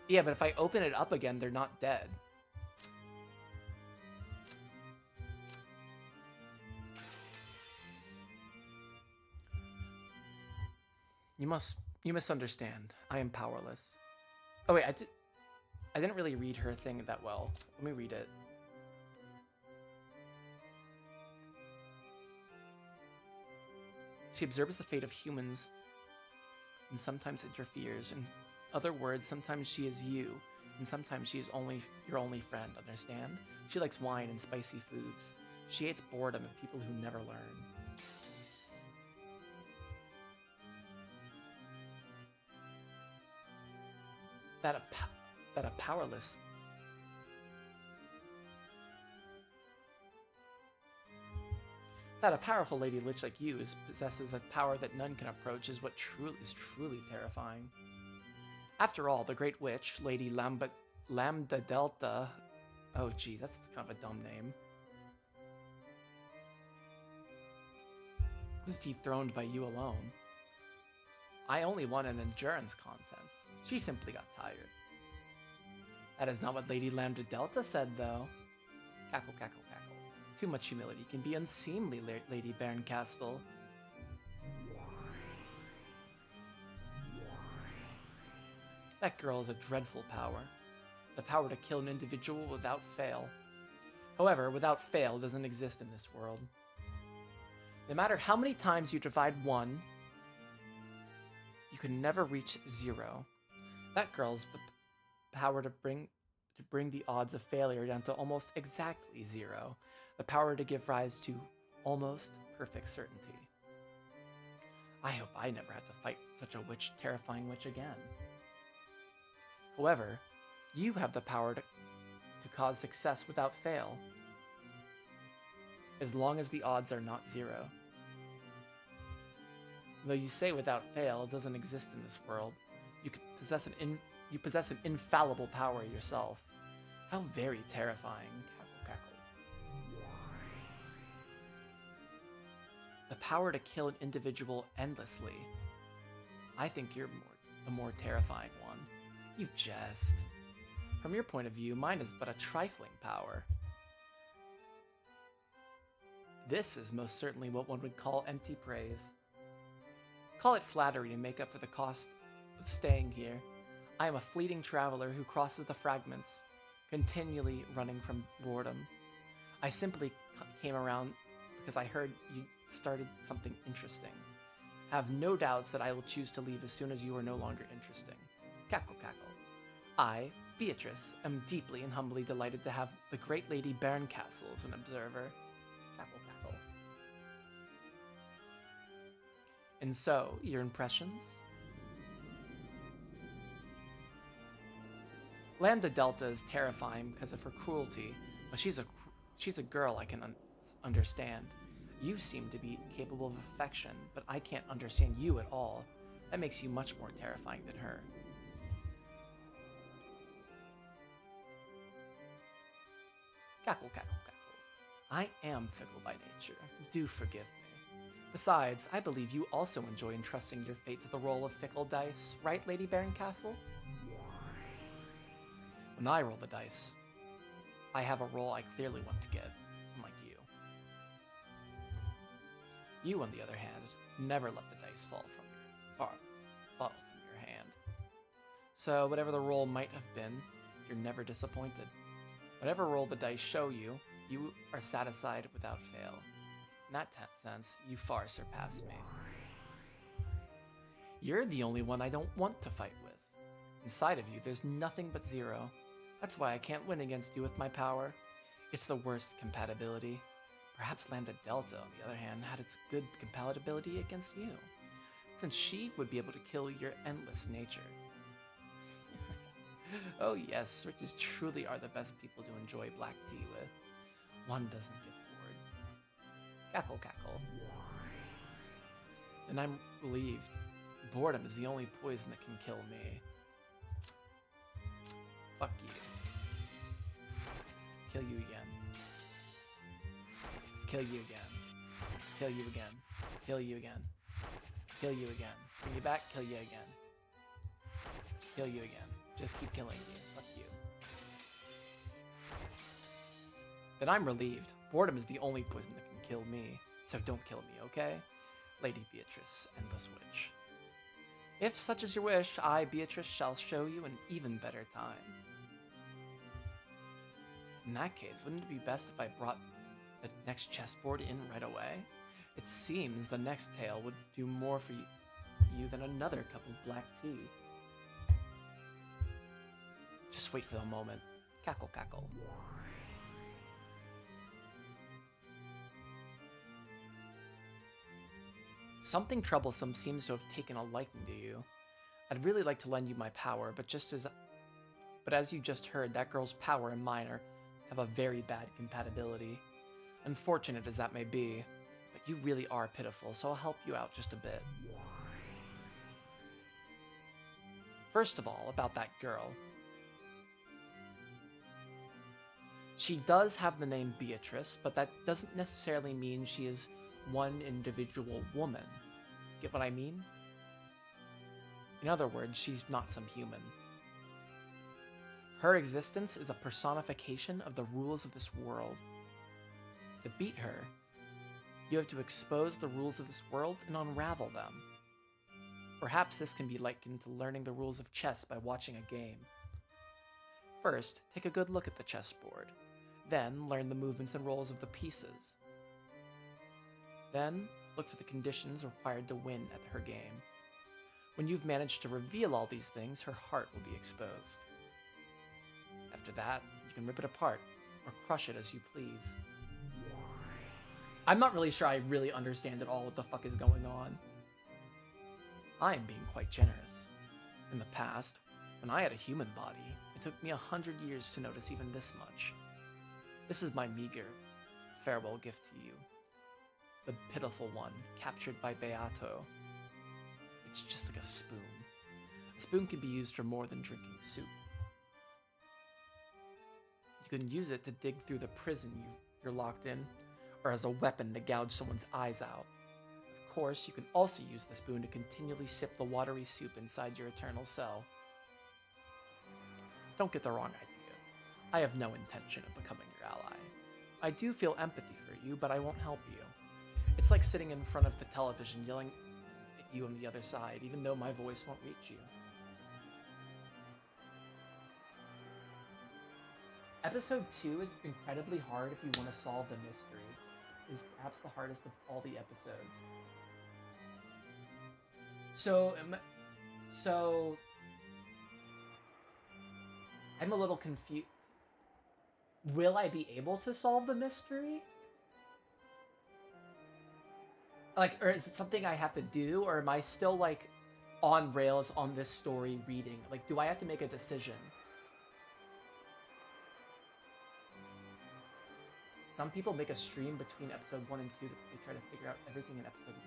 yeah, but if I open it up again, they're not dead. You misunderstand. I am powerless. Oh wait, I didn't really read her thing that well. Let me read it. She observes the fate of humans and sometimes interferes. In other words, sometimes she is you, and sometimes she is your only friend, understand? She likes wine and spicy foods. She hates boredom and people who never learn. That a powerless... That a powerful Lady Lich like you possesses a power that none can approach is what is truly terrifying. After all, the Great Witch, Lady Lambda Delta... Oh gee, that's kind of a dumb name. Was dethroned by you alone. I only won an endurance contest. She simply got tired. That is not what Lady Lambda Delta said, though. Cackle, cackle, cackle. Too much humility can be unseemly, Lady Bairncastle. That girl has a dreadful power. The power to kill an individual without fail. However, without fail doesn't exist in this world. No matter how many times you divide 1, you can never reach 0. That girl's power to bring the odds of failure down to almost exactly 0. The power to give rise to almost perfect certainty. I hope I never have to fight such a terrifying witch again. However, you have the power to cause success without fail, as long as the odds are not 0. Though you say without fail, it doesn't exist in this world. You possess an infallible power yourself. How very terrifying. Cackle, cackle. The power to kill an individual endlessly. I think you're the more terrifying one. You jest. From your point of view, mine is but a trifling power. This is most certainly what one would call empty praise. Call it flattery to make up for the cost of staying here. I am a fleeting traveler who crosses the fragments, continually running from boredom. I simply came around because I heard you started something interesting. Have no doubts that I will choose to leave as soon as you are no longer interesting. Cackle, cackle. I, Beatrice, am deeply and humbly delighted to have the great Lady Bairncastle as an observer. Cackle, cackle. And so, your impressions? Lambda Delta is terrifying because of her cruelty, but she's a girl I can understand. You seem to be capable of affection, but I can't understand you at all. That makes you much more terrifying than her. Cackle, cackle, cackle. I am fickle by nature. Do forgive me. Besides, I believe you also enjoy entrusting your fate to the roll of fickle dice, right, Lady Bairncastle? When I roll the dice, I have a roll I clearly want to get, unlike you. You, on the other hand, never let the dice fall from your hand. So whatever the roll might have been, you're never disappointed. Whatever roll the dice show you, you are satisfied without fail. In that sense, you far surpass me. You're the only one I don't want to fight with. Inside of you, there's nothing but 0. That's why I can't win against you with my power. It's the worst compatibility. Perhaps Lambda Delta, on the other hand, had its good compatibility against you, since she would be able to kill your endless nature. Oh yes, witches truly are the best people to enjoy black tea with. One doesn't get bored. Cackle, cackle. And I'm relieved. Boredom is the only poison that can kill me. Fuck you. Kill you again. Kill you again. Kill you again. Kill you again. Kill you again. Bring you back, kill you again. Kill you again. Just keep killing you. Fuck you. Then I'm relieved. Boredom is the only poison that can kill me. So don't kill me, okay? Lady Beatrice, Endless Witch. If such is your wish, I, Beatrice, shall show you an even better time. In that case, wouldn't it be best if I brought the next chessboard in right away? It seems the next tale would do more for you than another cup of black tea. Just wait for the moment. Cackle, cackle. Something troublesome seems to have taken a liking to you. I'd really like to lend you my power, but as you just heard, that girl's power and mine have a very bad compatibility. Unfortunate as that may be, but you really are pitiful, so I'll help you out just a bit. First of all, about that girl. She does have the name Beatrice, but that doesn't necessarily mean she is one individual woman. Get what I mean? In other words, she's not some human. Her existence is a personification of the rules of this world. To beat her, you have to expose the rules of this world and unravel them. Perhaps this can be likened to learning the rules of chess by watching a game. First, take a good look at the chessboard. Then, learn the movements and roles of the pieces. Then, look for the conditions required to win at her game. When you've managed to reveal all these things, her heart will be exposed. After that, you can rip it apart, or crush it as you please. I'm not really sure I really understand at all what the fuck is going on. I am being quite generous. In the past, when I had a human body, it took me 100 years to notice even this much. This is my meager, farewell gift to you. The pitiful one, captured by Beato. It's just like a spoon. A spoon can be used for more than drinking soup. You can use it to dig through the prison you're locked in, or as a weapon to gouge someone's eyes out. Of course, you can also use the spoon to continually sip the watery soup inside your eternal cell. Don't get the wrong idea. I have no intention of becoming your ally. I do feel empathy for you, but I won't help you. It's like sitting in front of the television yelling at you on the other side, even though my voice won't reach you. Episode 2 is incredibly hard if you want to solve the mystery. It is perhaps the hardest of all the episodes. So I'm a little confused. Will I be able to solve the mystery? Like, or is it something I have to do, or am I still, like, on rails on this story reading? Like, do I have to make a decision? Some people make a stream between episode 1 and 2 that they try to figure out everything in episode 1.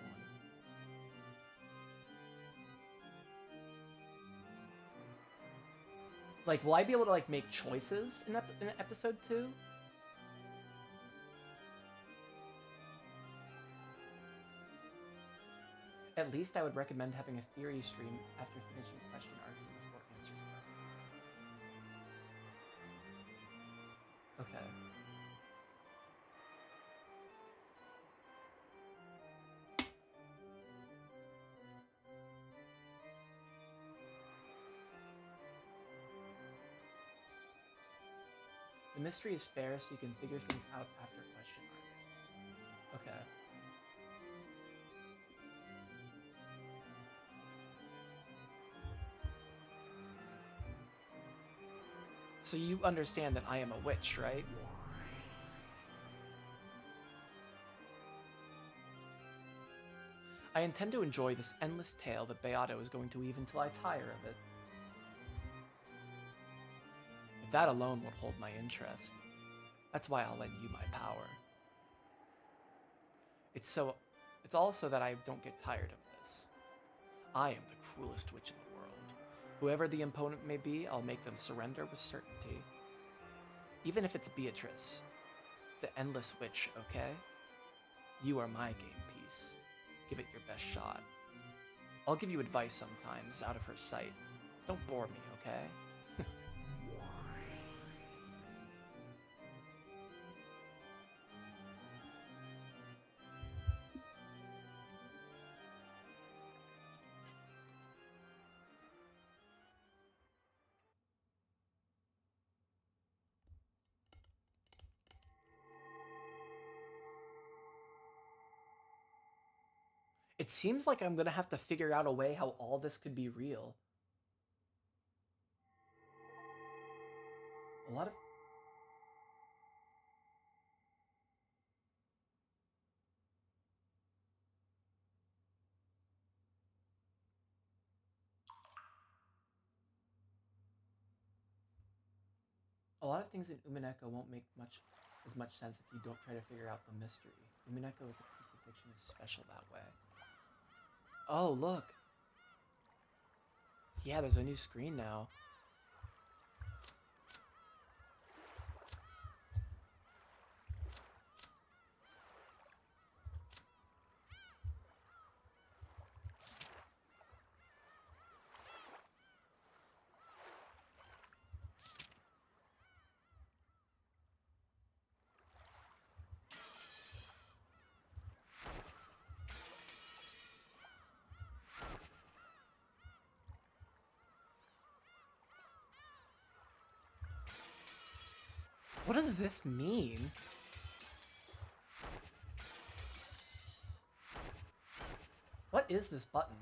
Like, will I be able to, like, make choices in episode 2? At least I would recommend having a theory stream after finishing question arcs and before answers. Okay. The mystery is fair, so you can figure things out after question marks. Okay. So you understand that I am a witch, right? I intend to enjoy this endless tale that Beato is going to weave until I tire of it. If that alone would hold my interest, that's why I'll lend you my power. It's also that I don't get tired of I am the cruelest witch in the world. Whoever the opponent may be, I'll make them surrender with certainty. Even if it's Beatrice, the endless witch, okay? You are my game piece. Give it your best shot. I'll give you advice sometimes, out of her sight. Don't bore me, okay? It seems like I'm gonna have to figure out a way how all this could be real. A lot of things in Umieko won't make as much sense if you don't try to figure out the mystery. Umieko as a piece of fiction is special that way. Oh, look. Yeah, there's a new screen now. What does this mean? What is this button?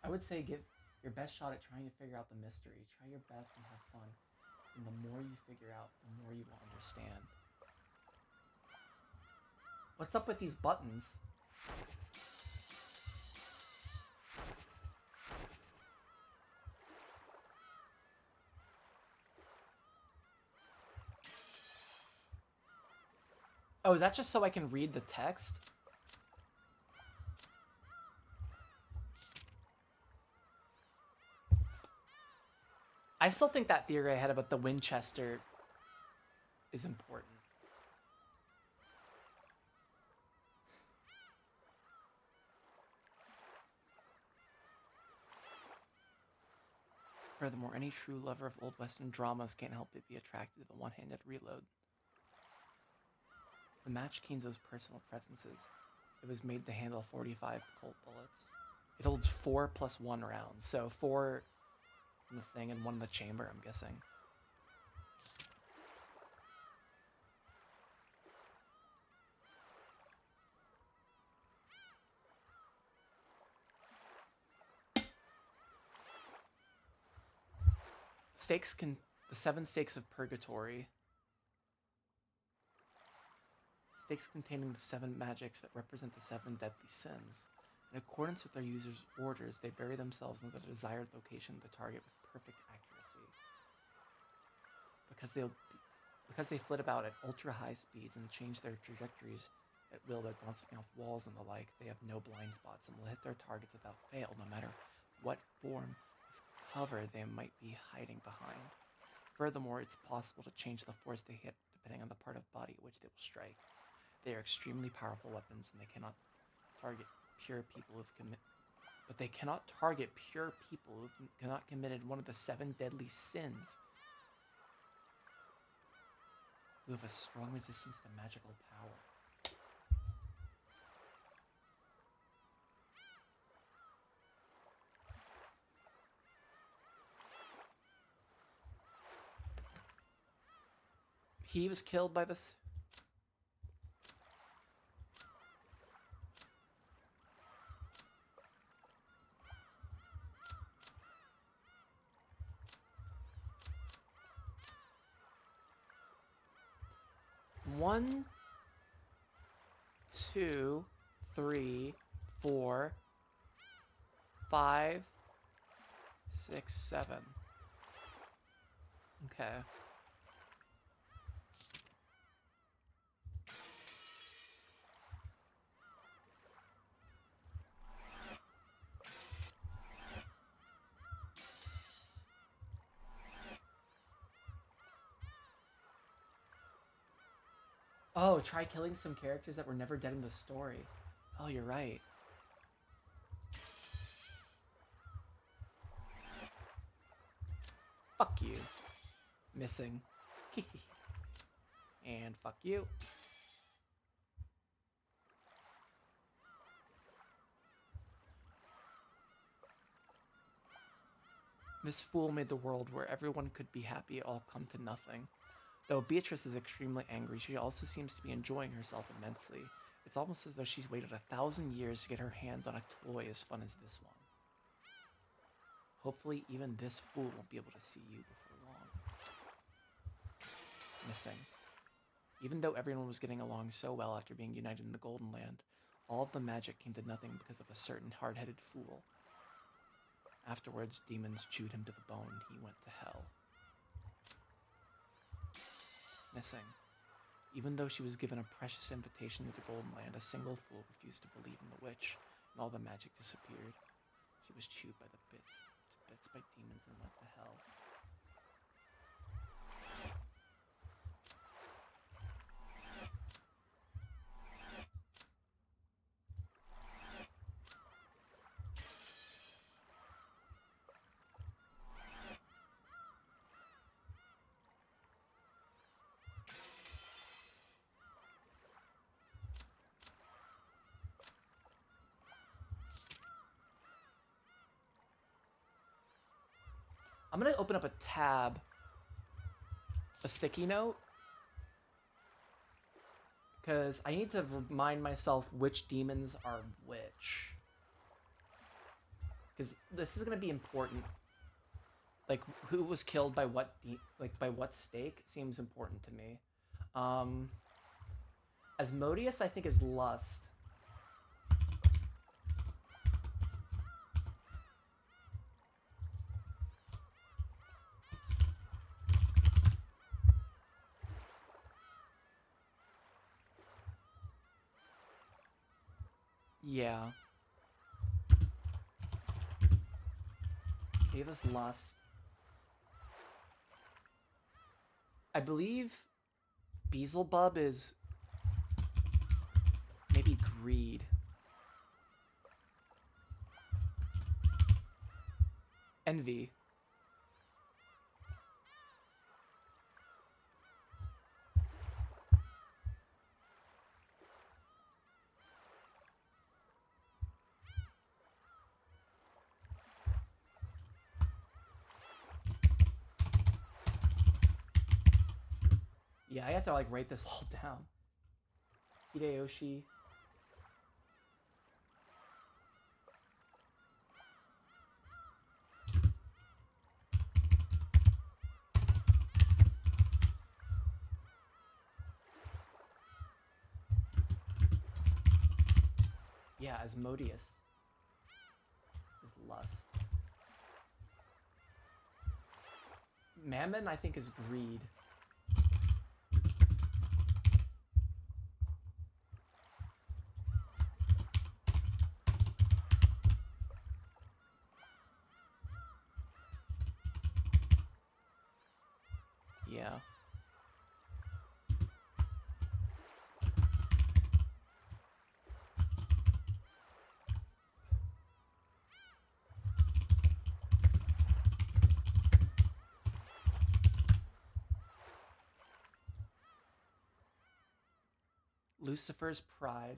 I would say give your best shot at trying to figure out the mystery. Try your best and have fun. And the more you figure out, the more you will understand. What's up with these buttons? Oh, is that just so I can read the text? I still think that theory I had about the Winchester is important. Furthermore, any true lover of old Western dramas can't help but be attracted to the one-handed reload. The match Kinzo's personal preferences. It was made to handle 45 Colt bullets. It holds 4 + 1 rounds, so 4 in the thing and 1 in the chamber, I'm guessing. The 7 stakes of purgatory. Stakes containing the 7 magics that represent the 7 deadly sins. In accordance with their users' orders, they bury themselves in the desired location of the target with perfect accuracy. Because they flit about at ultra-high speeds and change their trajectories at will by bouncing off walls and the like, they have no blind spots and will hit their targets without fail, no matter what form of cover they might be hiding behind. Furthermore, it's possible to change the force they hit depending on the part of body at which they will strike. They are extremely powerful weapons, and they cannot target pure people But they cannot target pure people who've not committed one of the 7 deadly sins. Who have a strong resistance to magical power. He was killed by this. One, 2, 3, 4, 5, 6, 7. Okay. Oh, try killing some characters that were never dead in the story. Oh, you're right. Fuck you. Missing. And fuck you. This fool made the world where everyone could be happy all come to nothing. Though Beatrice is extremely angry, she also seems to be enjoying herself immensely. It's almost as though she's waited 1,000 years to get her hands on a toy as fun as this one. Hopefully even this fool won't be able to see you before long. Missing. Even though everyone was getting along so well after being united in the Golden Land, all of the magic came to nothing because of a certain hard-headed fool. Afterwards, demons chewed him to the bone. He went to hell. Missing. Even though she was given a precious invitation to the Golden Land, a single fool refused to believe in the witch, and all the magic disappeared. She was chewed by to bits by demons and went to hell. I'm gonna open up a tab, a sticky note, because I need to remind myself which demons are which. Because this is gonna be important. Like, who was killed by what by what stake seems important to me. Asmodeus, I think, is lust. Yeah. Ava's lust. I believe Beelzebub is maybe greed. Envy. Yeah, I have to like write this all down. Hideyoshi. Yeah, Asmodeus is lust. Mammon, I think, is greed. Yeah. Lucifer's pride.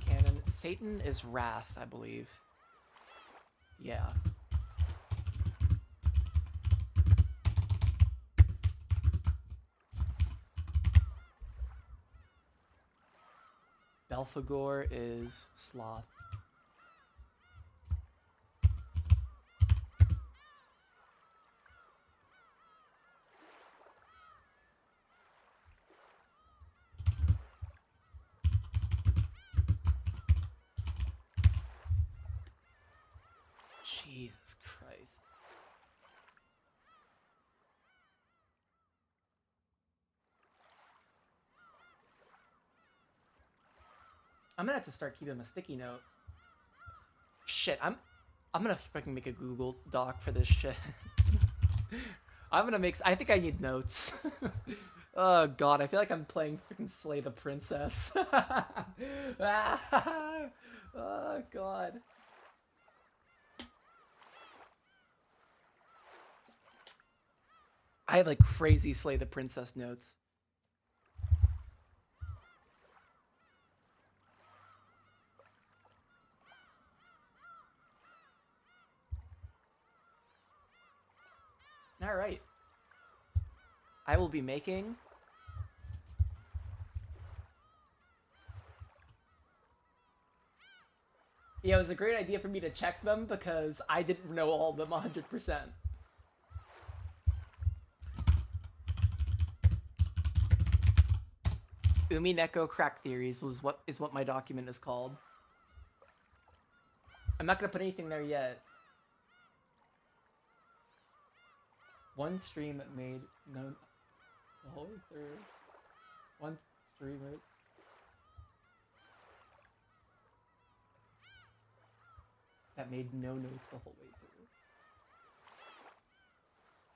Canon. Satan is wrath, I believe. Yeah. Belphegor is sloth. Jesus Christ. I'm gonna have to start keeping a sticky note. Shit, I'm gonna fucking make a Google Doc for this shit. I'm gonna make. I think I need notes. Oh god, I feel like I'm playing freaking Slay the Princess. Oh god. I have like crazy Slay the Princess notes. All right. I will be making Yeah, it was a great idea for me to check them because I didn't know all of them 100%. Umieko crack theories is what my document is called. I'm not gonna put anything there yet. One stream that made no the whole way through. One streamer. That made no notes the whole way through.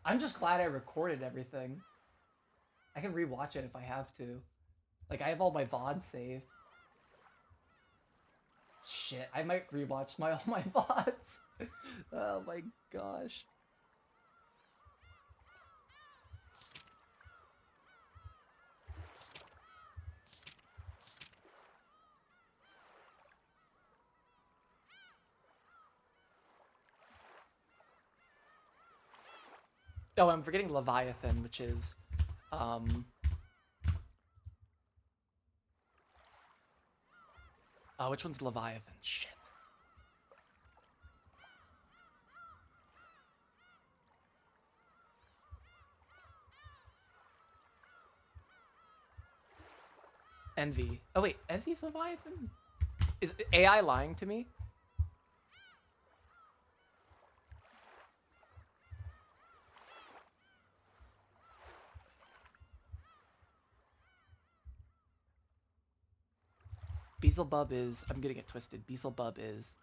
I'm just glad I recorded everything. I can rewatch it if I have to. Like, I have all my VODs saved. Shit, I might rewatch all my VODs. Oh my gosh. Oh, I'm forgetting Leviathan, which is, which one's Leviathan? Shit. Envy. Oh wait, Envy's Leviathan? Is AI lying to me? Beelzebub is... I'm getting it twisted. Beelzebub is...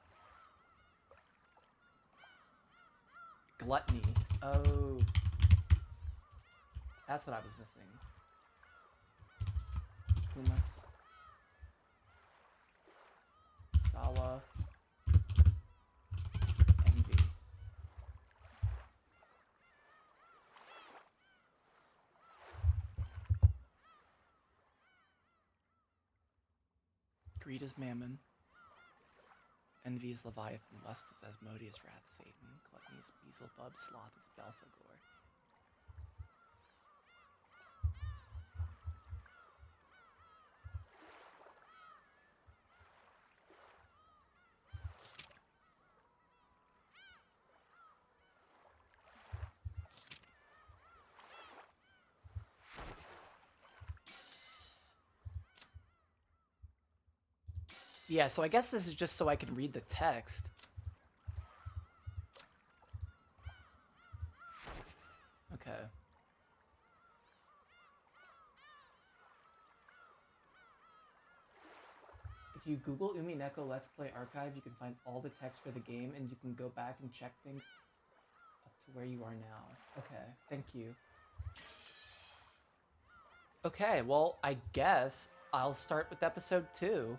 Gluttony. Oh. That's what I was missing. Kumas. Sawa. Envy. Greed is Mammon. Envy is Leviathan. Lust is Asmodeus, Wrath Satan. Gluttony is Beelzebub. Sloth is Belphegor. Yeah, so I guess this is just so I can read the text. Okay. If you Google Umieko Let's Play Archive, you can find all the text for the game, and you can go back and check things up to where you are now. Okay, thank you. Okay, well, I guess I'll start with episode 2.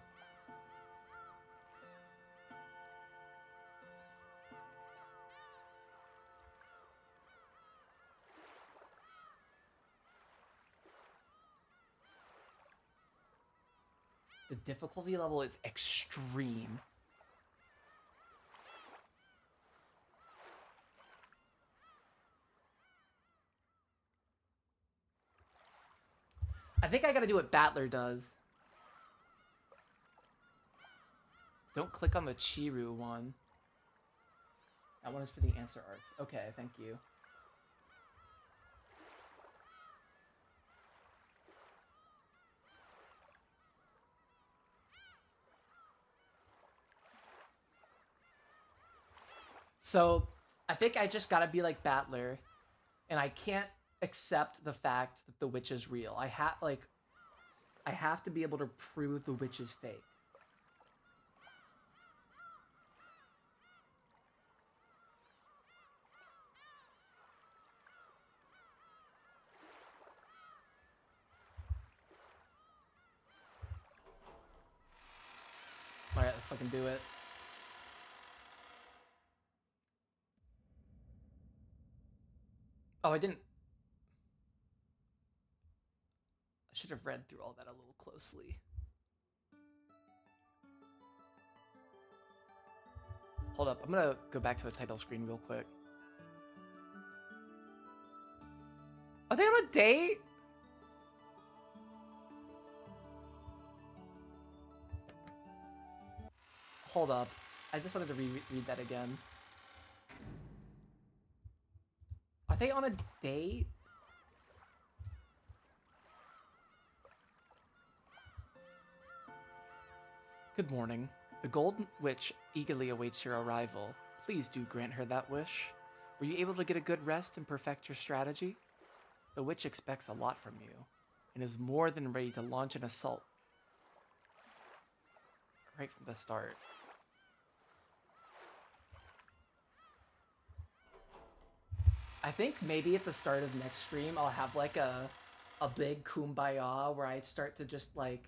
The difficulty level is extreme. I think I gotta do what Battler does. Don't click on the Chiru one. That one is for the answer arcs. Okay, thank you. So, I think I just gotta be like Battler, and I can't accept the fact that the witch is real. I have to be able to prove the witch is fake. Let's fucking do it. Oh, I didn't... I should have read through all that a little closely. Hold up, I'm gonna go back to the title screen real quick. Are they on a date? Hold up. I just wanted to read that again. Are they on a date? Good morning. The Golden Witch eagerly awaits your arrival. Please do grant her that wish. Were you able to get a good rest and perfect your strategy? The witch expects a lot from you, and is more than ready to launch an assault right from the start. I think maybe at the start of next stream, I'll have like a big kumbaya where I start to just like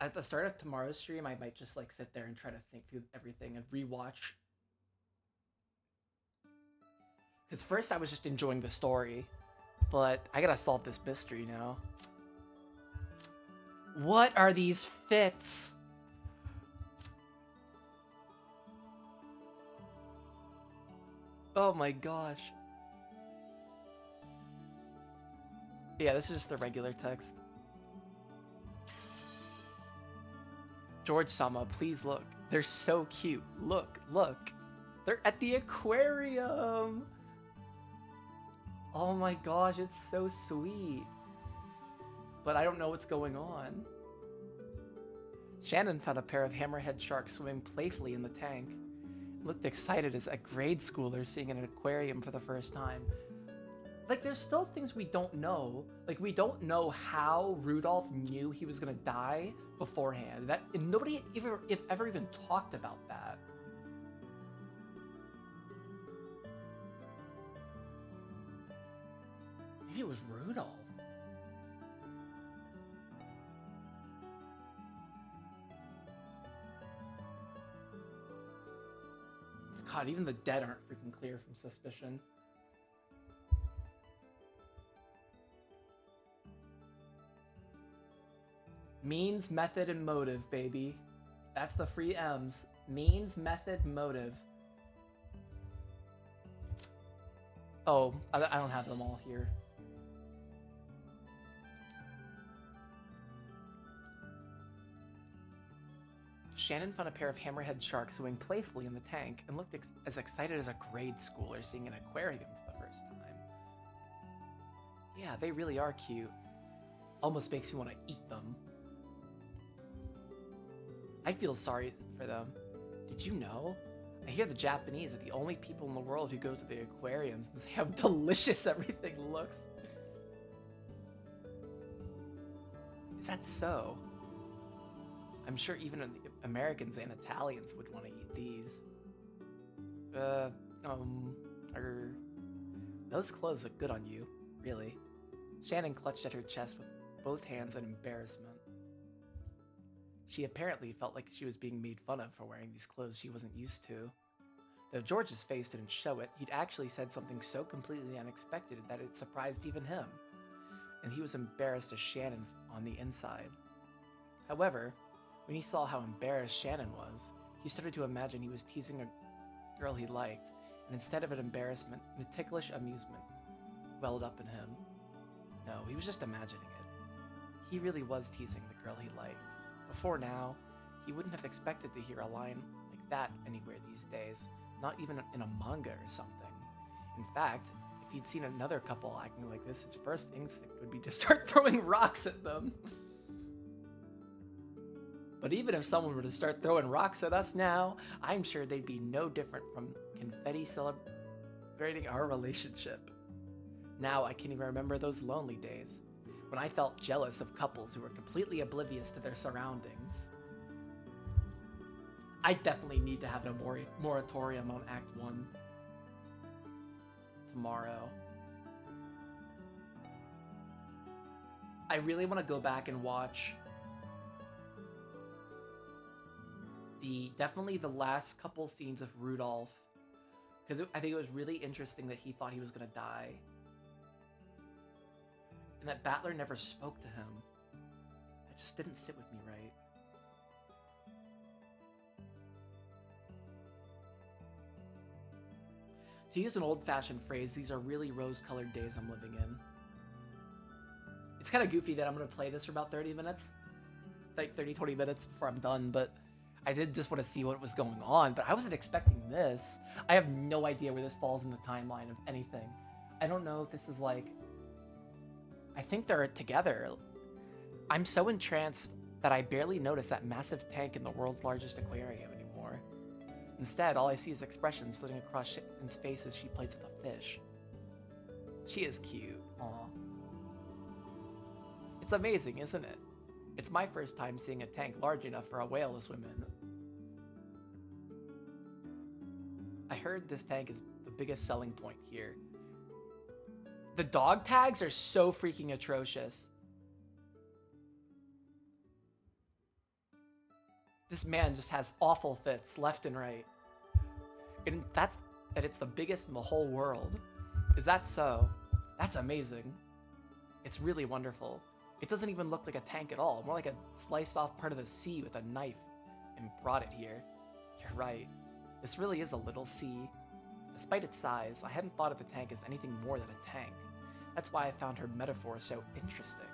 at the start of tomorrow's stream, I might just like sit there and try to think through everything and rewatch. Because first I was just enjoying the story, but I gotta solve this mystery now. What are these fits? Oh my gosh. Yeah, this is just the regular text. George-sama, please look. They're so cute. Look, look. They're at the aquarium. Oh my gosh, it's so sweet. But I don't know what's going on. Shannon found a pair of hammerhead sharks swimming playfully in the tank. Looked excited as a grade schooler seeing an aquarium for the first time. Like, there's still things we don't know. Like, we don't know how Rudolph knew he was gonna die beforehand. And nobody ever even talked about that. Maybe it was Rudolph. God, even the dead aren't freaking clear from suspicion. Means, method, and motive, baby. That's the free M's. Means, method, motive. Oh, I don't have them all here. Shannon found a pair of hammerhead sharks swimming playfully in the tank and looked as excited as a grade schooler seeing an aquarium for the first time. Yeah, they really are cute. Almost makes me want to eat them. I feel sorry for them. Did you know? I hear the Japanese are the only people in the world who go to the aquariums and say how delicious everything looks. Is that so? I'm sure even the Americans and Italians would want to eat these. Those clothes look good on you, really. Shannon clutched at her chest with both hands in embarrassment. She apparently felt like she was being made fun of for wearing these clothes she wasn't used to. Though George's face didn't show it, he'd actually said something so completely unexpected that it surprised even him. And he was embarrassed as Shannon on the inside. However, when he saw how embarrassed Shannon was, he started to imagine he was teasing a girl he liked, and instead of an embarrassment, a ticklish amusement welled up in him. No, he was just imagining it. He really was teasing the girl he liked. Before now, he wouldn't have expected to hear a line like that anywhere these days, not even in a manga or something. In fact, if he'd seen another couple acting like this, his first instinct would be to start throwing rocks at them. But even if someone were to start throwing rocks at us now, I'm sure they'd be no different from confetti celebrating our relationship. Now I can even remember those lonely days, when I felt jealous of couples who were completely oblivious to their surroundings. I definitely need to have a moratorium on Act 1 tomorrow. I really want to go back and watch Definitely the last couple scenes of Rudolph, because I think it was really interesting that he thought he was gonna die, and that Battler never spoke to him. It just didn't sit with me right. To use an old-fashioned phrase, these are really rose-colored days I'm living in. It's kind of goofy that I'm going to play this for about 30 minutes. Like 30, 20 minutes before I'm done, but I did just want to see what was going on, but I wasn't expecting this. I have no idea where this falls in the timeline of anything. I don't know if this is like... I think they're together. I'm so entranced that I barely notice that massive tank in the world's largest aquarium anymore. Instead, all I see is expressions flitting across Shipman's face as she plays with a fish. She is cute. Aw. It's amazing, isn't it? It's my first time seeing a tank large enough for a whale to swim in. I heard this tank is the biggest selling point here. The dog tags are so freaking atrocious. This man just has awful fits left and right. And it's the biggest in the whole world. Is that so? That's amazing. It's really wonderful. It doesn't even look like a tank at all. More like a sliced off part of the sea with a knife and brought it here. You're right. This really is a little sea. Despite its size, I hadn't thought of the tank as anything more than a tank. That's why I found her metaphor so interesting.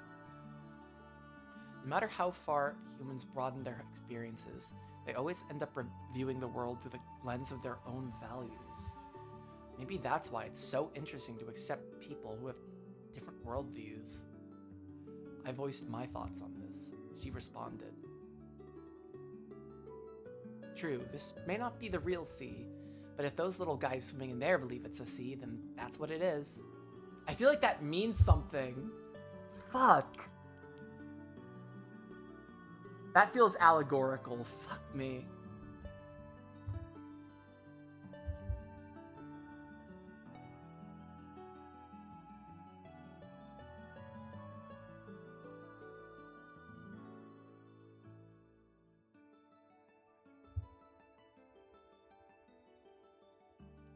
No matter how far humans broaden their experiences, they always end up viewing the world through the lens of their own values. Maybe that's why it's so interesting to accept people who have different worldviews. I voiced my thoughts on this. She responded. True, this may not be the real sea, but if those little guys swimming in there believe it's a sea, then that's what it is. I feel like that means something. Fuck. That feels allegorical. Fuck me.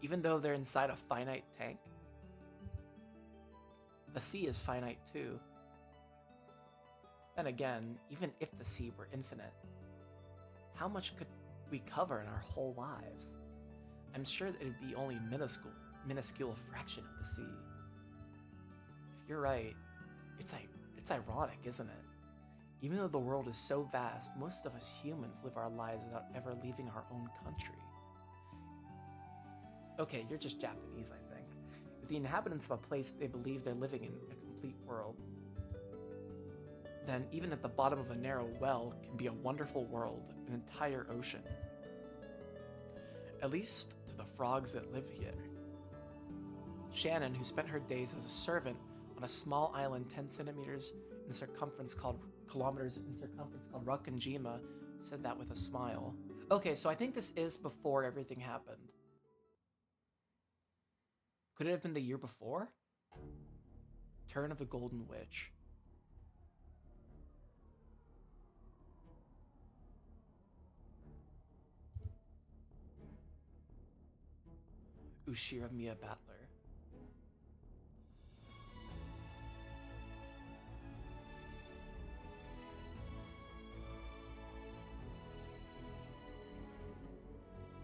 Even though they're inside a finite tank, the sea is finite too. Then again, even if the sea were infinite, how much could we cover in our whole lives? I'm sure that it'd be only a minuscule fraction of the sea. If you're right, it's ironic, isn't it? Even though the world is so vast, most of us humans live our lives without ever leaving our own country. Okay, you're just Japanese, I think. If the inhabitants of a place they believe they're living in a complete world, then even at the bottom of a narrow well can be a wonderful world, an entire ocean. At least to the frogs that live here. Shannon, who spent her days as a servant on a small island 10 centimeters in circumference called Rakanjima, said that with a smile. Okay, so I think this is before everything happened. Could it have been the year before? Turn of the Golden Witch. Ushira Mia Battler.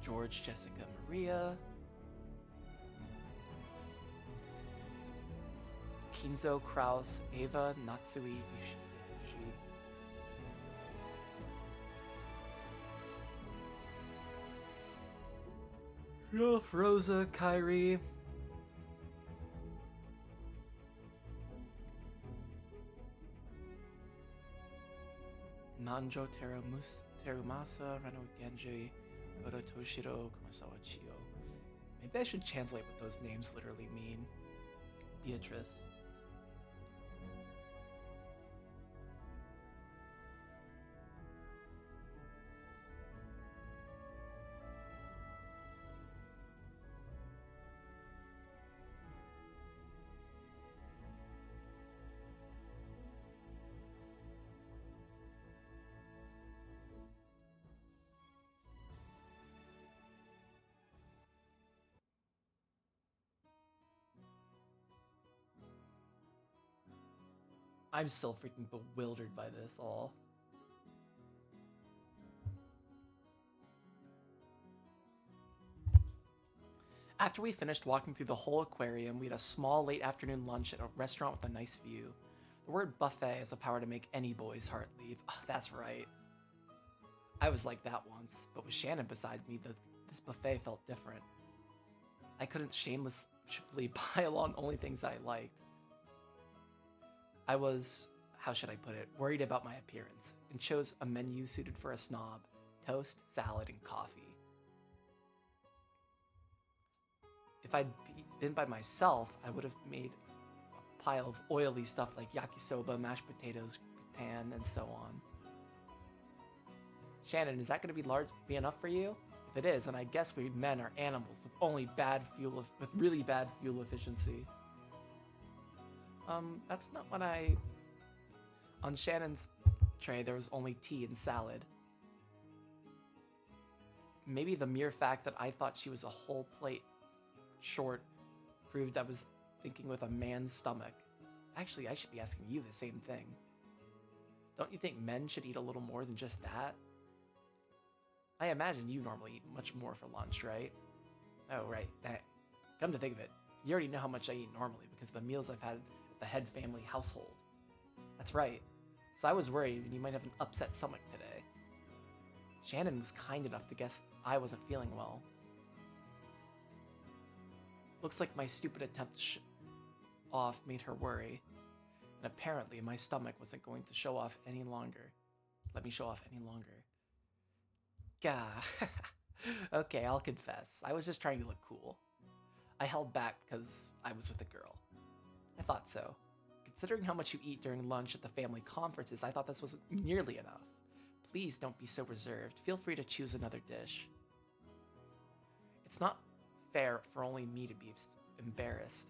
George Jessica Maria. Kinzo Kraus Ava Natsui Ishii. Rosa Kyrie. Manjo Terumasa Reno Genji Kodo Toshiro Kumasawa Chiyo. Maybe I should translate what those names literally mean. Beatrice. I'm still freaking bewildered by this all. After we finished walking through the whole aquarium, we had a small late afternoon lunch at a restaurant with a nice view. The word buffet has the power to make any boy's heart leap. Oh, that's right. I was like that once, but with Shannon beside me, this buffet felt different. I couldn't shamelessly pile on only things I liked. I was, how should I put it, worried about my appearance, and chose a menu suited for a snob: toast, salad, and coffee. If I'd been by myself, I would have made a pile of oily stuff like yakisoba, mashed potatoes, pan, and so on. Shannon, is that going to be enough for you? If it is, then I guess we men are animals with with really bad fuel efficiency. That's not what I... On Shannon's tray, there was only tea and salad. Maybe the mere fact that I thought she was a whole plate short proved I was thinking with a man's stomach. Actually, I should be asking you the same thing. Don't you think men should eat a little more than just that? I imagine you normally eat much more for lunch, right? Oh, right. Come to think of it, you already know how much I eat normally because of the meals I've had at the head family household. That's right. So I was worried you might have an upset stomach today. Shannon was kind enough to guess I wasn't feeling well. Looks like my stupid attempt to show off made her worry. And apparently my stomach wasn't going to show off any longer. Let me show off any longer. Gah. Okay, I'll confess. I was just trying to look cool. I held back because I was with a girl. I thought so. Considering how much you eat during lunch at the family conferences, I thought this wasn't nearly enough. Please don't be so reserved. Feel free to choose another dish. It's not fair for only me to be embarrassed.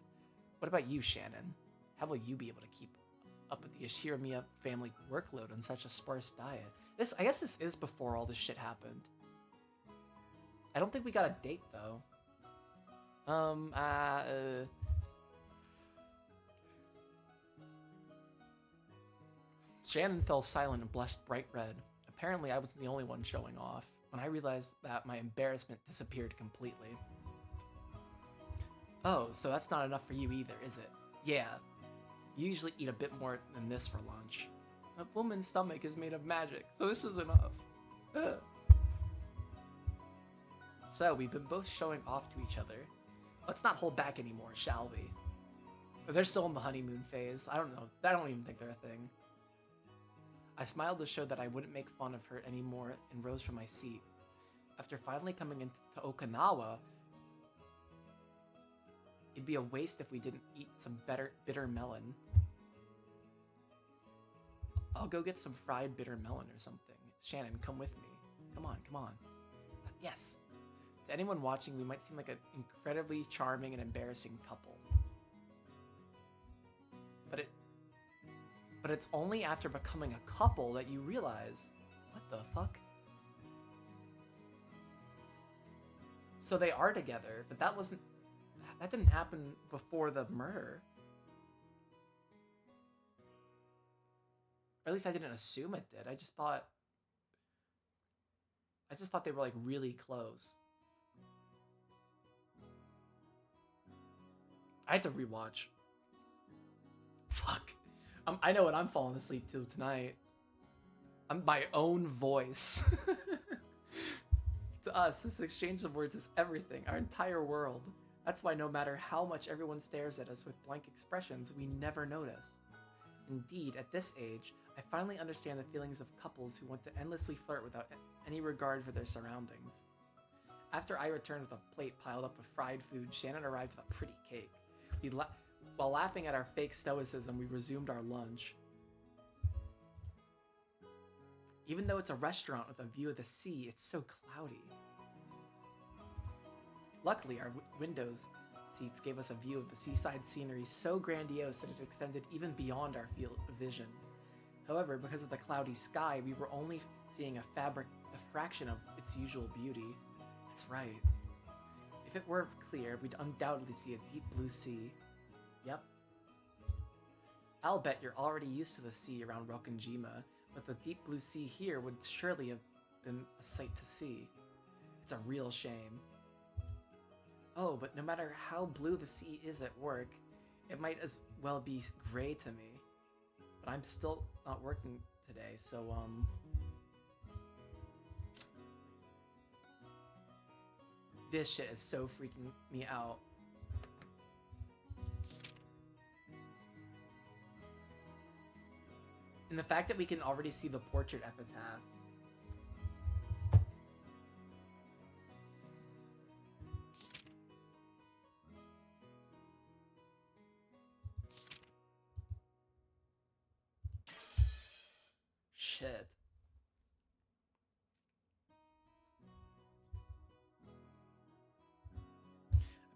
What about you, Shannon? How will you be able to keep up with the Ashiramiya family workload on such a sparse diet? I guess this is before all this shit happened. I don't think we got a date, though. Shannon fell silent and blushed bright red. Apparently, I wasn't the only one showing off. When I realized that, my embarrassment disappeared completely. Oh, so that's not enough for you either, is it? Yeah. You usually eat a bit more than this for lunch. A woman's stomach is made of magic, so this is enough. Ugh. So, we've been both showing off to each other. Let's not hold back anymore, shall we? They're still in the honeymoon phase. I don't know. I don't even think they're a thing. I smiled to show that I wouldn't make fun of her anymore and rose from my seat. After finally coming into Okinawa, it'd be a waste if we didn't eat some bitter melon. I'll go get some fried bitter melon or something. Shannon, come with me. Come on, come on. Yes. To anyone watching, we might seem like an incredibly charming and embarrassing couple. But it's only after becoming a couple that you realize, what the fuck? So they are together, but that didn't happen before the murder. Or at least I didn't assume it did. I just thought they were like really close. I had to rewatch. Fuck. I know what I'm falling asleep to tonight. I'm my own voice. To us, this exchange of words is everything, our entire world. That's why no matter how much everyone stares at us with blank expressions, we never notice. Indeed, at this age, I finally understand the feelings of couples who want to endlessly flirt without any regard for their surroundings. After I returned with a plate piled up with fried food, Shannon arrived with a pretty cake. While laughing at our fake stoicism, we resumed our lunch. Even though it's a restaurant with a view of the sea, it's so cloudy. Luckily, our windows seats gave us a view of the seaside scenery so grandiose that it extended even beyond our field of vision. However, because of the cloudy sky, we were only seeing a fraction of its usual beauty. That's right. If it were clear, we'd undoubtedly see a deep blue sea. Yep. I'll bet you're already used to the sea around Rokenjima, but the deep blue sea here would surely have been a sight to see. It's a real shame. Oh, but no matter how blue the sea is at work, it might as well be gray to me. But I'm still not working today, so, this shit is so freaking me out. And the fact that we can already see the portrait epitaph. Shit.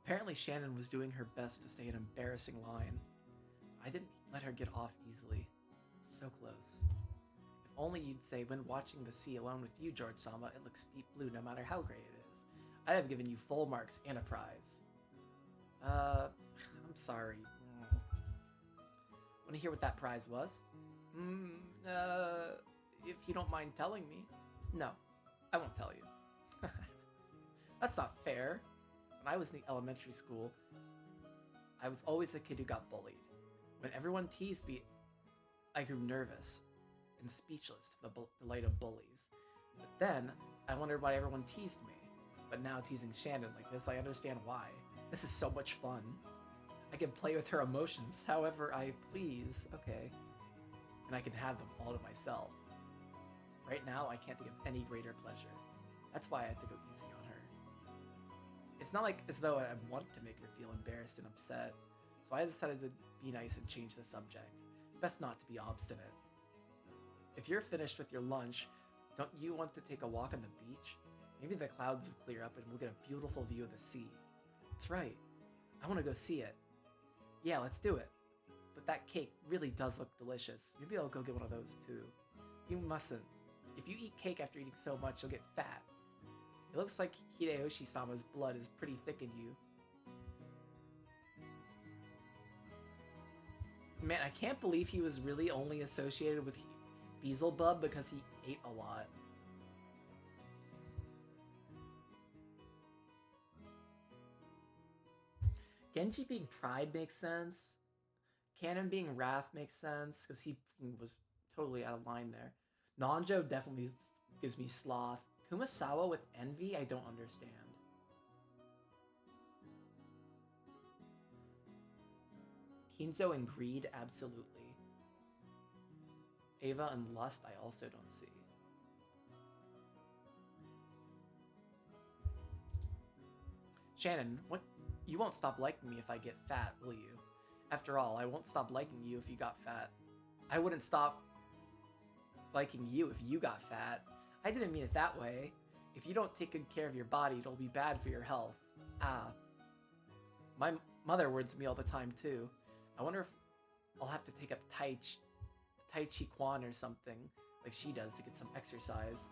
Apparently Shannon was doing her best to stay an embarrassing line. I didn't let her get off easily. So close. If only you'd say, when watching the sea alone with you, George-sama, it looks deep blue no matter how gray it is. I have given you full marks and a prize. I'm sorry. Want to hear what that prize was? If you don't mind telling me. No, I won't tell you. That's not fair. When I was in the elementary school, I was always the kid who got bullied. When everyone teased me, I grew nervous and speechless to the delight of bullies. But then, I wondered why everyone teased me. But now teasing Shannon like this, I understand why. This is so much fun. I can play with her emotions however I please, okay. And I can have them all to myself. Right now, I can't think of any greater pleasure. That's why I had to go easy on her. It's not like as though I want to make her feel embarrassed and upset, so I decided to be nice and change the subject. Best not to be obstinate. If you're finished with your lunch, don't you want to take a walk on the beach? Maybe the clouds will clear up and we'll get a beautiful view of the sea. That's right. I want to go see it. Yeah, let's do it. But that cake really does look delicious. Maybe I'll go get one of those too. You mustn't. If you eat cake after eating so much, you'll get fat. It looks like Hideyoshi-sama's blood is pretty thick in you. Man, I can't believe he was really only associated with Beelzebub because he ate a lot. Genji being Pride makes sense. Canon being Wrath makes sense because he was totally out of line there. Nanjo definitely gives me Sloth. Kumasawa with Envy, I don't understand. Kinzo and Greed, absolutely. Ava and Lust, I also don't see. Shannon, what? You won't stop liking me if I get fat, will you? After all, I won't stop liking you if you got fat. I wouldn't stop liking you if you got fat. I didn't mean it that way. If you don't take good care of your body, it'll be bad for your health. Ah. My mother words me all the time, too. I wonder if I'll have to take up Tai Chi Quan or something, like she does, to get some exercise.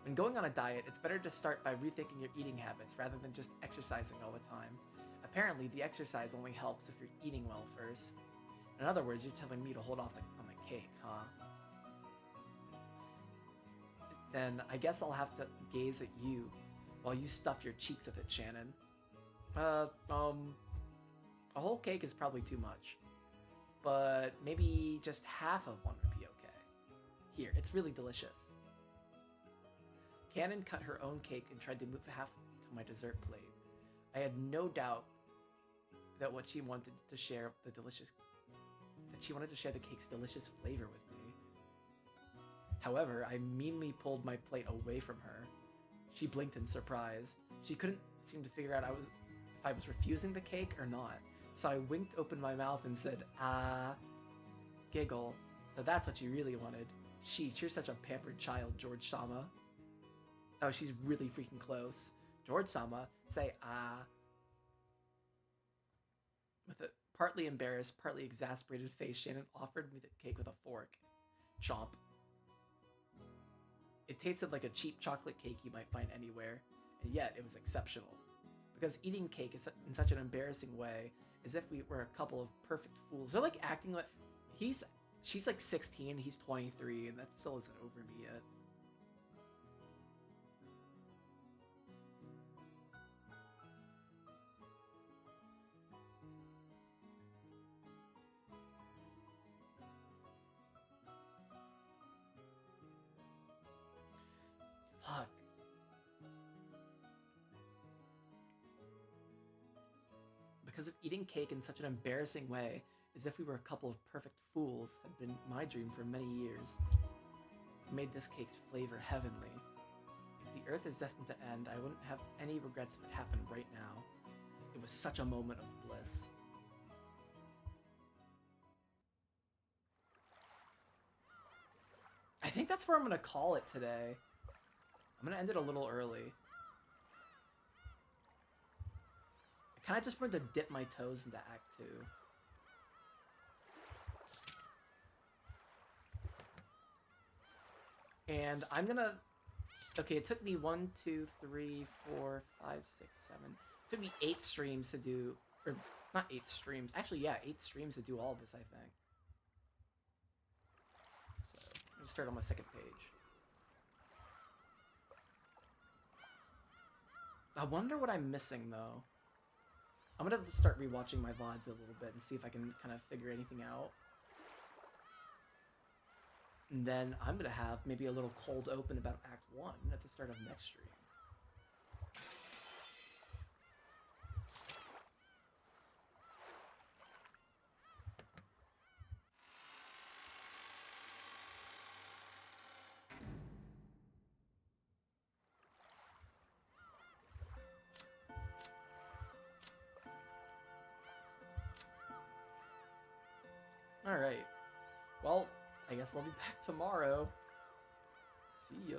When going on a diet, it's better to start by rethinking your eating habits rather than just exercising all the time. Apparently, the exercise only helps if you're eating well first. In other words, you're telling me to hold off on the cake, huh? Then I guess I'll have to gaze at you while you stuff your cheeks with it, Shannon. A whole cake is probably too much. But maybe just half of one would be okay. Here, it's really delicious. Cannon cut her own cake and tried to move half to my dessert plate. I had no doubt that she wanted to share the cake's delicious flavor with me. However, I meanly pulled my plate away from her. She blinked in surprise. She couldn't seem to figure out if I was refusing the cake or not. So I winked open my mouth and said, ah, giggle. So that's what you really wanted. Sheesh, you're such a pampered child, George-sama. Oh, she's really freaking close. George-sama, say ah. With a partly embarrassed, partly exasperated face, Shannon offered me the cake with a fork. Chomp. It tasted like a cheap chocolate cake you might find anywhere, and yet it was exceptional. Because eating cake is in such an embarrassing way, as if we were a couple of perfect fools. They're like acting like she's like 16, he's 23, and that still isn't over me yet. Fuck. Because of eating cake in such an embarrassing way, as if we were a couple of perfect fools, had been my dream for many years. It made this cake's flavor heavenly. If the earth is destined to end, I wouldn't have any regrets if it happened right now. It was such a moment of bliss. I think that's where I'm gonna call it today. I'm gonna end it a little early. I kinda just wanted to dip my toes into Act 2. And I'm gonna... Okay, it took me 1, 2, 3, 4, 5, 6, 7. It took me 8 streams to do... Or, not 8 streams. Actually, yeah, 8 streams to do all of this, I think. So, I'm gonna start on my second page. I wonder what I'm missing, though. I'm gonna start rewatching my VODs a little bit and see if I can kind of figure anything out. And then I'm gonna have maybe a little cold open about Act 1 at the start of next stream. Alright. Well, I guess I'll be back tomorrow. See ya.